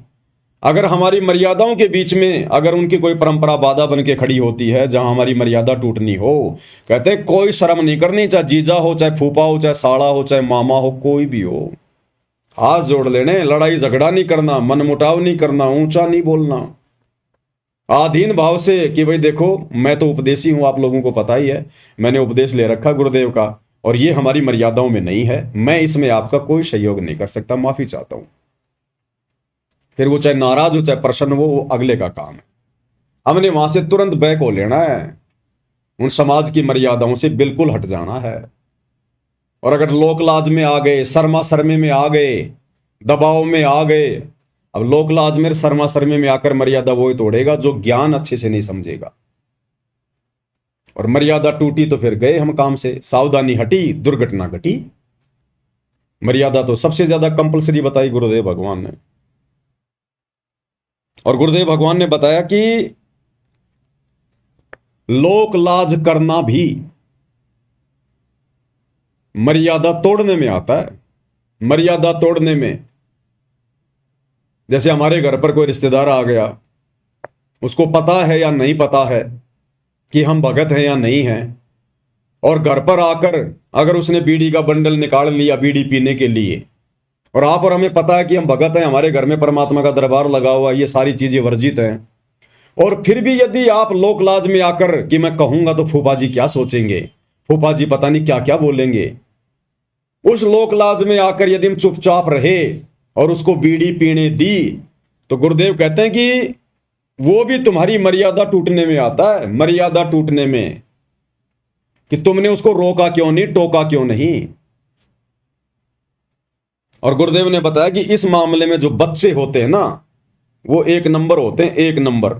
अगर हमारी मर्यादाओं के बीच में अगर उनकी कोई परंपरा बाधा बन के खड़ी होती है जहां हमारी मर्यादा टूटनी हो, कहते हैं कोई शर्म नहीं करनी, चाहे जीजा हो, चाहे फूफा हो, चाहे साड़ा हो, चाहे मामा हो, कोई भी हो, हाथ जोड़ लेने। लड़ाई झगड़ा नहीं करना, मनमुटाव नहीं करना, ऊंचा नहीं बोलना, आधीन भाव से कि भाई देखो मैं तो उपदेशी हूं, आप लोगों को पता ही है, मैंने उपदेश ले रखा गुरुदेव का और ये हमारी मर्यादाओं में नहीं है, मैं इसमें आपका कोई सहयोग नहीं कर सकता, माफी चाहता हूं। फिर वो चाहे नाराज हो चाहे प्रसन्न हो, वो अगले का काम है। हमने वहां से तुरंत बैक हो लेना है, उन समाज की मर्यादाओं से बिल्कुल हट जाना है। और अगर लोक लाज में आ गए, शर्मा शर्मे में आ गए, दबाव में आ गए, अब लोक लाज में शर्मा शर्मे में आकर मर्यादा वो ही तोड़ेगा जो ज्ञान अच्छे से नहीं समझेगा। और मर्यादा टूटी तो फिर गए हम काम से, सावधानी हटी दुर्घटना घटी। मर्यादा तो सबसे ज्यादा कंपलसरी बताई गुरुदेव भगवान ने। और गुरुदेव भगवान ने बताया कि लोक लाज करना भी मर्यादा तोड़ने में आता है। मर्यादा तोड़ने में, जैसे हमारे घर पर कोई रिश्तेदार आ गया, उसको पता है या नहीं पता है कि हम भगत हैं या नहीं हैं, और घर पर आकर अगर उसने बीड़ी का बंडल निकाल लिया बीड़ी पीने के लिए, और आप और हमें पता है कि हम भगत हैं, हमारे घर में परमात्मा का दरबार लगा हुआ, ये सारी चीजें वर्जित हैं, और फिर भी यदि आप लोक लाज में आकर कि मैं कहूंगा तो फूफा जी क्या सोचेंगे, फूफा जी पता नहीं क्या क्या बोलेंगे, उस लोक लाज में आकर यदि हम चुपचाप रहे और उसको बीड़ी पीने दी, तो गुरुदेव कहते हैं कि वो भी तुम्हारी मर्यादा टूटने में आता है। मर्यादा टूटने में कि तुमने उसको रोका क्यों नहीं, टोका क्यों नहीं। और गुरुदेव ने बताया कि इस मामले में जो बच्चे होते हैं ना, वो एक नंबर होते हैं, एक नंबर।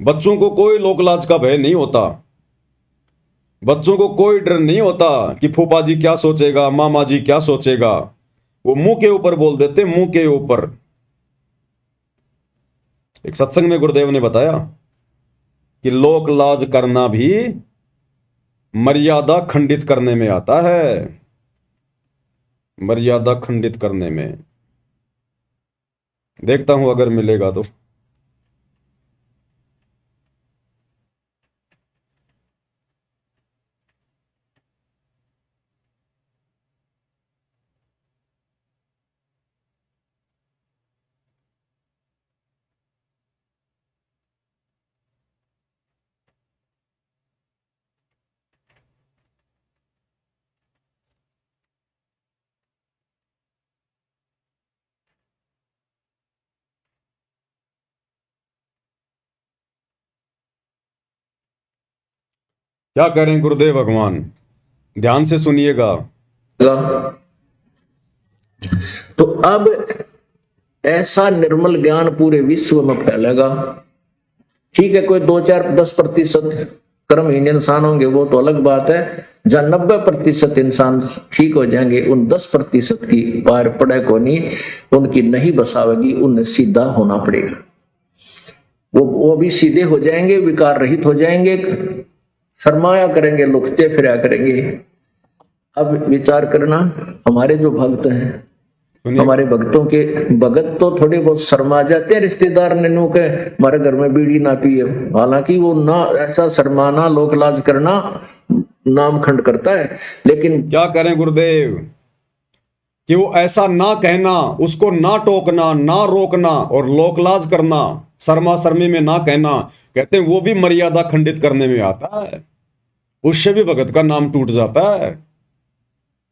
बच्चों को कोई लोकलाज का भय नहीं होता, बच्चों को कोई डर नहीं होता कि फूफा जी क्या सोचेगा, मामा जी क्या सोचेगा। वो मुंह के ऊपर बोल देते, मुंह के ऊपर। एक सत्संग में गुरुदेव ने बताया कि लोक लाज करना भी मर्यादा खंडित करने में आता है, मर्यादा खंडित करने में। देखता हूं अगर मिलेगा तो। क्या करें गुरुदेव भगवान, ध्यान से सुनिएगा। तो अब ऐसा निर्मल ज्ञान पूरे विश्व में फैलेगा। ठीक है, कोई 2-4-10% कर्महीन इंसान होंगे, वो तो अलग बात है। जहां 90% इंसान ठीक हो जाएंगे, उन 10% की पार पड़े को नहीं, उनकी नहीं बसावेगी, उन्हें सीधा होना पड़ेगा। वो भी सीधे हो जाएंगे, विकार रहित हो जाएंगे, सरमाया करेंगे, लुकते फिरा करेंगे। अब विचार करना, हमारे जो भक्त हैं, हमारे भक्तों के भगत तो थोड़े बहुत शर्मा जाते हैं रिश्तेदार ने नु के हमारे घर में बीड़ी ना पिए, हालांकि वो ना ऐसा शर्माना, लोक लाज करना नाम खंड करता है। लेकिन क्या करें गुरुदेव कि वो ऐसा ना कहना, उसको ना टोकना, ना रोकना और लोकलाज करना, शर्मा शर्मी में ना कहना, कहते हैं वो भी मर्यादा खंडित करने में आता है, उससे भी भगत का नाम टूट जाता है।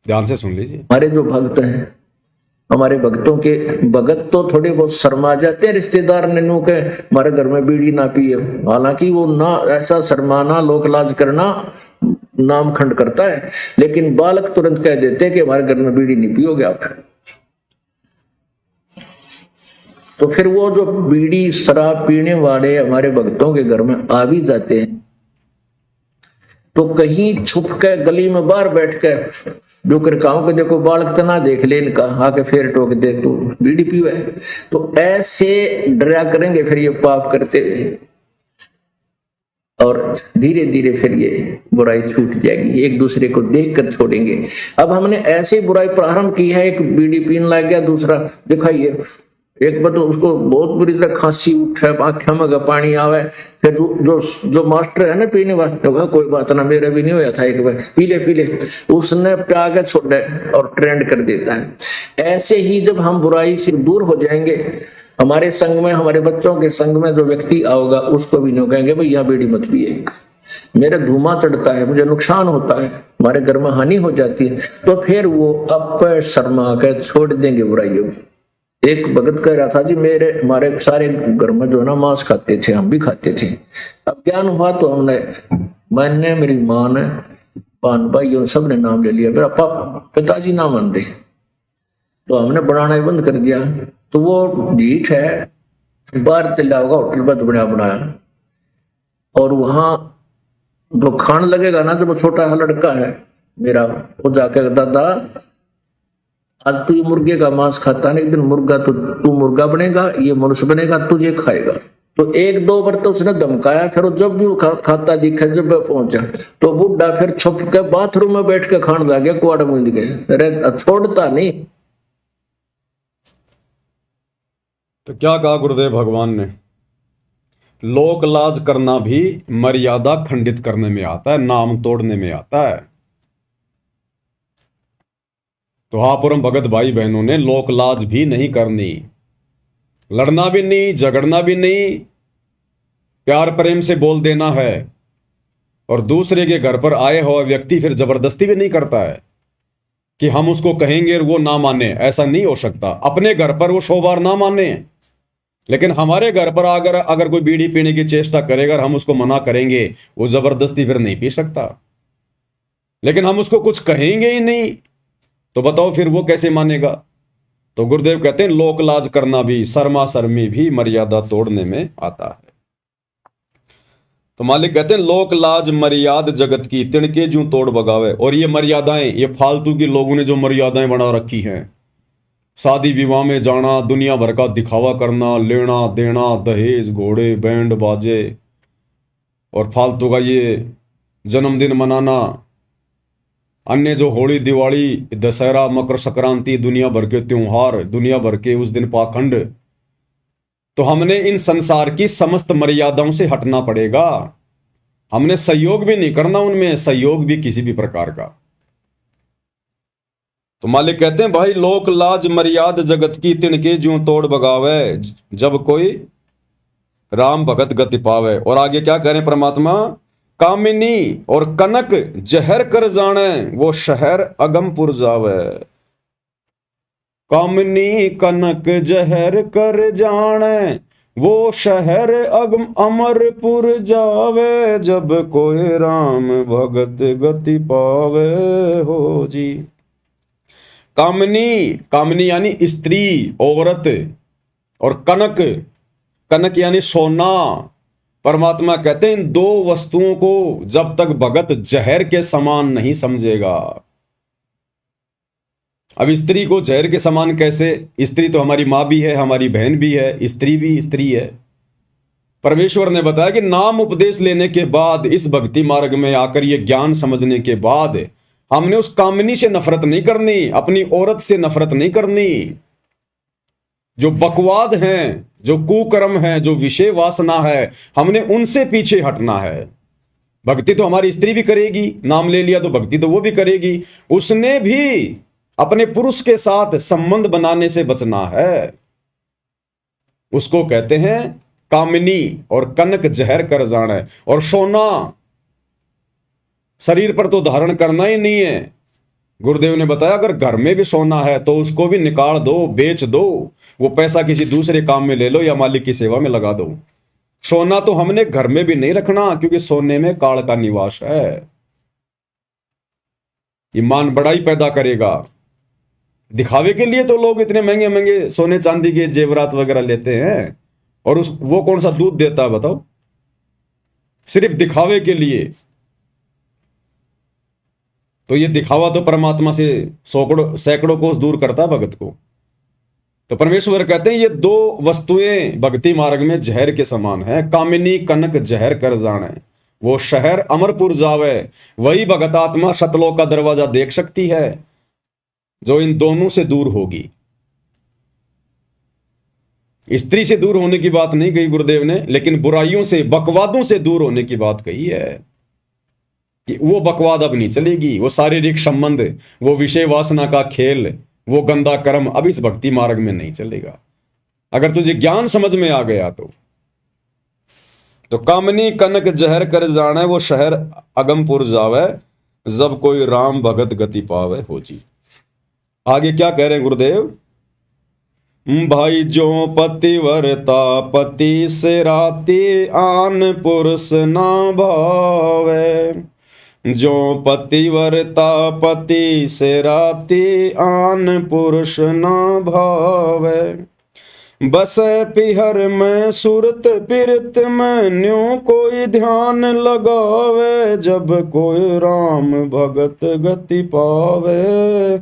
ध्यान से सुन लीजिए। हमारे जो भक्त हैं, हमारे भक्तों के भगत तो थोड़े बहुत शर्मा जाते हैं रिश्तेदार ने नु के हमारे घर में बीड़ी ना पिए, हालांकि वो ना ऐसा शर्माना, लोकलाज करना नाम खंड करता है। लेकिन बालक तुरंत कह देते हैं कि हमारे घर में बीड़ी नहीं पियोगे आप। तो फिर वो जो बीड़ी शराब पीने वाले हमारे भक्तों के घर में आ भी जाते हैं, तो कहीं छुप के गली में बाहर बैठ के जो कर कहूं कि देखो बालक तना देख ले इनका, आके फिर टोक दे तू बीड़ी पीओ है, तो ऐसे डरा करेंगे फिर ये पाप करते हुए, और धीरे धीरे फिर ये बुराई छूट जाएगी, एक दूसरे को देख कर छोड़ेंगे। अब हमने ऐसे बुराई प्रारंभ की है, एक बीड़ी पीने लग गया, दूसरा दिखाइए, एक बार तो उसको बहुत बुरी तरह खांसी उठे, आंखों में पानी आवे, फिर जो मास्टर है ना पीने वाला, तो कोई बात ना, मेरे भी नहीं होया था, एक बार पी ले, उसने प्या के छोड़े और ट्रेंड कर देता है। ऐसे ही जब हम बुराई से दूर हो जाएंगे, हमारे संग में, हमारे बच्चों के संग में जो व्यक्ति आओगा, उसको भी नहीं कहेंगे भाई यहाँ बीड़ी मत पिए, मेरे धुआं चढ़ता है, मुझे नुकसान होता है, हमारे घर में हानि हो जाती है, तो फिर वो अब शर्मा कर छोड़ देंगे बुराइयों। एक भगत कह रहा था जी, हमारे सारे घर में जो ना मांस खाते थे, हम भी खाते थे, अब ज्ञान हुआ तो मैंने मेरी माँ ने, पान भाई उन सब ने नाम ले लिया, मेरा पिताजी ना मान रहे, तो हमने बनाना ही बंद कर दिया। तो वो ढीठ है, बाहर चला होगा होटल पर बनाया, और वहां जो खान लगेगा ना, जब छोटा लड़का है मेरा, वो जाके दादा आज तू ये मुर्गे का मांस खाता नहीं, एक दिन मुर्गा तो तू मुर्गा बनेगा, ये मनुष्य बनेगा, तुझे खाएगा। तो 1-2 बार तो उसने धमकाया, फिर जब भी खाता दिखा, जब पहुंचा तो बुढ़ा फिर छुप के बाथरूम में बैठ के खाने लगे, कुआड़ मूंद के, अरे छोड़ता नहीं। तो क्या कहा गुरुदेव भगवान ने, लोक लाज करना भी मर्यादा खंडित करने में आता है, नाम तोड़ने में आता है। तो हाँ परम भगत भाई बहनों ने लोक लाज भी नहीं करनी, लड़ना भी नहीं, झगड़ना भी नहीं, प्यार प्रेम से बोल देना है। और दूसरे के घर पर आए हुआ व्यक्ति फिर जबरदस्ती भी नहीं करता है कि हम उसको कहेंगे और वो ना माने, ऐसा नहीं हो सकता। अपने घर पर वो 100 बार ना माने, लेकिन हमारे घर पर अगर कोई बीड़ी पीने की चेष्टा करेगा और हम उसको मना करेंगे, वो जबरदस्ती फिर नहीं पी सकता। लेकिन हम उसको कुछ कहेंगे ही नहीं, तो बताओ फिर वो कैसे मानेगा। तो गुरुदेव कहते हैं लोक लाज करना भी, शर्मा शर्मी भी मर्यादा तोड़ने में आता है। तो मालिक कहते हैं लोक लाज मर्याद जगत की, तिनके जूं तोड़ बगावे। और ये मर्यादाएं, ये फालतू की लोगों ने जो मर्यादाएं बना रखी हैं, शादी विवाह में जाना, दुनिया भर का दिखावा करना, लेना देना, दहेज, घोड़े, बैंड बाजे, और फालतू का ये जन्मदिन मनाना, अन्य जो होली, दिवाली, दशहरा, मकर संक्रांति, दुनिया भर के त्योहार, दुनिया भर के उस दिन पाखंड। तो हमने इन संसार की समस्त मर्यादाओं से हटना पड़ेगा। हमने सहयोग भी नहीं करना उनमें, सहयोग भी किसी भी प्रकार का। तो मालिक कहते हैं भाई लोक लाज मर्याद जगत की, तिनके ज्यों तोड़ बगावे, जब कोई राम भगत गति पावे। और आगे क्या करें परमात्मा, कामिनी और कनक जहर कर जाने, वो शहर अगमपुर जावे। कामिनी कनक जहर कर जाने, वो शहर अगम अमरपुर जावे, जब कोई राम भगत गति पावे हो जी। कामनी, कामनी यानी स्त्री, औरत, और कनक, कनक यानी सोना। परमात्मा कहते हैं इन दो वस्तुओं को जब तक भगत जहर के समान नहीं समझेगा। अब स्त्री को जहर के समान कैसे? स्त्री तो हमारी मां भी है, हमारी बहन भी है, स्त्री भी स्त्री है। परमेश्वर ने बताया कि नाम उपदेश लेने के बाद, इस भक्ति मार्ग में आकर ये ज्ञान समझने के बाद, हमने उस कामनी से नफरत नहीं करनी, अपनी औरत से नफरत नहीं करनी। जो बकवाद हैं, जो कुकर्म है, जो विषय वासना है, हमने उनसे पीछे हटना है। भक्ति तो हमारी स्त्री भी करेगी, नाम ले लिया तो भक्ति तो वो भी करेगी। उसने भी अपने पुरुष के साथ संबंध बनाने से बचना है। उसको कहते हैं कामिनी। और कनक जहर कर जाना, और सोना शरीर पर तो धारण करना ही नहीं है। गुरुदेव ने बताया अगर घर में भी सोना है तो उसको भी निकाल दो, बेच दो, वो पैसा किसी दूसरे काम में ले लो या मालिक की सेवा में लगा दो। सोना तो हमने घर में भी नहीं रखना, क्योंकि सोने में काल का निवास है। ईमान बड़ाई पैदा करेगा। दिखावे के लिए तो लोग इतने महंगे महंगे सोने चांदी के जेवरात वगैरह लेते हैं, और वो कौन सा दूध देता है बताओ? सिर्फ दिखावे के लिए। तो ये दिखावा तो परमात्मा से सैकड़ों कोस दूर करता है भगत को। तो परमेश्वर कहते हैं ये दो वस्तुएं भक्ति मार्ग में जहर के समान है। कामिनी कनक जहर कर जाने, वो शहर अमरपुर जावे, वही भगत आत्मा सतलोक का दरवाजा देख सकती है जो इन दोनों से दूर होगी। स्त्री से दूर होने की बात नहीं कही गुरुदेव ने, लेकिन बुराइयों से, बकवादों से दूर होने की बात कही है कि वो बकवाद अब नहीं चलेगी। वो शारीरिक संबंध, वो विषय वासना का खेल, वो गंदा कर्म अब इस भक्ति मार्ग में नहीं चलेगा। अगर तुझे ज्ञान समझ में आ गया तो कामनी कनक जहर कर जाने, वो शहर अगमपुर जावे, जब कोई राम भगत गति पावे हो जी। आगे क्या कह रहे हैं गुरुदेव? भाई जो पतिव्रता पति से राती, आन पुरुष ना भावे। जो पतिव्रता पति से राती, आन पुरुष ना भावे। बस पिहर में सुरत पिरत में, न्यों कोई ध्यान लगावे। जब कोई राम भगत गति पावे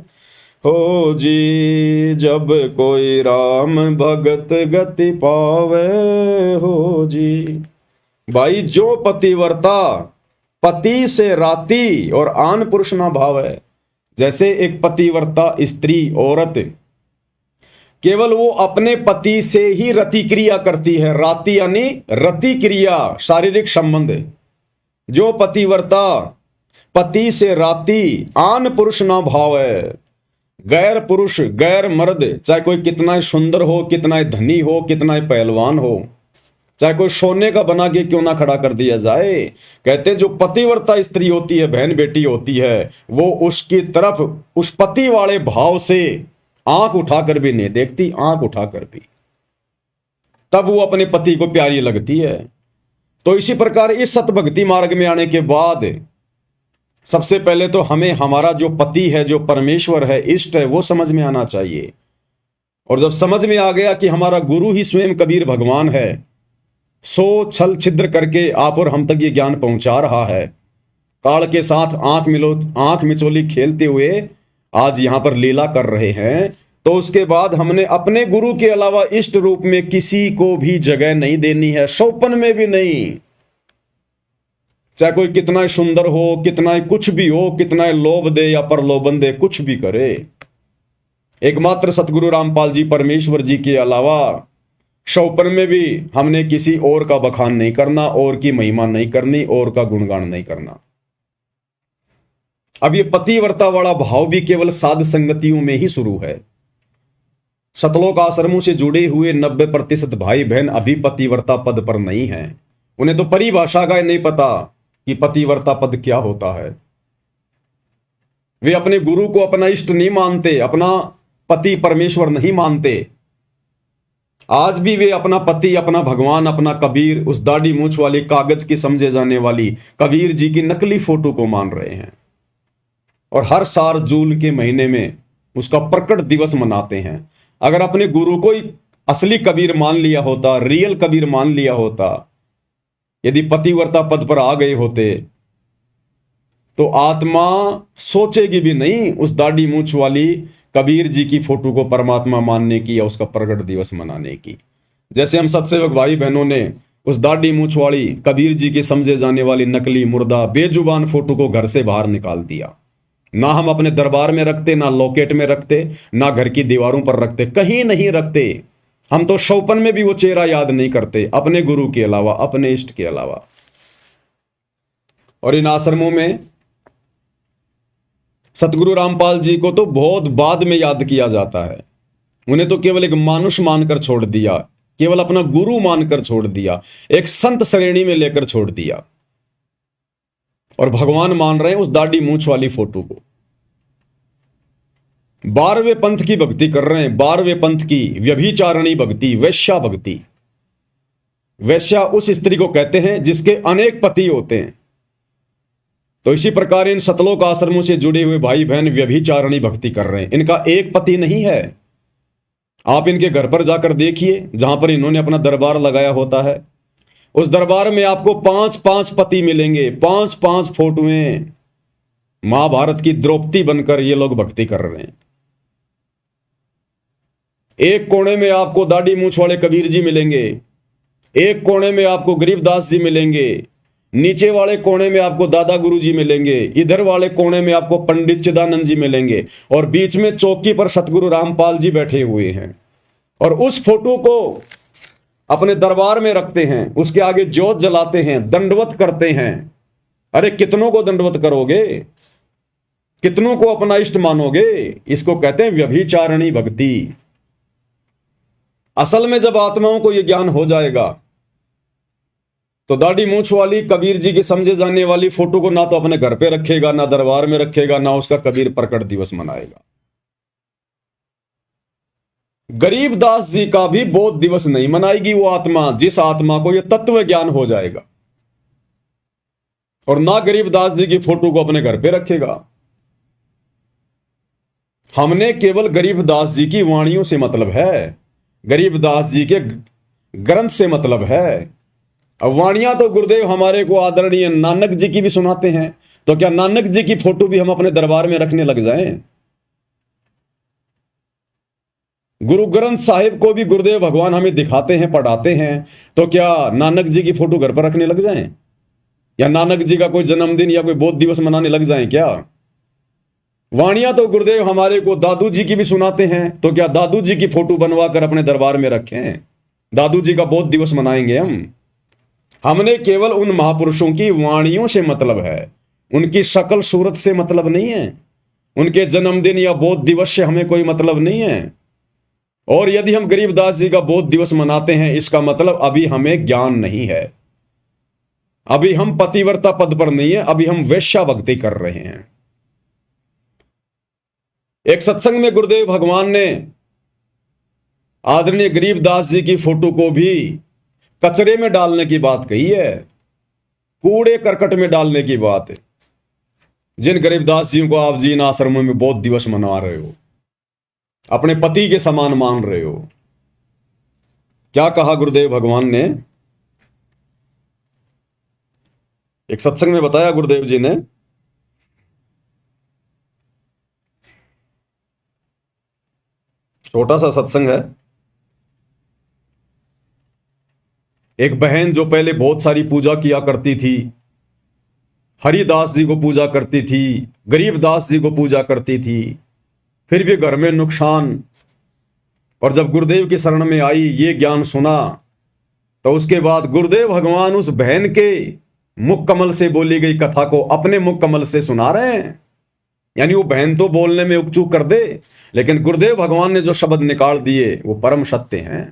हो जी, जब कोई राम भगत गति पावे हो जी। भाई जो पतिव्रता पति से राती और आन पुरुष ना भाव है। जैसे एक पतिव्रता स्त्री, औरत, केवल वो अपने पति से ही रति क्रिया करती है। राति यानी रति क्रिया, शारीरिक संबंध। जो पतिव्रता पति से राती, आन पुरुष ना भाव है। गैर पुरुष, गैर मर्द, चाहे कोई कितना ही सुंदर हो, कितना ही धनी हो, कितना ही पहलवान हो, चाहे कोई सोने का बना के क्यों ना खड़ा कर दिया जाए, कहते जो पतिव्रता स्त्री होती है, बहन बेटी होती है, वो उसकी तरफ उस पति वाले भाव से आंख उठाकर भी नहीं देखती, आंख उठाकर भी, तब वो अपने पति को प्यारी लगती है। तो इसी प्रकार इस सतभक्ति मार्ग में आने के बाद सबसे पहले तो हमें हमारा जो पति है, जो परमेश्वर है, इष्ट है, वो समझ में आना चाहिए। और जब समझ में आ गया कि हमारा गुरु ही स्वयं कबीर भगवान है, सो छल छिद्र करके आप और हम तक ये ज्ञान पहुंचा रहा है, काल के साथ आंख मिचोली खेलते हुए आज यहां पर लीला कर रहे हैं, तो उसके बाद हमने अपने गुरु के अलावा इष्ट रूप में किसी को भी जगह नहीं देनी है, सौपन में भी नहीं। चाहे कोई कितना ही सुंदर हो, कितना ही कुछ भी हो, कितना ही लोभ दे या प्रलोभन दे, कुछ भी करे, एकमात्र सतगुरु रामपाल जी परमेश्वर जी के अलावा शौपन में भी हमने किसी और का बखान नहीं करना, और की महिमा नहीं करनी, और का गुणगान नहीं करना। अब ये पतिव्रता वाला भाव भी केवल साध संगतियों में ही शुरू है। सतलोक आश्रमों से जुड़े हुए 90% भाई बहन अभी पतिव्रता पद पर नहीं है। उन्हें तो परिभाषा का नहीं पता कि पतिव्रता पद क्या होता है। वे अपने गुरु को अपना इष्ट नहीं मानते, अपना पति परमेश्वर नहीं मानते। आज भी वे अपना पति, अपना भगवान, अपना कबीर, उस दाढ़ी मूंछ वाली कागज की समझे जाने वाली कबीर जी की नकली फोटो को मान रहे हैं। और हर साल जून के महीने में उसका प्रकट दिवस मनाते हैं। अगर अपने गुरु को ही असली कबीर मान लिया होता, रियल कबीर मान लिया होता, यदि पतिव्रता पद पर आ गए होते, तो आत्मा सोचेगी भी नहीं उस दाढ़ी मूंछ वाली कबीर जी की फोटो को परमात्मा मानने की या उसका प्रकट दिवस मनाने की। जैसे हम सत्सेवक भाई बहनों ने उस दाढ़ी मूंछ वाली कबीर जी की समझे जाने वाली नकली मुर्दा बेजुबान फोटो को घर से बाहर निकाल दिया। ना हम अपने दरबार में रखते, ना लॉकेट में रखते, ना घर की दीवारों पर रखते, कहीं नहीं रखते। हम तो शौपन में भी वो चेहरा याद नहीं करते, अपने गुरु के अलावा, अपने इष्ट के अलावा। और इन आश्रमों में सतगुरु रामपाल जी को तो बहुत बाद में याद किया जाता है। उन्हें तो केवल एक मानुष मानकर छोड़ दिया, केवल अपना गुरु मानकर छोड़ दिया, एक संत श्रेणी में लेकर छोड़ दिया, और भगवान मान रहे हैं उस दाढ़ी मूंछ वाली फोटो को। 12वें पंथ की भक्ति कर रहे हैं, 12वें पंथ की व्यभिचारणी भक्ति, वैश्या भक्ति। वैश्या उस स्त्री को कहते हैं जिसके अनेक पति होते हैं। तो इसी प्रकार इन सतलोक आश्रमों से जुड़े हुए भाई बहन व्यभिचारणी भक्ति कर रहे हैं। इनका एक पति नहीं है। आप इनके घर पर जाकर देखिए, जहां पर इन्होंने अपना दरबार लगाया होता है, उस दरबार में आपको 5-5 पति मिलेंगे, 5-5 फोटोएं। महाभारत की द्रौपदी बनकर ये लोग भक्ति कर रहे हैं। एक कोने में आपको दाढ़ी मूंछ वाले कबीर जी मिलेंगे, एक कोने में आपको गरीबदास जी मिलेंगे, नीचे वाले कोने में आपको दादा गुरु जी मिलेंगे, इधर वाले कोने में आपको पंडित चिदानंद जी मिलेंगे, और बीच में चौकी पर सतगुरु रामपाल जी बैठे हुए हैं। और उस फोटो को अपने दरबार में रखते हैं, उसके आगे ज्योत जलाते हैं, दंडवत करते हैं। अरे कितनों को दंडवत करोगे, कितनों को अपना इष्ट मानोगे? इसको कहते हैं व्यभिचारणी भक्ति। असल में जब आत्माओं को यह ज्ञान हो जाएगा तो दाढ़ी मूंछ वाली कबीर जी की समझे जाने वाली फोटो को ना तो अपने घर पे रखेगा, ना दरबार में रखेगा, ना उसका कबीर प्रकट दिवस मनाएगा। गरीबदास जी का भी बोध दिवस नहीं मनाएगी वो आत्मा, जिस आत्मा को यह तत्व ज्ञान हो जाएगा। और ना गरीबदास जी की फोटो को अपने घर पे रखेगा। हमने केवल गरीबदास जी की वाणियों से मतलब है, गरीबदास जी के ग्रंथ से मतलब है। अब वाणियां तो गुरुदेव हमारे को आदरणीय नानक जी की भी सुनाते हैं, तो क्या नानक जी की फोटो भी हम अपने दरबार में रखने लग जाएं? गुरु ग्रंथ साहिब को भी गुरुदेव भगवान हमें दिखाते हैं, पढ़ाते हैं, तो क्या नानक जी की फोटो घर पर रखने लग जाएं? या नानक जी का कोई जन्मदिन या कोई बोध दिवस मनाने लग जाएं क्या? वाणियां तो गुरुदेव हमारे को दादू जी की भी सुनाते हैं, तो क्या दादू जी की फोटो बनवा कर अपने दरबार में रखें? दादू जी का बोध दिवस मनाएंगे हम? हमने केवल उन महापुरुषों की वाणियों से मतलब है, उनकी शक्ल सूरत से मतलब नहीं है, उनके जन्मदिन या बोध दिवस से हमें कोई मतलब नहीं है। और यदि हम गरीबदास जी का बोध दिवस मनाते हैं, इसका मतलब अभी हमें ज्ञान नहीं है, अभी हम पतिव्रता पद पर नहीं है, अभी हम वैश्या भक्ति कर रहे हैं। एक सत्संग में गुरुदेव भगवान ने आदरणीय गरीबदास जी की फोटो को भी कचरे में डालने की बात कही है, कूड़े करकट में डालने की बात है। जिन गरीबदास जी को आप जी इन आश्रमों में बोध दिवस मना रहे हो, अपने पति के समान मान रहे हो, क्या कहा गुरुदेव भगवान ने? एक सत्संग में बताया गुरुदेव जी ने, छोटा सा सत्संग है। एक बहन जो पहले बहुत सारी पूजा किया करती थी, हरिदास जी को पूजा करती थी, गरीबदास जी को पूजा करती थी, फिर भी घर में नुकसान, और जब गुरुदेव की शरण में आई, ये ज्ञान सुना, तो उसके बाद गुरुदेव भगवान उस बहन के मुख कमल से बोली गई कथा को अपने मुख कमल से सुना रहे हैं। यानी वो बहन तो बोलने में उकचूक कर दे, लेकिन गुरुदेव भगवान ने जो शब्द निकाल दिए वो परम सत्य हैं।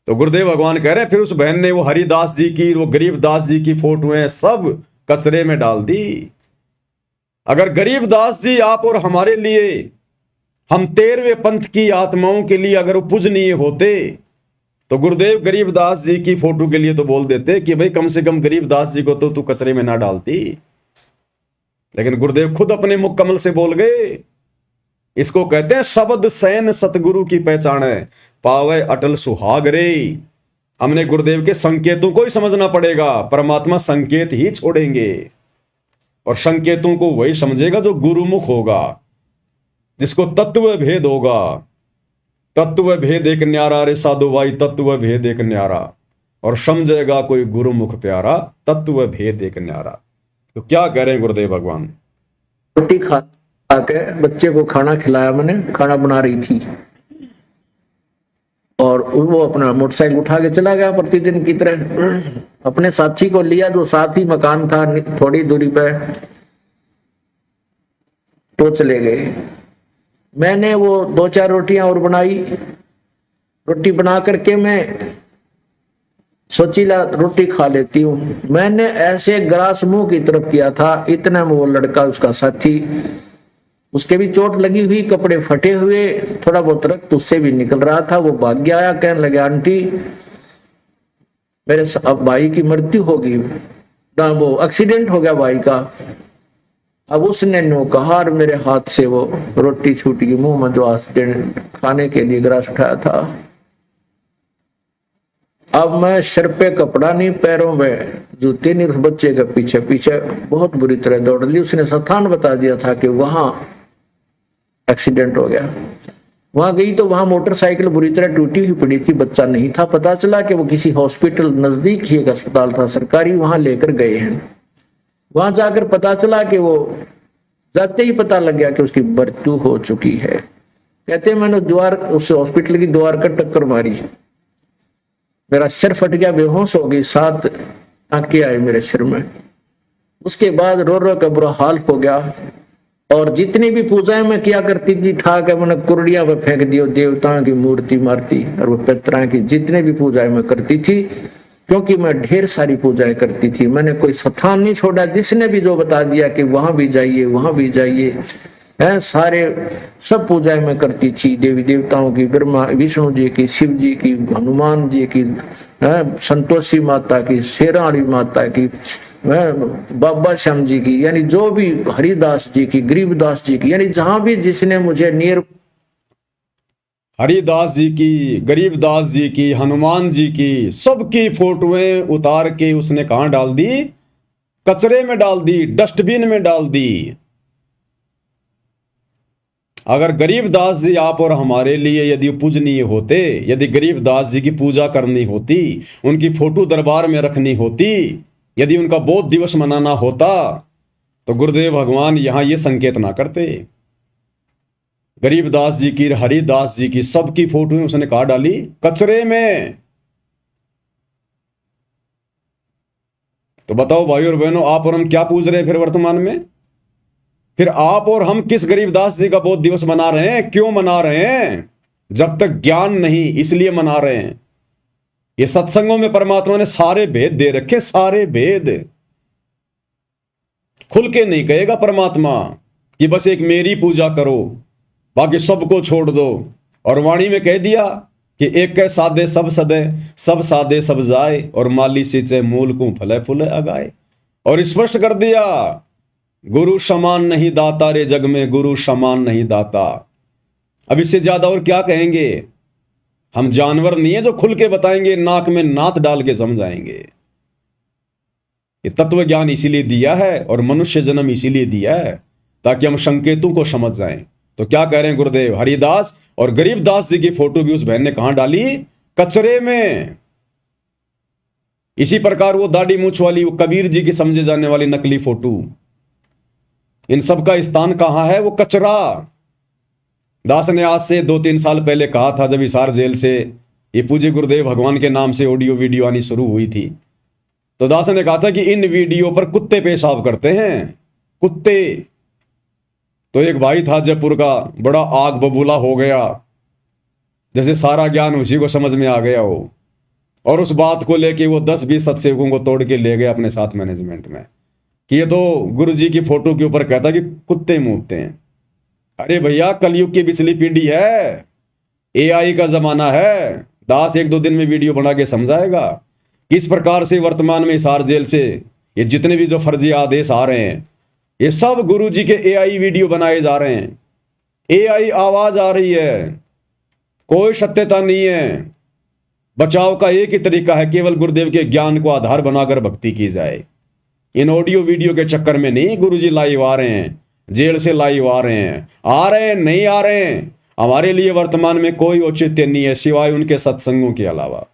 तो गुरुदेव भगवान कह रहे हैं, फिर उस बहन ने वो हरिदास जी की, वो गरीबदास जी की फोटोएं सब कचरे में डाल दी। अगर गरीबदास जी आप और हमारे लिए, हम 13वें पंथ की आत्माओं के लिए अगर वो पूजनीय होते, तो गुरुदेव गरीबदास जी की फोटो के लिए तो बोल देते कि भाई कम से कम गरीबदास जी को तो तू कचरे में ना डालती। लेकिन गुरुदेव खुद अपने मुख कमल से बोल गए इसको कहते हैं शब्द सैन सतगुरु की पहचान है, पावे अटल सुहाग रे। हमने गुरुदेव के संकेतों को ही समझना पड़ेगा। परमात्मा संकेत ही छोड़ेंगे और संकेतों को वही समझेगा जो गुरुमुख होगा, जिसको तत्व भेद होगा। तत्व भेद एक न्यारा रे साधु भाई, तत्व भेद एक न्यारा, और समझेगा कोई गुरुमुख प्यारा, तत्व भेद एक न्यारा। तो क्या कह रहे हैं गुरुदेव भगवान? रोटी खा के बच्चे को खाना खिलाया, मैंने खाना बना रही थी, और वो अपना मोटरसाइकिल उठा के चला गया प्रतिदिन की तरह। अपने साथी को लिया जो साथ ही मकान था थोड़ी दूरी पे, तो चले गए। मैंने वो 2-4 रोटियां और बनाई। रोटी बना करके मैं सोची ला रोटी खा लेती हूँ। मैंने ऐसे ग्रास मुंह की तरफ किया था, इतना में वो लड़का, उसका साथी, उसके भी चोट लगी हुई, कपड़े फटे हुए, थोड़ा बहुत रक्त उससे भी निकल रहा था। वो भाग गया, आया, कहने लगे आंटी मेरे अब भाई की मृत्यु होगी, वो एक्सीडेंट हो गया भाई का। अब उसने नो कहा और मेरे हाथ से वो रोटी छूट गई मुंह में, जो एक्सीडेंट खाने के लिए ग्रास उठाया था। अब मैं सिर पे कपड़ा नहीं, पैरों में जूते नहीं, उस बच्चे के पीछे पीछे बहुत बुरी तरह दौड़ ली। उसने स्थान बता दिया था कि वहां एक्सीडेंट हो गया। वहां गई तो वहां मोटरसाइकिल बुरी तरह टूटी हुई पड़ी थी, बच्चा नहीं था। पता चला कि वो किसी हॉस्पिटल, नजदीक ही एक अस्पताल था सरकारी, वहां लेकर गए हैं। वहां जाकर पता चला कि वो, जाते ही पता लग गया कि उसकी मृत्यु हो चुकी है। कहते मैंने द्वार, उस हॉस्पिटल की द्वार का टक्कर मारी, मेरा सिर फट गया, बेहोश हो गई, 7 टांके आए मेरे सिर में। उसके बाद रो रो का बुरा हाल हो गया। और जितनी भी पूजाएं मैं किया करती थी, ठा के मैंने कुर्डिया पे फेंक दियो, देवताओं की मूर्ति मारती, और वो पितरों की जितने भी पूजाएं मैं करती थी, क्योंकि मैं ढेर सारी पूजाएं करती थी। मैंने कोई स्थान नहीं छोड़ा, जिसने भी जो बता दिया कि वहां भी जाइए, वहां भी जाइए, है सारे सब पूजाएं मैं करती थी। देवी देवताओं की, ब्रह्मा विष्णु जी की, शिव जी की, हनुमान जी की, संतोषी माता की, शेराणी माता की, बाबा श्याम जी की, यानी जो भी, हरिदास जी की, गरीबदास जी की, यानी जहां भी जिसने मुझे नियर, हरिदास जी की, गरीबदास जी की, हनुमान जी की, सबकी फोटोएं उतार के उसने कहां डाल दी? कचरे में डाल दी, डस्टबिन में डाल दी। अगर गरीबदास जी आप और हमारे लिए यदि पूजनीय होते, यदि गरीबदास जी की पूजा करनी होती, उनकी फोटो दरबार में रखनी होती, यदि उनका बोध दिवस मनाना होता, तो गुरुदेव भगवान यहां ये संकेत ना करते। गरीबदास जी की, हरिदास जी की, सबकी फोटो उसने कहा डाली? कचरे में। तो बताओ भाई और बहनों, आप और हम क्या पूज रहे हैं फिर वर्तमान में? फिर आप और हम किस गरीबदास जी का बोध दिवस मना रहे हैं? क्यों मना रहे हैं? जब तक ज्ञान नहीं, इसलिए मना रहे हैं। ये सत्संगों में परमात्मा ने सारे भेद दे रखे, सारे भेद। खुल के नहीं कहेगा परमात्मा कि बस एक मेरी पूजा करो, बाकी सबको छोड़ दो। और वाणी में कह दिया कि एक के सादे सब सदे, सब सादे सब जाए, और माली सींचे मूल को फले फूले अगाए। और स्पष्ट कर दिया, गुरु समान नहीं दाता रे जग में, गुरु समान नहीं दाता। अब इससे ज्यादा और क्या कहेंगे? हम जानवर नहीं है जो खुल के बताएंगे, नाक में नात डाल के समझाएंगे। ये तत्व ज्ञान इसीलिए दिया है और मनुष्य जन्म इसीलिए दिया है ताकि हम संकेतों को समझ जाएं। तो क्या कह रहे हैं गुरुदेव? हरिदास और गरीबदास जी की फोटो भी उस बहन ने कहां डाली? कचरे में। इसी प्रकार वो दाढ़ी मूछ वाली, वो कबीर जी की समझे जाने वाली नकली फोटो, इन सब का स्थान कहां है? वो कचरा। दास ने आज से 2-3 साल पहले कहा था, जब हिसार जेल से ये पूज्य गुरुदेव भगवान के नाम से ऑडियो वीडियो आनी शुरू हुई थी, तो दास ने कहा था कि इन वीडियो पर कुत्ते पेशाब करते हैं, कुत्ते। तो एक भाई था जयपुर का, बड़ा आग बबूला हो गया, जैसे सारा ज्ञान उसी को समझ में आ गया हो, और उस बात को लेके वो 10-20 सत्सेवकों को तोड़ के ले गए अपने साथ मैनेजमेंट में कि ये तो गुरु जी की फोटो के ऊपर कहता कि कुत्ते मूतते हैं। अरे भैया, कलयुग की पिछली पीढ़ी है, एआई का जमाना है। दास 1-2 दिन में वीडियो बना के समझाएगा किस प्रकार से वर्तमान में हिसार जेल से ये जितने भी जो फर्जी आदेश आ रहे हैं, ये सब गुरु जी के एआई वीडियो बनाए जा रहे हैं। AI आवाज आ रही है, कोई सत्यता नहीं है। बचाव का एक ही तरीका है, केवल गुरुदेव के ज्ञान को आधार बनाकर भक्ति की जाए। इन ऑडियो वीडियो के चक्कर में नहीं गुरुजी लाइव आ रहे हैं, जेल से लाइव आ रहे हैं, नहीं आ रहे हैं। हमारे लिए वर्तमान में कोई औचित्य नहीं है सिवाय उनके सत्संगों के अलावा।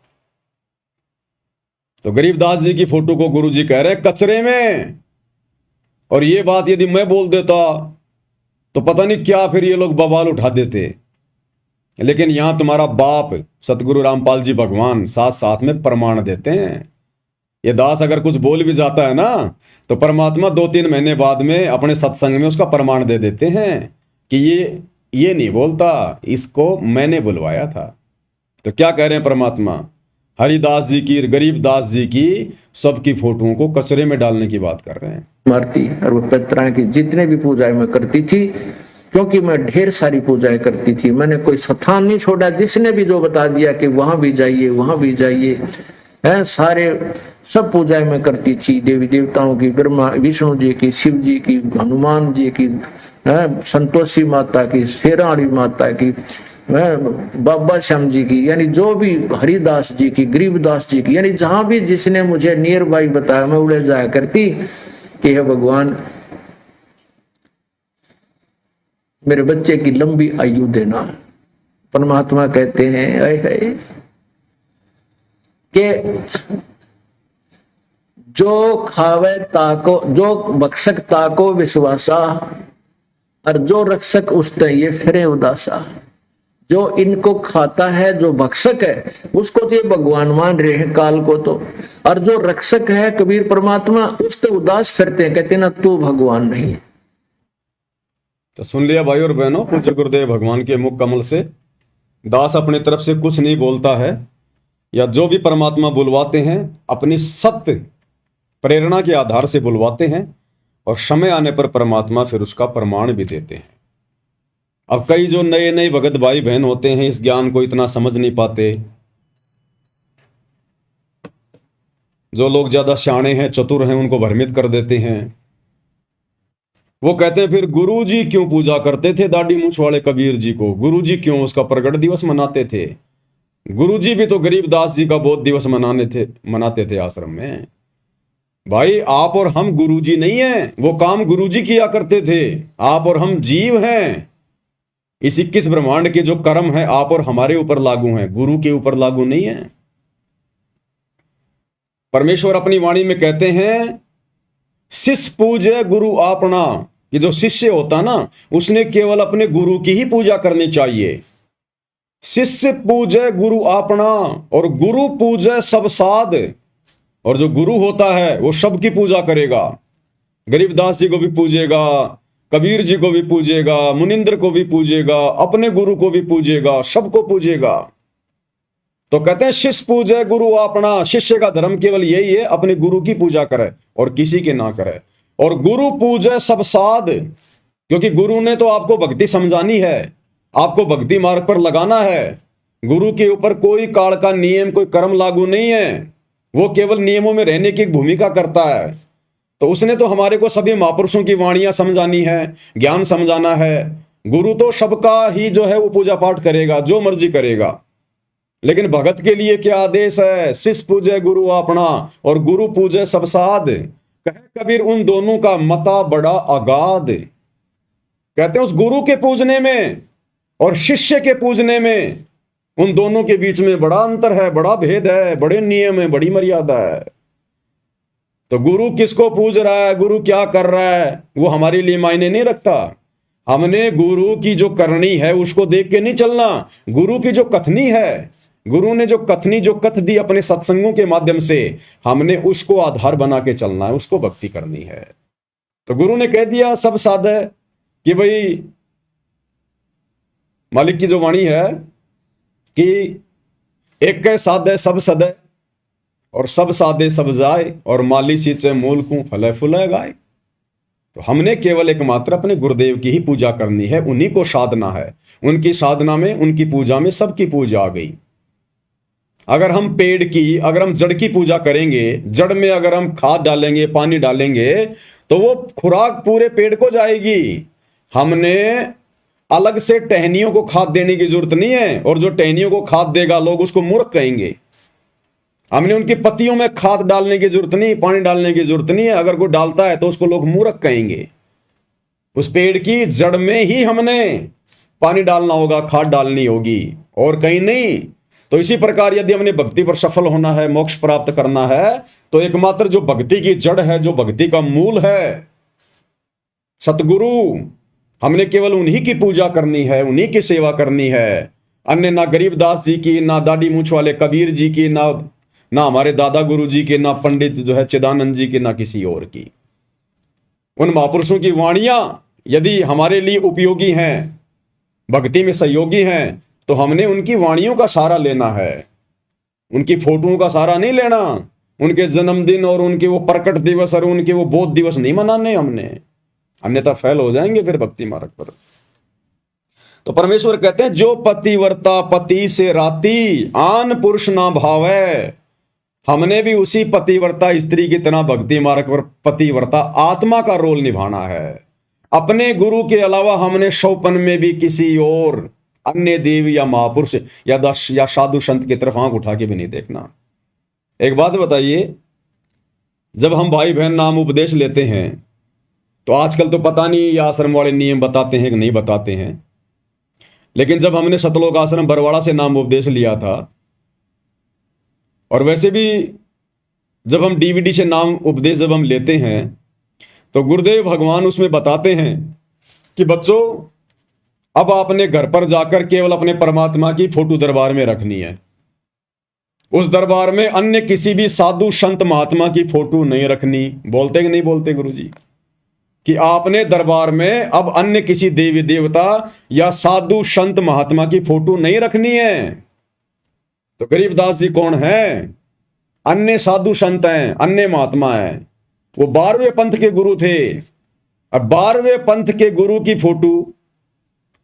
तो गरीबदास जी की फोटो को गुरुजी कह रहे हैं कचरे में। और ये बात यदि मैं बोल देता तो पता नहीं क्या फिर ये लोग बवाल उठा देते। लेकिन यहां तुम्हारा बाप सतगुरु रामपाल जी भगवान साथ साथ में प्रमाण देते हैं। ये दास अगर कुछ बोल भी जाता है ना तो परमात्मा 2-3 महीने बाद में अपने सत्संग में उसका प्रमाण दे देते हैं कि ये नहीं बोलता, इसको मैंने बुलवाया था। तो क्या कह रहे हैं परमात्मा? हरिदास जी की, गरीबदास जी की, सबकी फोटोओं को कचरे में डालने की बात कर रहे हैं। मारती और वो तरह की जितने भी पूजाएं मैं करती थी, क्योंकि मैं ढेर सारी पूजाएं करती थी, मैंने कोई स्थान नहीं छोड़ा। जिसने भी जो बता दिया कि वहां भी जाइए वहां भी जाइए, है सारे सब पूजाएं मैं करती थी। देवी देवताओं की, ब्रह्मा विष्णु जी की, शिव जी की, हनुमान जी की, संतोषी माता की, शेराणी माता की, बाबा श्याम जी की, यानी जो भी हरिदास जी की, गरीबदास जी की, यानी जहां भी जिसने मुझे नियर बाई बताया मैं उड़े जाया करती कि हे भगवान मेरे बच्चे की लंबी आयु देना। परमात्मा कहते हैं कि जो खावे ताको, जो बक्षक ताको विश्वासा, और जो रक्षक उसते ये फिरे उदासा। जो इनको खाता है, जो भक्षक है, उसको तो ये भगवान मान रहे हैं काल को तो, और जो रक्षक है कबीर परमात्मा, उससे उदास फिरते हैं, कहते ना तू भगवान नहीं। तो सुन लिया भाई और बहनों, पूज्य गुरुदेव भगवान के मुख कमल से दास अपनी तरफ से कुछ नहीं बोलता है, या जो भी परमात्मा बुलवाते हैं अपनी सत्य प्रेरणा के आधार से बुलवाते हैं, और समय आने पर परमात्मा फिर उसका प्रमाण भी देते हैं। अब कई जो नए नए भगत भाई बहन होते हैं इस ज्ञान को इतना समझ नहीं पाते। जो लोग ज्यादा शाणे हैं, चतुर हैं, उनको भ्रमित कर देते हैं। वो कहते हैं फिर गुरुजी क्यों पूजा करते थे दाढ़ी मूंछ वाले कबीर जी को? गुरुजी क्यों उसका प्रगट दिवस मनाते थे? गुरुजी भी तो गरीबदास जी का बोध दिवस मनाते थे आश्रम में। भाई आप और हम गुरुजी नहीं हैं, वो काम गुरुजी किया करते थे। आप और हम जीव हैं। इस 21 ब्रह्मांड के जो कर्म है आप और हमारे ऊपर लागू हैं, गुरु के ऊपर लागू नहीं है। परमेश्वर अपनी वाणी में कहते हैं शिष्य पूजे गुरु आपना, कि जो शिष्य होता ना उसने केवल अपने गुरु की ही पूजा करनी चाहिए। शिष्य पूजे गुरु आपना और गुरु पूजे सब साध। और जो गुरु होता है वो सबकी पूजा करेगा। गरीबदास जी को भी पूजेगा, कबीर जी को भी पूजेगा, मुनिंद्र को भी पूजेगा, अपने गुरु को भी पूजेगा, सबको पूजेगा। तो कहते हैं शिष्य पूजे गुरु अपना। शिष्य का धर्म केवल यही है, अपने गुरु की पूजा करे और किसी के ना करे। और गुरु पूजे सब साध, क्योंकि गुरु ने तो आपको भक्ति समझानी है, आपको भक्ति मार्ग पर लगाना है। गुरु के ऊपर कोई काल का नियम, कोई कर्म लागू नहीं है। वो केवल नियमों में रहने की भूमिका करता है। तो उसने तो हमारे को सभी महापुरुषों की वाणियां समझानी है, ज्ञान समझाना है। गुरु तो सबका ही जो है वो पूजा पाठ करेगा, जो मर्जी करेगा। लेकिन भगत के लिए क्या आदेश है? शिष्य पूजे गुरु अपना और गुरु पूजे सब साध। कहे कबीर उन दोनों का मता बड़ा अगाध। कहते हैं उस गुरु के पूजने में और शिष्य के पूजने में, उन दोनों के बीच में बड़ा अंतर है, बड़ा भेद है, बड़े नियम है, बड़ी मर्यादा है। तो गुरु किसको पूज रहा है, गुरु क्या कर रहा है, वो हमारे लिए मायने नहीं रखता। हमने गुरु की जो करनी है उसको देख के नहीं चलना। गुरु की जो कथनी है, गुरु ने जो कथनी, जो कथ दी अपने सत्संगों के माध्यम से, हमने उसको आधार बना के चलना है, उसको भक्ति करनी है। तो गुरु ने कह दिया सब साध है कि भाई मालिक की जो वाणी है कि एक के साधे सब सदे और सब साधे सब जाए और माली सींचे मूल को फले फुले गाए। तो हमने केवल एकमात्र अपने गुरुदेव की ही पूजा करनी है, उन्हीं को साधना है। उनकी साधना में, उनकी पूजा में सबकी पूजा आ गई। अगर हम पेड़ की, अगर हम जड़ की पूजा करेंगे, जड़ में अगर हम खाद डालेंगे, पानी डालेंगे, तो वो खुराक पूरे पेड़ को जाएगी। हमने अलग से टहनियों को खाद देने की जरूरत नहीं है, और जो टहनियों को खाद देगा लोग उसको मूर्ख कहेंगे। हमने उनकी पत्तियों में खाद डालने की जरूरत नहीं, पानी डालने की जरूरत नहीं है। अगर कोई डालता है तो उसको लोग मूर्ख कहेंगे। उस पेड़ की जड़ में ही हमने पानी डालना होगा, खाद डालनी होगी, और कहीं नहीं। तो इसी प्रकार यदि हमने भक्ति पर सफल होना है, मोक्ष प्राप्त करना है, तो एकमात्र जो भक्ति की जड़ है, जो भक्ति का मूल है, सतगुरु, हमने केवल उन्हीं की पूजा करनी है, उन्हीं की सेवा करनी है। अन्य ना गरीबदास जी की, ना दाढ़ी मूछ वाले कबीर जी की, ना हमारे दादा गुरु जी के, ना पंडित जो है चिदानंद जी के, ना किसी और की। उन महापुरुषों की वाणियां यदि हमारे लिए उपयोगी हैं, भक्ति में सहयोगी हैं, तो हमने उनकी वाणियों का सहारा लेना है, उनकी फोटोओं का सहारा नहीं लेना। उनके जन्मदिन और उनके वो प्रकट दिवस और उनके वो बोध दिवस नहीं मनाने हमने, अन्यथा फेल हो जाएंगे फिर भक्ति मार्ग पर। तो परमेश्वर कहते हैं, जो पतिव्रता पति से राती, आन पुरुष ना भावै। हमने भी उसी पतिव्रता स्त्री की तरह भक्ति मार्ग पर पतिव्रता आत्मा का रोल निभाना है। अपने गुरु के अलावा हमने शौपन में भी किसी और अन्य देव या महापुरुष या साधु संत की तरफ आंख उठा के भी नहीं देखना। एक बात बताइए, जब हम भाई बहन नाम उपदेश लेते हैं, तो आजकल तो पता नहीं ये आश्रम वाले नियम बताते हैं कि नहीं बताते हैं, लेकिन जब हमने सतलोक आश्रम बरवाड़ा से नाम उपदेश लिया था, और वैसे भी जब हम डीवीडी से नाम उपदेश जब हम लेते हैं, तो गुरुदेव भगवान उसमें बताते हैं कि बच्चों, अब आपने घर पर जाकर केवल अपने परमात्मा की फोटो दरबार में रखनी है। उस दरबार में अन्य किसी भी साधु संत महात्मा की फोटो नहीं रखनी। बोलते कि नहीं बोलते गुरुजी कि आपने दरबार में अब अन्य किसी देवी देवता या साधु संत महात्मा की फोटो नहीं रखनी है। तो गरीबदास जी कौन है? अन्य साधु संत हैं, अन्य महात्मा हैं। वो 12वें पंथ के गुरु थे। अब 12वें पंथ के गुरु की फोटो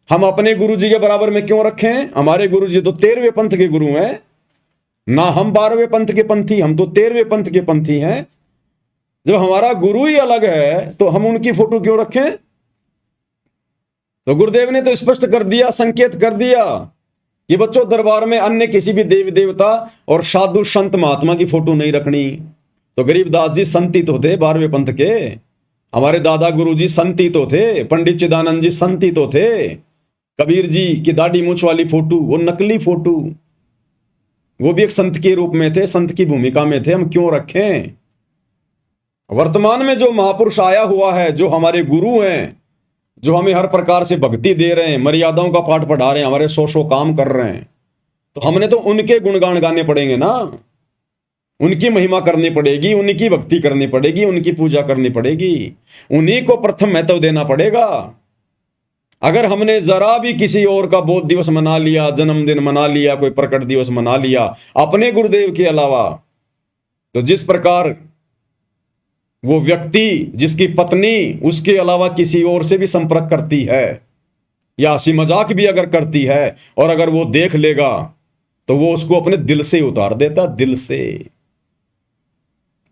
हम अपने गुरु जी के बराबर में क्यों रखें? हमारे गुरु जी तो 13वें पंथ के गुरु हैं ना, हम 12वें पंथ के पंथी, हम तो 13वें पंथ के पंथी हैं। जब हमारा गुरु ही अलग है तो हम उनकी फोटो क्यों रखें? तो गुरुदेव ने तो स्पष्ट कर दिया, संकेत कर दिया कि बच्चों, दरबार में अन्य किसी भी देवी देवता और साधु संत महात्मा की फोटो नहीं रखनी। तो गरीबदास जी संती तो थे 12वें पंथ के, हमारे दादा गुरु जी संती तो थे, पंडित चिदानंद जी संती तो थे, कबीर जी की दाढ़ी मूछ वाली फोटो वो नकली फोटो, वो भी एक संत के रूप में थे, संत की भूमिका में थे, हम क्यों रखें? वर्तमान में जो महापुरुष आया हुआ है, जो हमारे गुरु हैं, जो हमें हर प्रकार से भक्ति दे रहे हैं, मर्यादाओं का पाठ पढ़ा रहे हैं, हमारे 100 काम कर रहे हैं, तो हमने तो उनके गुणगान गाने पड़ेंगे ना, उनकी महिमा करनी पड़ेगी, उनकी भक्ति करनी पड़ेगी, उनकी पूजा करनी पड़ेगी, उन्हीं को प्रथम महत्व देना पड़ेगा। अगर हमने जरा भी किसी और का बोध दिवस मना लिया, जन्मदिन मना लिया, कोई प्रकट दिवस मना लिया अपने गुरुदेव के अलावा, तो जिस प्रकार वो व्यक्ति जिसकी पत्नी उसके अलावा किसी और से भी संपर्क करती है या हंसी मजाक भी अगर करती है, और अगर वो देख लेगा तो वो उसको अपने दिल से उतार देता, दिल से।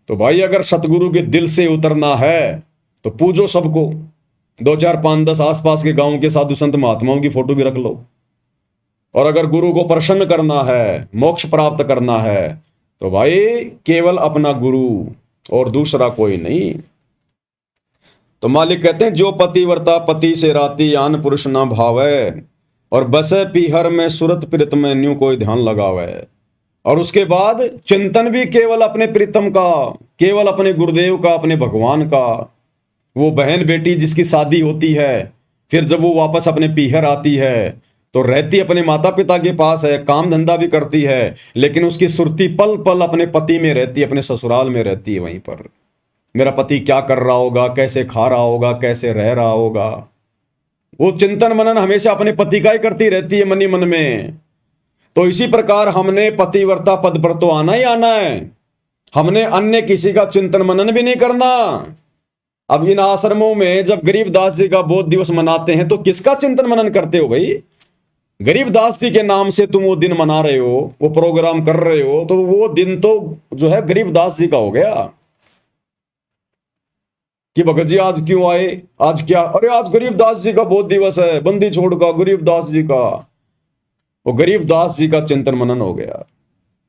तो भाई, अगर सतगुरु के दिल से उतरना है तो पूजो सबको, 2 4 5 10 आसपास के गांव के साधु संत महात्माओं की फोटो भी रख लो। और अगर गुरु को प्रसन्न करना है, मोक्ष प्राप्त करना है, तो भाई केवल अपना गुरु और दूसरा कोई नहीं। तो मालिक कहते हैं, जो पतिव्रता पति से राती, आन पुरुष ना भावे, और बसे पीहर में सुरत प्रीत में न्यू कोई ध्यान लगावे। और उसके बाद चिंतन भी केवल अपने प्रीतम का, केवल अपने गुरुदेव का, अपने भगवान का। वो बहन बेटी जिसकी शादी होती है, फिर जब वो वापस अपने पीहर आती है तो रहती अपने माता पिता के पास है, काम धंधा भी करती है, लेकिन उसकी सुरती पल पल अपने पति में रहती है, अपने ससुराल में रहती है। वहीं पर मेरा पति क्या कर रहा होगा, कैसे खा रहा होगा, कैसे रह रहा होगा, वो चिंतन मनन हमेशा अपने पति का ही करती रहती है मनी मन में। तो इसी प्रकार हमने पतिव्रता पद पर तो आना ही आना है, हमने अन्य किसी का चिंतन मनन भी नहीं करना। अब इन आश्रमों में जब गरीबदास जी का बोध दिवस मनाते हैं तो किसका चिंतन मनन करते हो भाई? गरीबदास जी के नाम से तुम वो दिन मना रहे हो, वो प्रोग्राम कर रहे हो, तो वो दिन तो जो है गरीबदास जी का हो गया। कि भगत जी आज क्यों आए, आज क्या, अरे आज गरीबदास जी का बहुत दिवस है, बंदी छोड़ का गरीबदास जी का। वो गरीबदास जी का चिंतन मनन हो गया।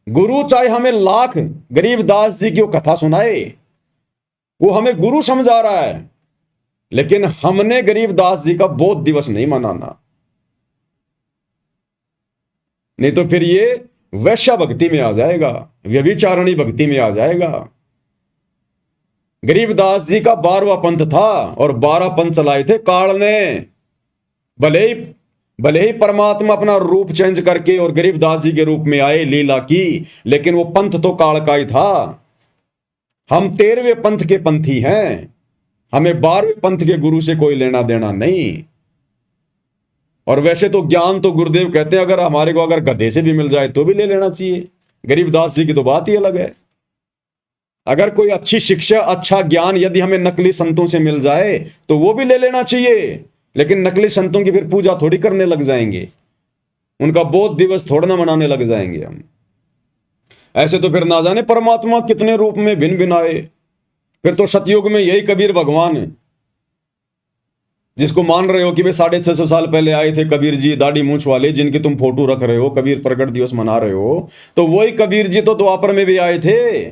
गुरु चाहे हमें लाख गरीबदास जी की वो कथा सुनाए, वो हमें गुरु समझा रहा है, लेकिन हमने गरीबदास जी का बोध दिवस नहीं मनाना। नहीं तो फिर ये वैश्या भक्ति में आ जाएगा, व्यभिचारणी भक्ति में आ जाएगा। गरीबदास जी का 12वां पंथ था और 12 पंथ चलाए थे काल ने। भले ही परमात्मा अपना रूप चेंज करके और गरीबदास जी के रूप में आए, लीला की, लेकिन वो पंथ तो काल का ही था। हम 13वें पंथ के पंथी हैं, हमें 12वें पंथ के गुरु से कोई लेना देना नहीं। और वैसे तो ज्ञान तो गुरुदेव कहते हैं अगर हमारे को अगर गधे से भी मिल जाए तो भी ले लेना चाहिए। गरीबदास जी की तो बात ही अलग है। अगर कोई अच्छी शिक्षा, अच्छा ज्ञान यदि हमें नकली संतों से मिल जाए तो वो भी ले लेना चाहिए, लेकिन नकली संतों की फिर पूजा थोड़ी करने लग जाएंगे, उनका बोध दिवस थोड़ा ना मनाने लग जाएंगे हम। ऐसे तो फिर ना जाने परमात्मा कितने रूप में भिन्न भिन्न आए। फिर तो सतयुग में यही कबीर भगवान है, जिसको मान रहे हो कि वे 650 साल पहले आए थे कबीर जी, दाढ़ी मूंछ वाले, जिनकी तुम फोटो रख रहे हो, कबीर प्रकट दिवस मना रहे हो, तो वही कबीर जी तो द्वापर में भी आए थे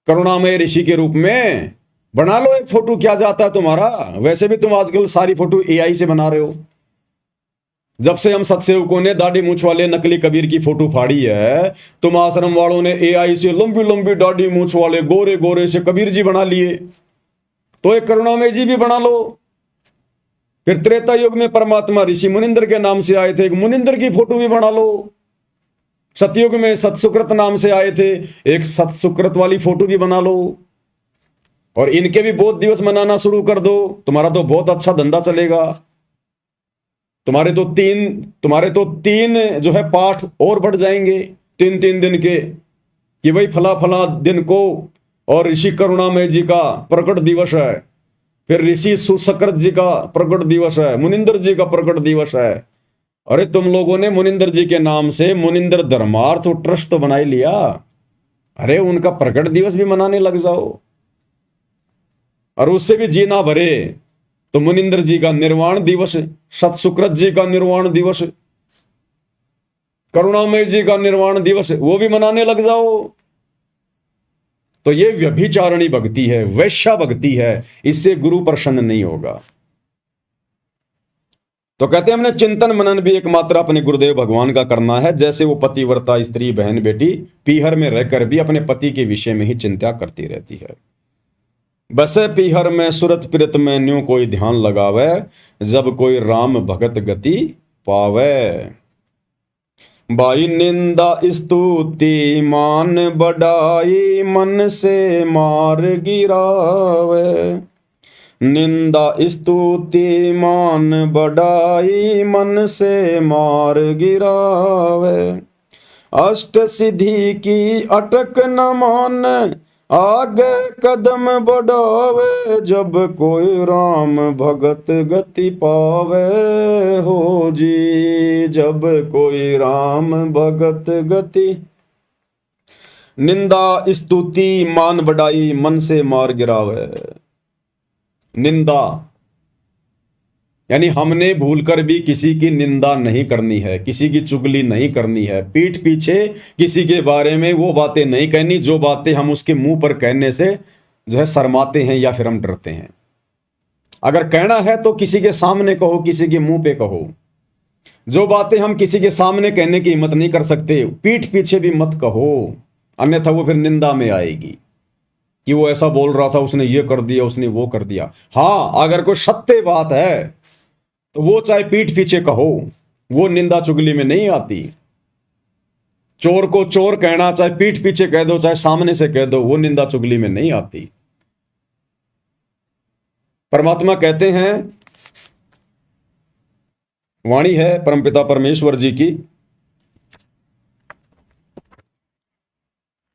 करुणामय ऋषि के रूप में। बना लो एक फोटो, क्या जाता है तुम्हारा। वैसे भी तुम आजकल सारी फोटो एआई से बना रहे हो। जब से हम सत्सेवकों ने दाढ़ी मूंछ वाले नकली कबीर की फोटो फाड़ी है, तुम आश्रम वालों ने एआई से लंबी लंबी दाढ़ी मूंछ वाले गोरे गोरे से कबीर जी बना लिए, तो एक करुणामय जी भी बना लो। फिर त्रेता युग में परमात्मा ऋषि मुनिंद्र के नाम से आए थे, एक मुनिंद्र की फोटो भी बना लो। सतयुग में सतसुकृत नाम से आए थे, एक सतसुकृत वाली फोटो भी बना लो। और इनके भी बोध दिवस मनाना शुरू कर दो, तुम्हारा तो बहुत अच्छा धंधा चलेगा। तुम्हारे तो तीन जो है पाठ और बढ़ जाएंगे 3-3 दिन के, कि भाई फला फला दिन को और ऋषि करुणामय जी का प्रकट दिवस है, फिर ऋषि सुसकृत जी का प्रकट दिवस है, मुनिंदर जी का प्रकट दिवस है। अरे तुम लोगों ने मुनिंदर जी के नाम से मुनिंदर धर्मार्थ ट्रस्ट तो बना ही लिया, अरे उनका प्रकट दिवस भी मनाने लग जाओ। और उससे भी जी ना भरे तो मुनिंदर जी का निर्वाण दिवस, सतसुकृत जी का निर्वाण दिवस, करुणामय जी का निर्वाण दिवस, वो भी मनाने लग जाओ। तो ये व्यभिचारणी भक्ति है, वैश्या भक्ति है, इससे गुरु प्रसन्न नहीं होगा। तो कहते हैं हमने चिंतन मनन भी एकमात्र अपने गुरुदेव भगवान का करना है। जैसे वो पतिव्रता स्त्री बहन बेटी पीहर में रहकर भी अपने पति के विषय में ही चिंता करती रहती है। बसे पीहर में सुरत पिरत में न्यू कोई ध्यान लगावे, जब कोई राम भगत गति पावे। भाई निंदा स्तुति मान बढ़ाई, मन से मार गिरावे। निंदा स्तुति मान बढ़ाई, मन से मार गिरावे। अष्ट सिद्धि की अटक न मान, आगे कदम बढ़ावे। जब कोई राम भगत गति पावे हो जी, जब कोई राम भगत गति। निंदा स्तुति मान बढ़ाई, मन से मार गिरावे। निंदा यानी हमने भूलकर भी किसी की निंदा नहीं करनी है, किसी की चुगली नहीं करनी है, पीठ पीछे किसी के बारे में वो बातें नहीं कहनी जो बातें हम उसके मुंह पर कहने से जो है शर्माते हैं या फिर हम डरते हैं। अगर कहना है तो किसी के सामने कहो, किसी के मुंह पे कहो। जो बातें हम किसी के सामने कहने की हिम्मत नहीं कर सकते, पीठ पीछे भी मत कहो, अन्यथा वो फिर निंदा में आएगी कि वो ऐसा बोल रहा था, उसने ये कर दिया, उसने वो कर दिया। हाँ, अगर कोई सत्य बात है तो वो चाहे पीठ पीछे कहो, वो निंदा चुगली में नहीं आती। चोर को चोर कहना चाहे पीठ पीछे कह दो, चाहे सामने से कह दो, वो निंदा चुगली में नहीं आती। परमात्मा कहते हैं, वाणी है परमपिता परमेश्वर जी की,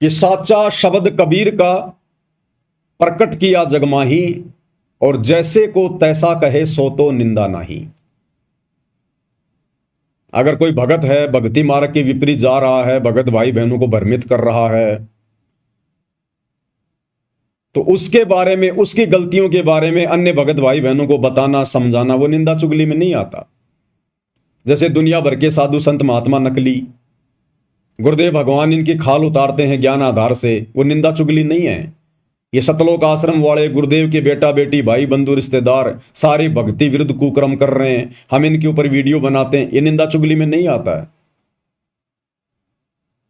कि साचा शब्द कबीर का प्रकट किया जगमाही, और जैसे को तैसा कहे सो तो निंदा नहीं। अगर कोई भगत है, भक्ति मार्ग के विपरीत जा रहा है, भगत भाई बहनों को भ्रमित कर रहा है, तो उसके बारे में, उसकी गलतियों के बारे में अन्य भगत भाई बहनों को बताना, समझाना, वो निंदा चुगली में नहीं आता। जैसे दुनिया भर के साधु संत महात्मा नकली, गुरुदेव भगवान इनकी खाल उतारते हैं ज्ञान आधार से, वो निंदा चुगली नहीं है। ये सतलोक आश्रम वाले गुरुदेव के बेटा बेटी भाई बंधु रिश्तेदार सारे भक्ति विरुद्ध कुकर्म कर रहे हैं, हम इनके ऊपर वीडियो बनाते हैं, ये निंदा चुगली में नहीं आता है।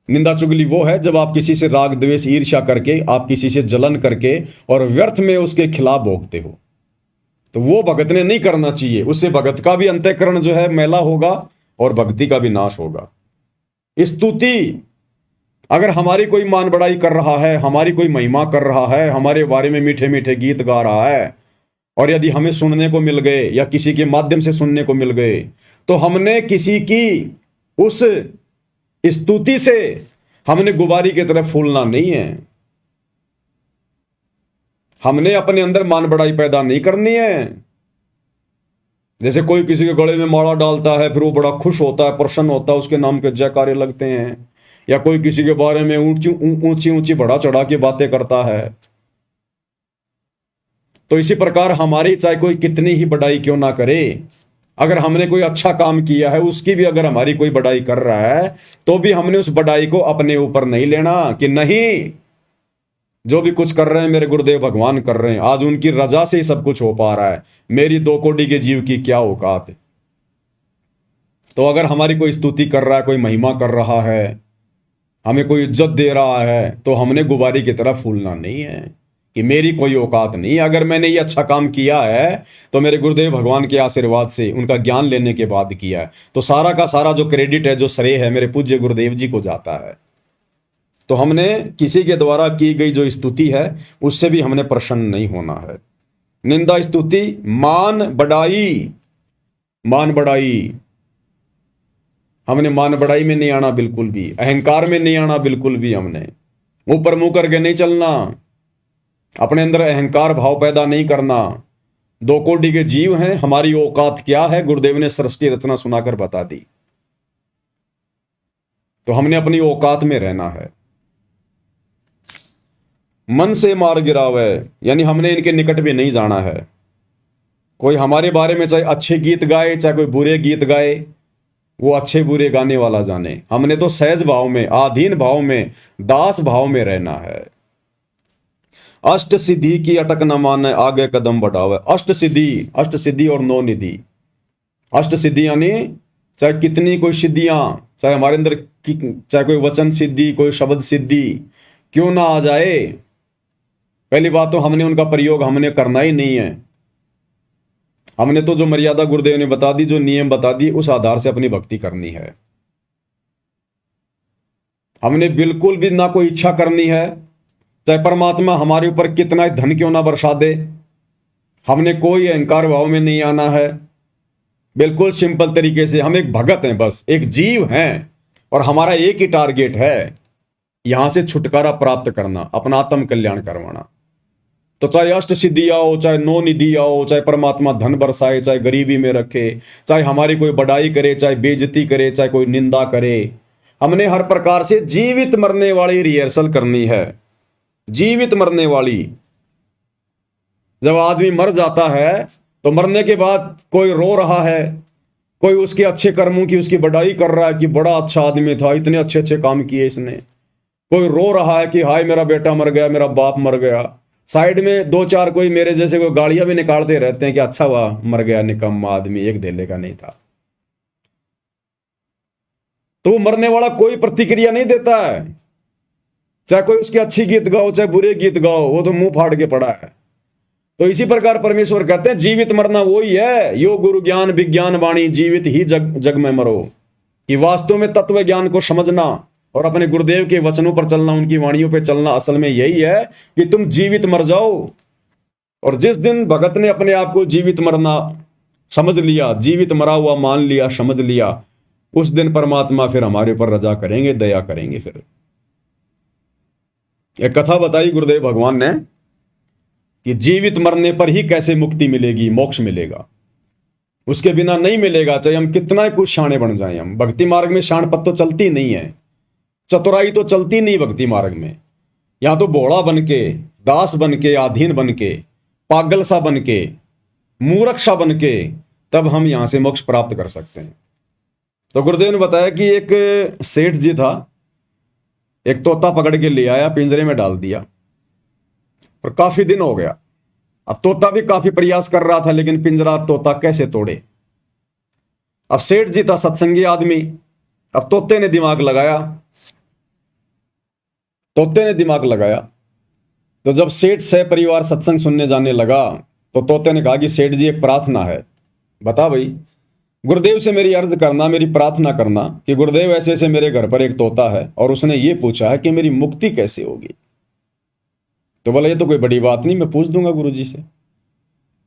निंदा चुगली वो है जब आप किसी से राग द्वेष ईर्ष्या करके, आप किसी से जलन करके और व्यर्थ में उसके खिलाफ भोगते हो, तो वो भगत ने नहीं करना चाहिए। उससे भगत का भी अंतःकरण जो है मैला होगा और भक्ति का भी नाश होगा। स्तुति, अगर हमारी कोई मान बढ़ाई कर रहा है, हमारी कोई महिमा कर रहा है, हमारे बारे में मीठे मीठे गीत गा रहा है, और यदि हमें सुनने को मिल गए या किसी के माध्यम से सुनने को मिल गए, तो हमने किसी की उस स्तुति से हमने गुबारी की तरफ फूलना नहीं है। हमने अपने अंदर मान बढ़ाई पैदा नहीं करनी है। जैसे कोई किसी के गले में माला डालता है, फिर वो बड़ा खुश होता है, प्रसन्न होता है, उसके नाम के जयकारे लगते हैं, या कोई किसी के बारे में ऊंची ऊंची बढ़ा चढ़ा के बातें करता है। तो इसी प्रकार हमारी चाहे कोई कितनी ही बढ़ाई क्यों ना करे, अगर हमने कोई अच्छा काम किया है, उसकी भी अगर हमारी कोई बढ़ाई कर रहा है, तो भी हमने उस बढ़ाई को अपने ऊपर नहीं लेना कि नहीं, जो भी कुछ कर रहे हैं मेरे गुरुदेव भगवान कर रहे हैं, आज उनकी रजा से ही सब कुछ हो पा रहा है, मेरी 2 कोटि के जीव की क्या औकात है। तो अगर हमारी कोई स्तुति कर रहा है, कोई महिमा कर रहा है, हमें कोई इज्जत दे रहा है, तो हमने गुबारी की तरफ फूलना नहीं है कि मेरी कोई औकात नहीं। अगर मैंने ये अच्छा काम किया है तो मेरे गुरुदेव भगवान के आशीर्वाद से, उनका ज्ञान लेने के बाद किया है, तो सारा का सारा जो क्रेडिट है, जो श्रेय है, मेरे पूज्य गुरुदेव जी को जाता है। तो हमने किसी के द्वारा की गई जो स्तुति है उससे भी हमने प्रसन्न नहीं होना है। निंदा स्तुति मान बढ़ाई, मान बढ़ाई, हमने मान बढ़ाई में नहीं आना बिल्कुल भी, अहंकार में नहीं आना बिल्कुल भी, हमने ऊपर मुंह करके नहीं चलना, अपने अंदर अहंकार भाव पैदा नहीं करना। 2 कोटि के जीव हैं, हमारी औकात क्या है गुरुदेव ने सृष्टि रचना सुनाकर बता दी। तो हमने अपनी औकात में रहना है। मन से मार गिरावे, यानी हमने इनके निकट भी नहीं जाना है। कोई हमारे बारे में चाहे अच्छे गीत गाए, चाहे कोई बुरे गीत गाए, वो अच्छे बुरे गाने वाला जाने, हमने तो सहज भाव में, आधीन भाव में, दास भाव में रहना है। अष्ट सिद्धि की अटक न माने, आगे कदम बढ़ावे। अष्ट सिद्धि और 9 निधि। अष्ट सिद्धि यानी चाहे कितनी कोई सिद्धियां, चाहे हमारे अंदर चाहे कोई वचन सिद्धि, कोई शब्द सिद्धि क्यों ना आ जाए, पहली बात तो हमने उनका प्रयोग हमने करना ही नहीं है। हमने तो जो मर्यादा गुरुदेव ने बता दी, जो नियम बता दी, उस आधार से अपनी भक्ति करनी है। हमने बिल्कुल भी ना कोई इच्छा करनी है, चाहे परमात्मा हमारे ऊपर कितना ही धन क्यों ना बरसा दे, हमने कोई अहंकार भाव में नहीं आना है। बिल्कुल सिंपल तरीके से हम एक भगत हैं, बस एक जीव हैं, और हमारा एक ही टारगेट है, यहां से छुटकारा प्राप्त करना, अपना आत्म कल्याण करवाना। तो चाहे अष्ट सिद्धि आओ, चाहे 9 निधि आओ, चाहे परमात्मा धन बरसाए, चाहे गरीबी में रखे, चाहे हमारी कोई बढ़ाई करे, चाहे बेइज्जती करे, चाहे कोई निंदा करे, हमने हर प्रकार से जीवित मरने वाली रिहर्सल करनी है। जीवित मरने वाली, जब आदमी मर जाता है तो मरने के बाद कोई रो रहा है, कोई उसके अच्छे कर्मों की उसकी बढ़ाई कर रहा है कि बड़ा अच्छा आदमी था, इतने अच्छे अच्छे काम किए इसने। कोई रो रहा है कि हाय मेरा बेटा मर गया, मेरा बाप मर गया। साइड में 2-4 कोई मेरे जैसे कोई गाड़ियां भी निकालते रहते हैं कि अच्छा हुआ मर गया, निकम्मा आदमी, एक धेले का नहीं था। तो वो मरने वाला कोई प्रतिक्रिया नहीं देता है, चाहे कोई उसकी अच्छी गीत गाओ, चाहे बुरे गीत गाओ, वो तो मुंह फाड़ के पड़ा है। तो इसी प्रकार परमेश्वर कहते हैं जीवित मरना वही है, यो गुरु ज्ञान विज्ञान वाणी, जीवित ही जग में मरो। कि वास्तव में तत्व ज्ञान को समझना और अपने गुरुदेव के वचनों पर चलना, उनकी वाणियों पर चलना, असल में यही है कि तुम जीवित मर जाओ। और जिस दिन भगत ने अपने आप को जीवित मरना समझ लिया, जीवित मरा हुआ मान लिया, समझ लिया, उस दिन परमात्मा फिर हमारे ऊपर रजा करेंगे, दया करेंगे। फिर एक कथा बताई गुरुदेव भगवान ने कि जीवित मरने पर ही कैसे मुक्ति मिलेगी, मोक्ष मिलेगा, उसके बिना नहीं मिलेगा। चाहे हम कितना ही कुछ शाणे बन जाएं, हम भक्ति मार्ग में शाणपत तो चलती नहीं है, चतुराई तो चलती नहीं भक्ति मार्ग में। यहां तो भोला बन के, दास बन के, अधीन बन के, पागल सा बन के, मूर्ख सा बन के, तब हम यहां से मोक्ष प्राप्त कर सकते हैं। तो गुरुदेव ने बताया कि एक सेठ जी था, एक तोता पकड़ के ले आया, पिंजरे में डाल दिया, और काफी दिन हो गया। अब तोता भी काफी प्रयास कर रहा था, लेकिन पिंजरा तोता कैसे तोड़े। अब सेठ जी था सत्संगी आदमी, अब तोते ने दिमाग लगाया, तो जब सेठ सह परिवार सत्संग सुनने जाने लगा, तो तोते ने कहा कि सेठ जी एक प्रार्थना है, बता भाई। गुरुदेव से मेरी अर्ज करना, मेरी प्रार्थना करना कि गुरुदेव ऐसे ऐसे मेरे घर पर एक तोता है और उसने ये पूछा है कि मेरी मुक्ति कैसे होगी। तो बोला ये तो कोई बड़ी बात नहीं, मैं पूछ दूंगा गुरुजी से।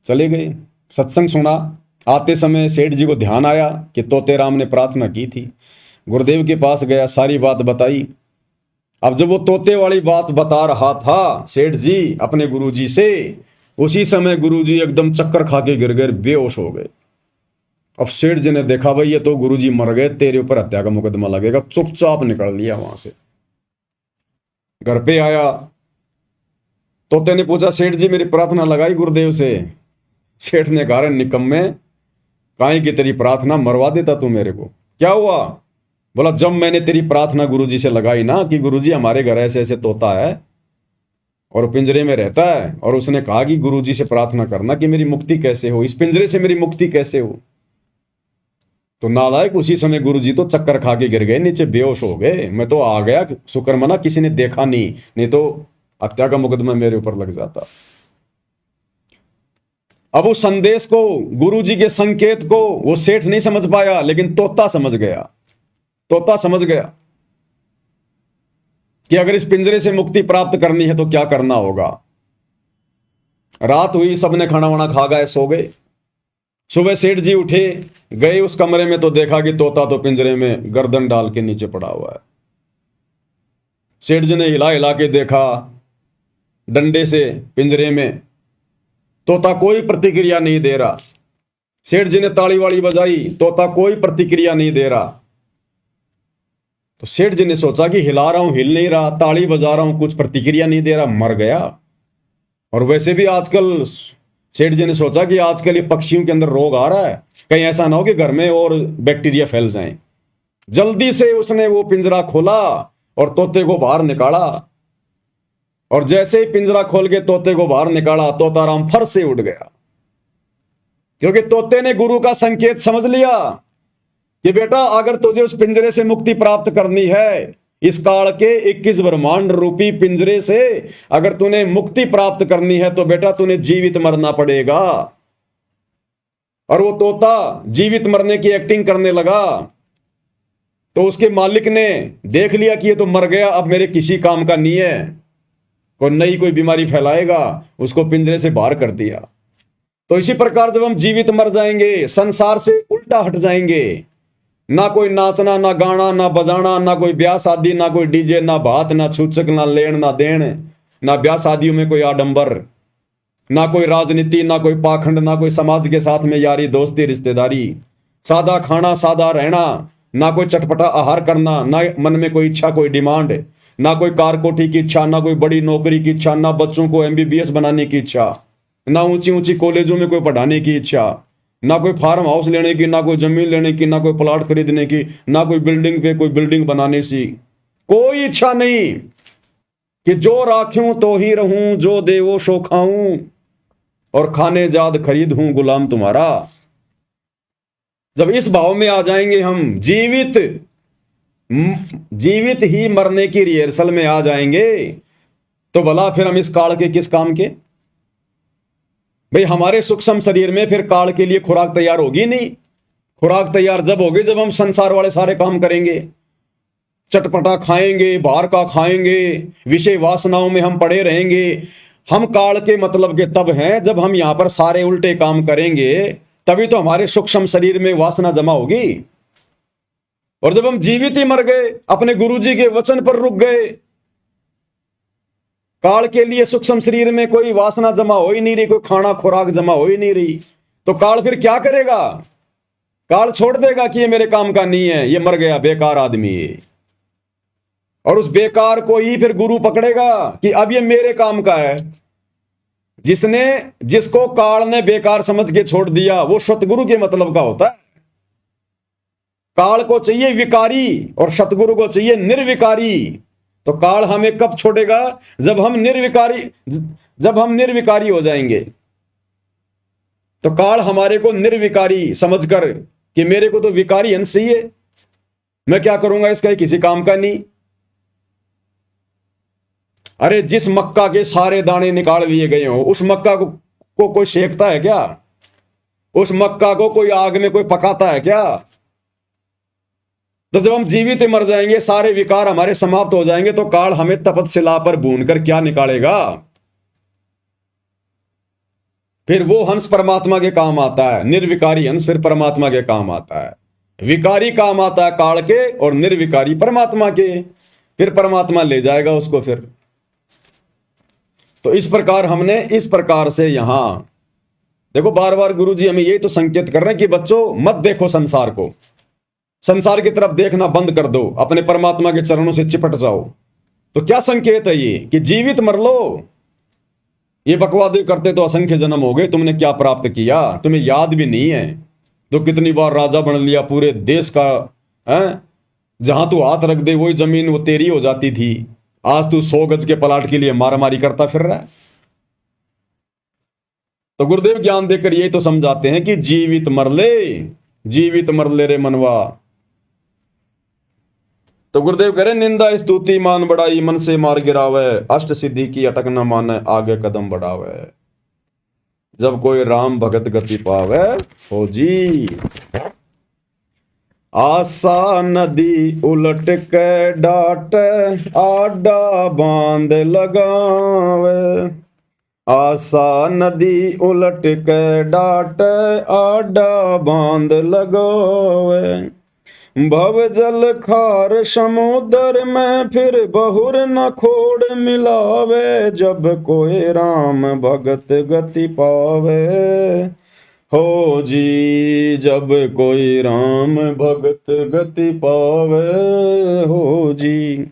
चले गए, सत्संग सुना। आते समय सेठ जी को ध्यान आया कि तोते राम ने प्रार्थना की थी। गुरुदेव के पास गया, सारी बात बताई। अब जब वो तोते वाली बात बता रहा था सेठ जी अपने गुरुजी से, उसी समय गुरुजी एकदम चक्कर खा के गिर गए, बेहोश हो गए। अब सेठ जी ने देखा भाई ये तो गुरुजी मर गए, तेरे ऊपर हत्या का मुकदमा लगेगा। चुपचाप निकल लिया वहां से। घर पे आया, तोते ने पूछा सेठ जी मेरी प्रार्थना लगाई गुरुदेव से। सेठ ने कहा निकम्मे, काहे की तेरी प्रार्थना, मरवा देता तू मेरे को। क्या हुआ? बोला जब मैंने तेरी प्रार्थना गुरुजी से लगाई ना कि गुरुजी हमारे घर ऐसे ऐसे तोता है और पिंजरे में रहता है, और उसने कहा कि गुरुजी से प्रार्थना करना कि मेरी मुक्ति कैसे हो, इस पिंजरे से मेरी मुक्ति कैसे हो। तो नालायक उसी समय गुरुजी तो चक्कर खा के गिर गए, नीचे बेहोश हो गए। मैं तो आ गया, शुक्र मना किसी ने देखा नहीं तो हत्या का मुकदमा मेरे ऊपर लग जाता। अब उस संदेश को, गुरुजी के संकेत को वो सेठ नहीं समझ पाया, लेकिन तोता समझ गया। तोता समझ गया कि अगर इस पिंजरे से मुक्ति प्राप्त करनी है तो क्या करना होगा। रात हुई, सबने खाना वाना खा गए, सो गए। सुबह सेठ जी उठे, गए उस कमरे में तो देखा कि तोता तो पिंजरे में गर्दन डाल के नीचे पड़ा हुआ है। सेठ जी ने हिला हिला के देखा डंडे से पिंजरे में, तोता कोई प्रतिक्रिया नहीं दे रहा। सेठ जी ने ताली वाली बजाई, तोता कोई प्रतिक्रिया नहीं दे रहा। तो सेठ जी ने सोचा कि हिला रहा हूं, हिल नहीं रहा, ताली बजा रहा हूं, कुछ प्रतिक्रिया नहीं दे रहा, मर गया। और वैसे भी आजकल सेठ जी ने सोचा कि आजकल ये पक्षियों के अंदर रोग आ रहा है, कहीं ऐसा ना हो कि घर में और बैक्टीरिया फैल जाएं। जल्दी से उसने वो पिंजरा खोला और तोते को बाहर निकाला। और जैसे ही पिंजरा खोल के तोते को बाहर निकाला, तोताराम फर से उड़ गया, क्योंकि तोते ने गुरु का संकेत समझ लिया कि बेटा अगर तुझे उस पिंजरे से मुक्ति प्राप्त करनी है, इस काल के 21 ब्रह्मांड रूपी पिंजरे से अगर तूने मुक्ति प्राप्त करनी है, तो बेटा तूने जीवित मरना पड़ेगा। और वो तोता जीवित मरने की एक्टिंग करने लगा। तो उसके मालिक ने देख लिया कि ये तो मर गया, अब मेरे किसी काम का नहीं है, कोई बीमारी फैलाएगा, उसको पिंजरे से बाहर कर दिया। तो इसी प्रकार जब हम जीवित मर जाएंगे, संसार से उल्टा हट जाएंगे, ना कोई नाचना, ना गाना, ना बजाना, ना कोई ब्याह शादी, ना कोई डीजे, ना भात, ना छूचक, ना लेन, ना देन, ना ब्याह शादियों में कोई आडंबर, ना कोई राजनीति, ना कोई पाखंड, ना कोई समाज के साथ में यारी दोस्ती रिश्तेदारी, सादा खाना, सादा रहना, ना कोई चटपटा आहार करना, ना मन में कोई इच्छा, कोई डिमांड, ना कोई कार कोठी की इच्छा, ना कोई बड़ी नौकरी की इच्छा, ना बच्चों को MBBS बनाने की इच्छा, ना ऊंची ऊंची कॉलेजों में कोई पढ़ाने की इच्छा, ना कोई फार्म हाउस लेने की, ना कोई जमीन लेने की, ना कोई प्लॉट खरीदने की, ना कोई बिल्डिंग पे कोई बिल्डिंग बनाने की कोई इच्छा नहीं कि जो राख्यूं तो ही रहूं, जो देवो सो खाऊं, और खाने जाद खरीद हूं गुलाम तुम्हारा। जब इस भाव में आ जाएंगे हम, जीवित ही मरने की रिहर्सल में आ जाएंगे, तो भला फिर हम इस काल के किस काम के। भाई हमारे सूक्ष्म शरीर में फिर काल के लिए खुराक तैयार होगी नहीं। खुराक तैयार जब होगी जब हम संसार वाले सारे काम करेंगे, चटपटा खाएंगे, बाहर का खाएंगे, विषय वासनाओं में हम पड़े रहेंगे। हम काल के मतलब के तब हैं जब हम यहां पर सारे उल्टे काम करेंगे, तभी तो हमारे सूक्ष्म शरीर में वासना जमा होगी। और जब हम जीवित ही मर गए, अपने गुरुजी के वचन पर रुक गए, काल के लिए सूक्ष्म शरीर में कोई वासना जमा हो ही नहीं रही, कोई खाना खुराक जमा हो ही नहीं रही, तो काल फिर क्या करेगा? काल छोड़ देगा कि ये मेरे काम का नहीं है, ये मर गया, बेकार आदमी है। और उस बेकार को ही फिर गुरु पकड़ेगा कि अब ये मेरे काम का है। जिसको काल ने बेकार समझ के छोड़ दिया वो सतगुरु के मतलब का होता है। काल को चाहिए विकारी और सतगुरु को चाहिए निर्विकारी। तो काल हमें कब छोड़ेगा? जब हम निर्विकारी हो जाएंगे। तो काल हमारे को निर्विकारी समझकर कि मेरे को तो विकारी अंश चाहिए, मैं क्या करूंगा, इसका किसी काम का नहीं। अरे जिस मक्का के सारे दाने निकाल लिए गए हो उस मक्का को कोई सेकता है क्या? उस मक्का को कोई आग में कोई पकाता है क्या? तो जब हम जीवित मर जाएंगे, सारे विकार हमारे समाप्त हो जाएंगे, तो काल हमें तपतशिला पर भून कर क्या निकालेगा? फिर वो हंस परमात्मा के काम आता है। निर्विकारी हंस फिर परमात्मा के काम आता है। विकारी काम आता है काल के और निर्विकारी परमात्मा के। फिर परमात्मा ले जाएगा उसको फिर। तो इस प्रकार हमने इस प्रकार से यहां देखो, बार बार गुरुजी हमें यही तो संकेत कर रहे हैं कि बच्चों मत देखो संसार को, संसार की तरफ देखना बंद कर दो, अपने परमात्मा के चरणों से चिपट जाओ। तो क्या संकेत है ये कि जीवित मर लो। ये बकवाद करते तो असंख्य जन्म हो गए, तुमने क्या प्राप्त किया तुम्हें याद भी नहीं है। तो कितनी बार राजा बन लिया पूरे देश का, है? जहां तू हाथ रख दे वही जमीन वो तेरी हो जाती थी। आज तू 100 गज के प्लाट के लिए मारामारी करता फिर रहा है। तो गुरुदेव ज्ञान देकर यही तो समझाते हैं कि जीवित मर ले रे मनवा। तो गुरुदेव कह रहे निंदा स्तुति मान बढ़ाई मन से मार गिरावे, अष्ट सिद्धि की अटक न माने आगे कदम बढ़ावे। जब कोई राम भगत गति पावे हो जी। आशा नदी उलट के डाट आडा बांध लगावे। आशा नदी उलट के डाट आडा बांध लगावे। भव जल खार समुद्र में फिर बहुर न खोड़ मिलावे। जब कोई राम भगत गति पावे हो जी। जब कोई राम भगत गति पावे हो जी।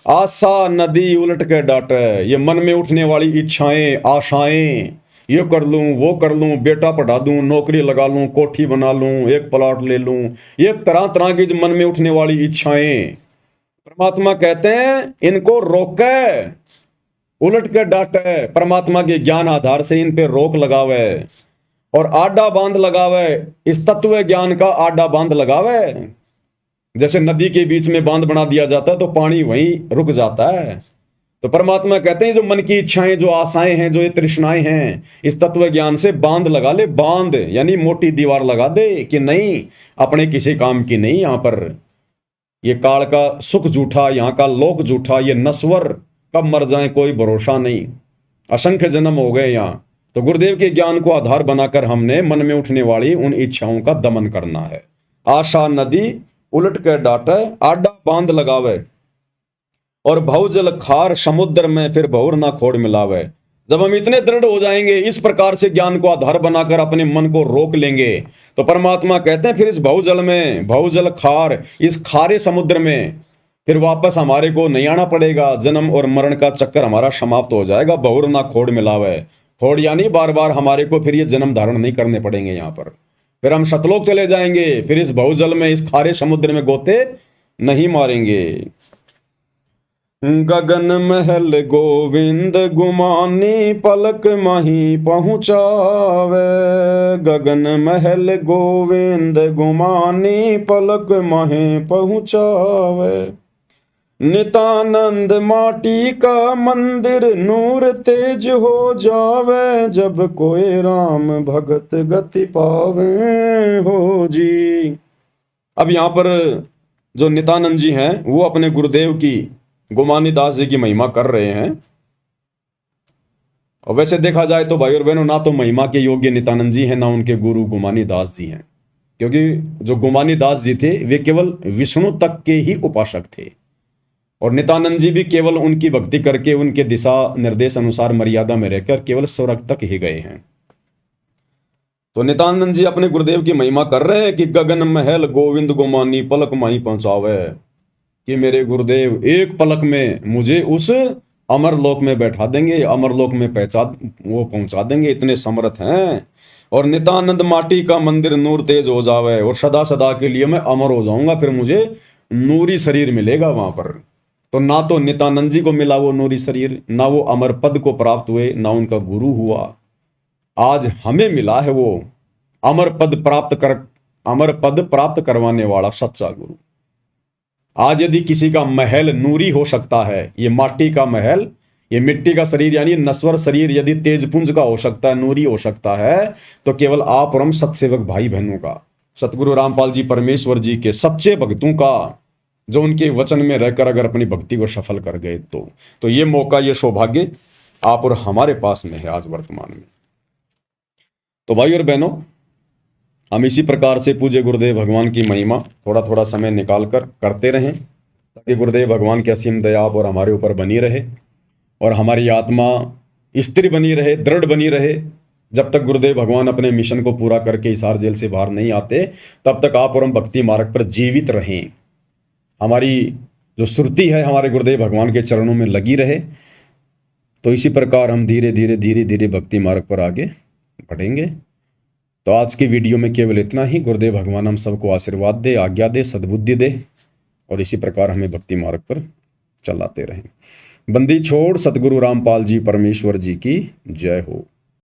आशा नदी उलट के डाटे, ये मन में उठने वाली इच्छाएं आशाएं, ये कर लूं वो कर लूं, बेटा पढ़ा दूं, नौकरी लगा लूं, कोठी बना लूं, एक प्लॉट ले लूं, ये तरह तरह की जो मन में उठने वाली इच्छाएं, परमात्मा कहते हैं इनको रोके, उलट के डाटे, परमात्मा के ज्ञान आधार से इन पे रोक लगावे और आडा बांध लगावे। इस तत्व ज्ञान का आडा बांध लगावे। जैसे नदी के बीच में बांध बना दिया जाता है तो पानी वहीं रुक जाता है। तो परमात्मा कहते हैं जो मन की इच्छाएं, जो आशाएं हैं, जो ये तृष्णाएं हैं, इस तत्व ज्ञान से बांध लगा ले। बांध यानी मोटी दीवार लगा दे कि नहीं अपने किसी काम की नहीं। यहां पर ये काल का सुख झूठा, यहाँ का लोक झूठा, ये नश्वर, कब मर जाए कोई भरोसा नहीं, असंख्य जन्म हो गए यहाँ। तो गुरुदेव के ज्ञान को आधार बनाकर हमने मन में उठने वाली उन इच्छाओं का दमन करना है। आशा नदी उलट के डाटे आडा बांध लगावे और भवजल खार समुद्र में फिर बहुर ना खोड़ मिलावे। जब हम इतने दृढ़ हो जाएंगे, इस प्रकार से ज्ञान को आधार बनाकर अपने मन को रोक लेंगे, तो परमात्मा कहते हैं फिर इस भवजल में, भवजल खार, इस खारे समुद्र में फिर वापस हमारे को नहीं आना पड़ेगा। जन्म और मरण का चक्कर हमारा समाप्त हो जाएगा। बहुर ना खोड़ मिलावे, खोड़ यानी बार बार हमारे को फिर ये जन्म धारण नहीं करने पड़ेंगे। यहाँ पर फिर हम सतलोक चले जाएंगे, फिर इस बहुजल में, इस खारे समुद्र में गोते नहीं मारेंगे। गगन महल गोविंद गुमानी पलक माही पहुँचावे। गगन महल गोविंद गुमानी पलक माही पहुँचावे। नितानंद माटी का मंदिर नूर तेज हो जावे। जब कोई राम भगत गति पावे हो जी। अब यहाँ पर जो नितानंद जी हैं वो अपने गुरुदेव की, गुमानी दास जी की महिमा कर रहे हैं। और वैसे देखा जाए तो भाई और बहनों, ना तो महिमा के योग्य नितानंद जी हैं, ना उनके गुरु गुमानी दास जी हैं। क्योंकि जो गुमानी दास जी थे वे केवल विष्णु तक के ही उपासक थे और नितानंद जी भी केवल उनकी भक्ति करके, उनके दिशा निर्देश अनुसार मर्यादा में रहकर केवल स्वर्ग तक ही गए हैं। तो नितानंद जी अपने गुरुदेव की महिमा कर रहे हैं कि गगन महल गोविंद गुमानी पलक माही पहुंचावे। कि मेरे गुरुदेव एक पलक में मुझे उस अमरलोक में बैठा देंगे, अमरलोक में पहुंचा देंगे, इतने समर्थ हैं। और नित्यानंद माटी का मंदिर नूर तेज हो जावे और सदा सदा के लिए मैं अमर हो जाऊंगा, फिर मुझे नूरी शरीर मिलेगा वहां पर। तो ना तो नित्यानंद जी को मिला वो नूरी शरीर, ना वो अमर पद को प्राप्त हुए, ना उनका गुरु हुआ। आज हमें मिला है वो अमर पद प्राप्त करवाने वाला सच्चा गुरु। आज यदि किसी का महल नूरी हो सकता है, ये माटी का महल, ये मिट्टी का शरीर यानी नश्वर शरीर यदि तेजपुंज का हो सकता है, नूरी हो सकता है, तो केवल आप और हम सत्सेवक भाई बहनों का, सतगुरु रामपाल जी परमेश्वर जी के सच्चे भक्तों का, जो उनके वचन में रहकर अगर अपनी भक्ति को सफल कर गए तो ये मौका, ये सौभाग्य आप और हमारे पास में है आज वर्तमान में। तो भाई और बहनों, हम इसी प्रकार से पूज्य गुरुदेव भगवान की महिमा थोड़ा थोड़ा समय निकाल कर करते रहें, ताकि गुरुदेव भगवान की असीम दया आप और हमारे ऊपर बनी रहे और हमारी आत्मा स्थिर बनी रहे, दृढ़ बनी रहे। जब तक गुरुदेव भगवान अपने मिशन को पूरा करके हिसार जेल से बाहर नहीं आते, तब तक आप और हम भक्ति मार्ग पर जीवित रहें। हमारी जो सुरती है हमारे गुरुदेव भगवान के चरणों में लगी रहे। तो इसी प्रकार हम धीरे धीरे भक्ति मार्ग पर आगे बढ़ेंगे। तो आज की वीडियो में केवल इतना ही। गुरुदेव भगवान हम सबको आशीर्वाद दे, आज्ञा दे, सद्बुद्धि दे और इसी प्रकार हमें भक्ति मार्ग पर चलाते रहें। बंदी छोड़ सतगुरु रामपाल जी परमेश्वर जी की जय हो।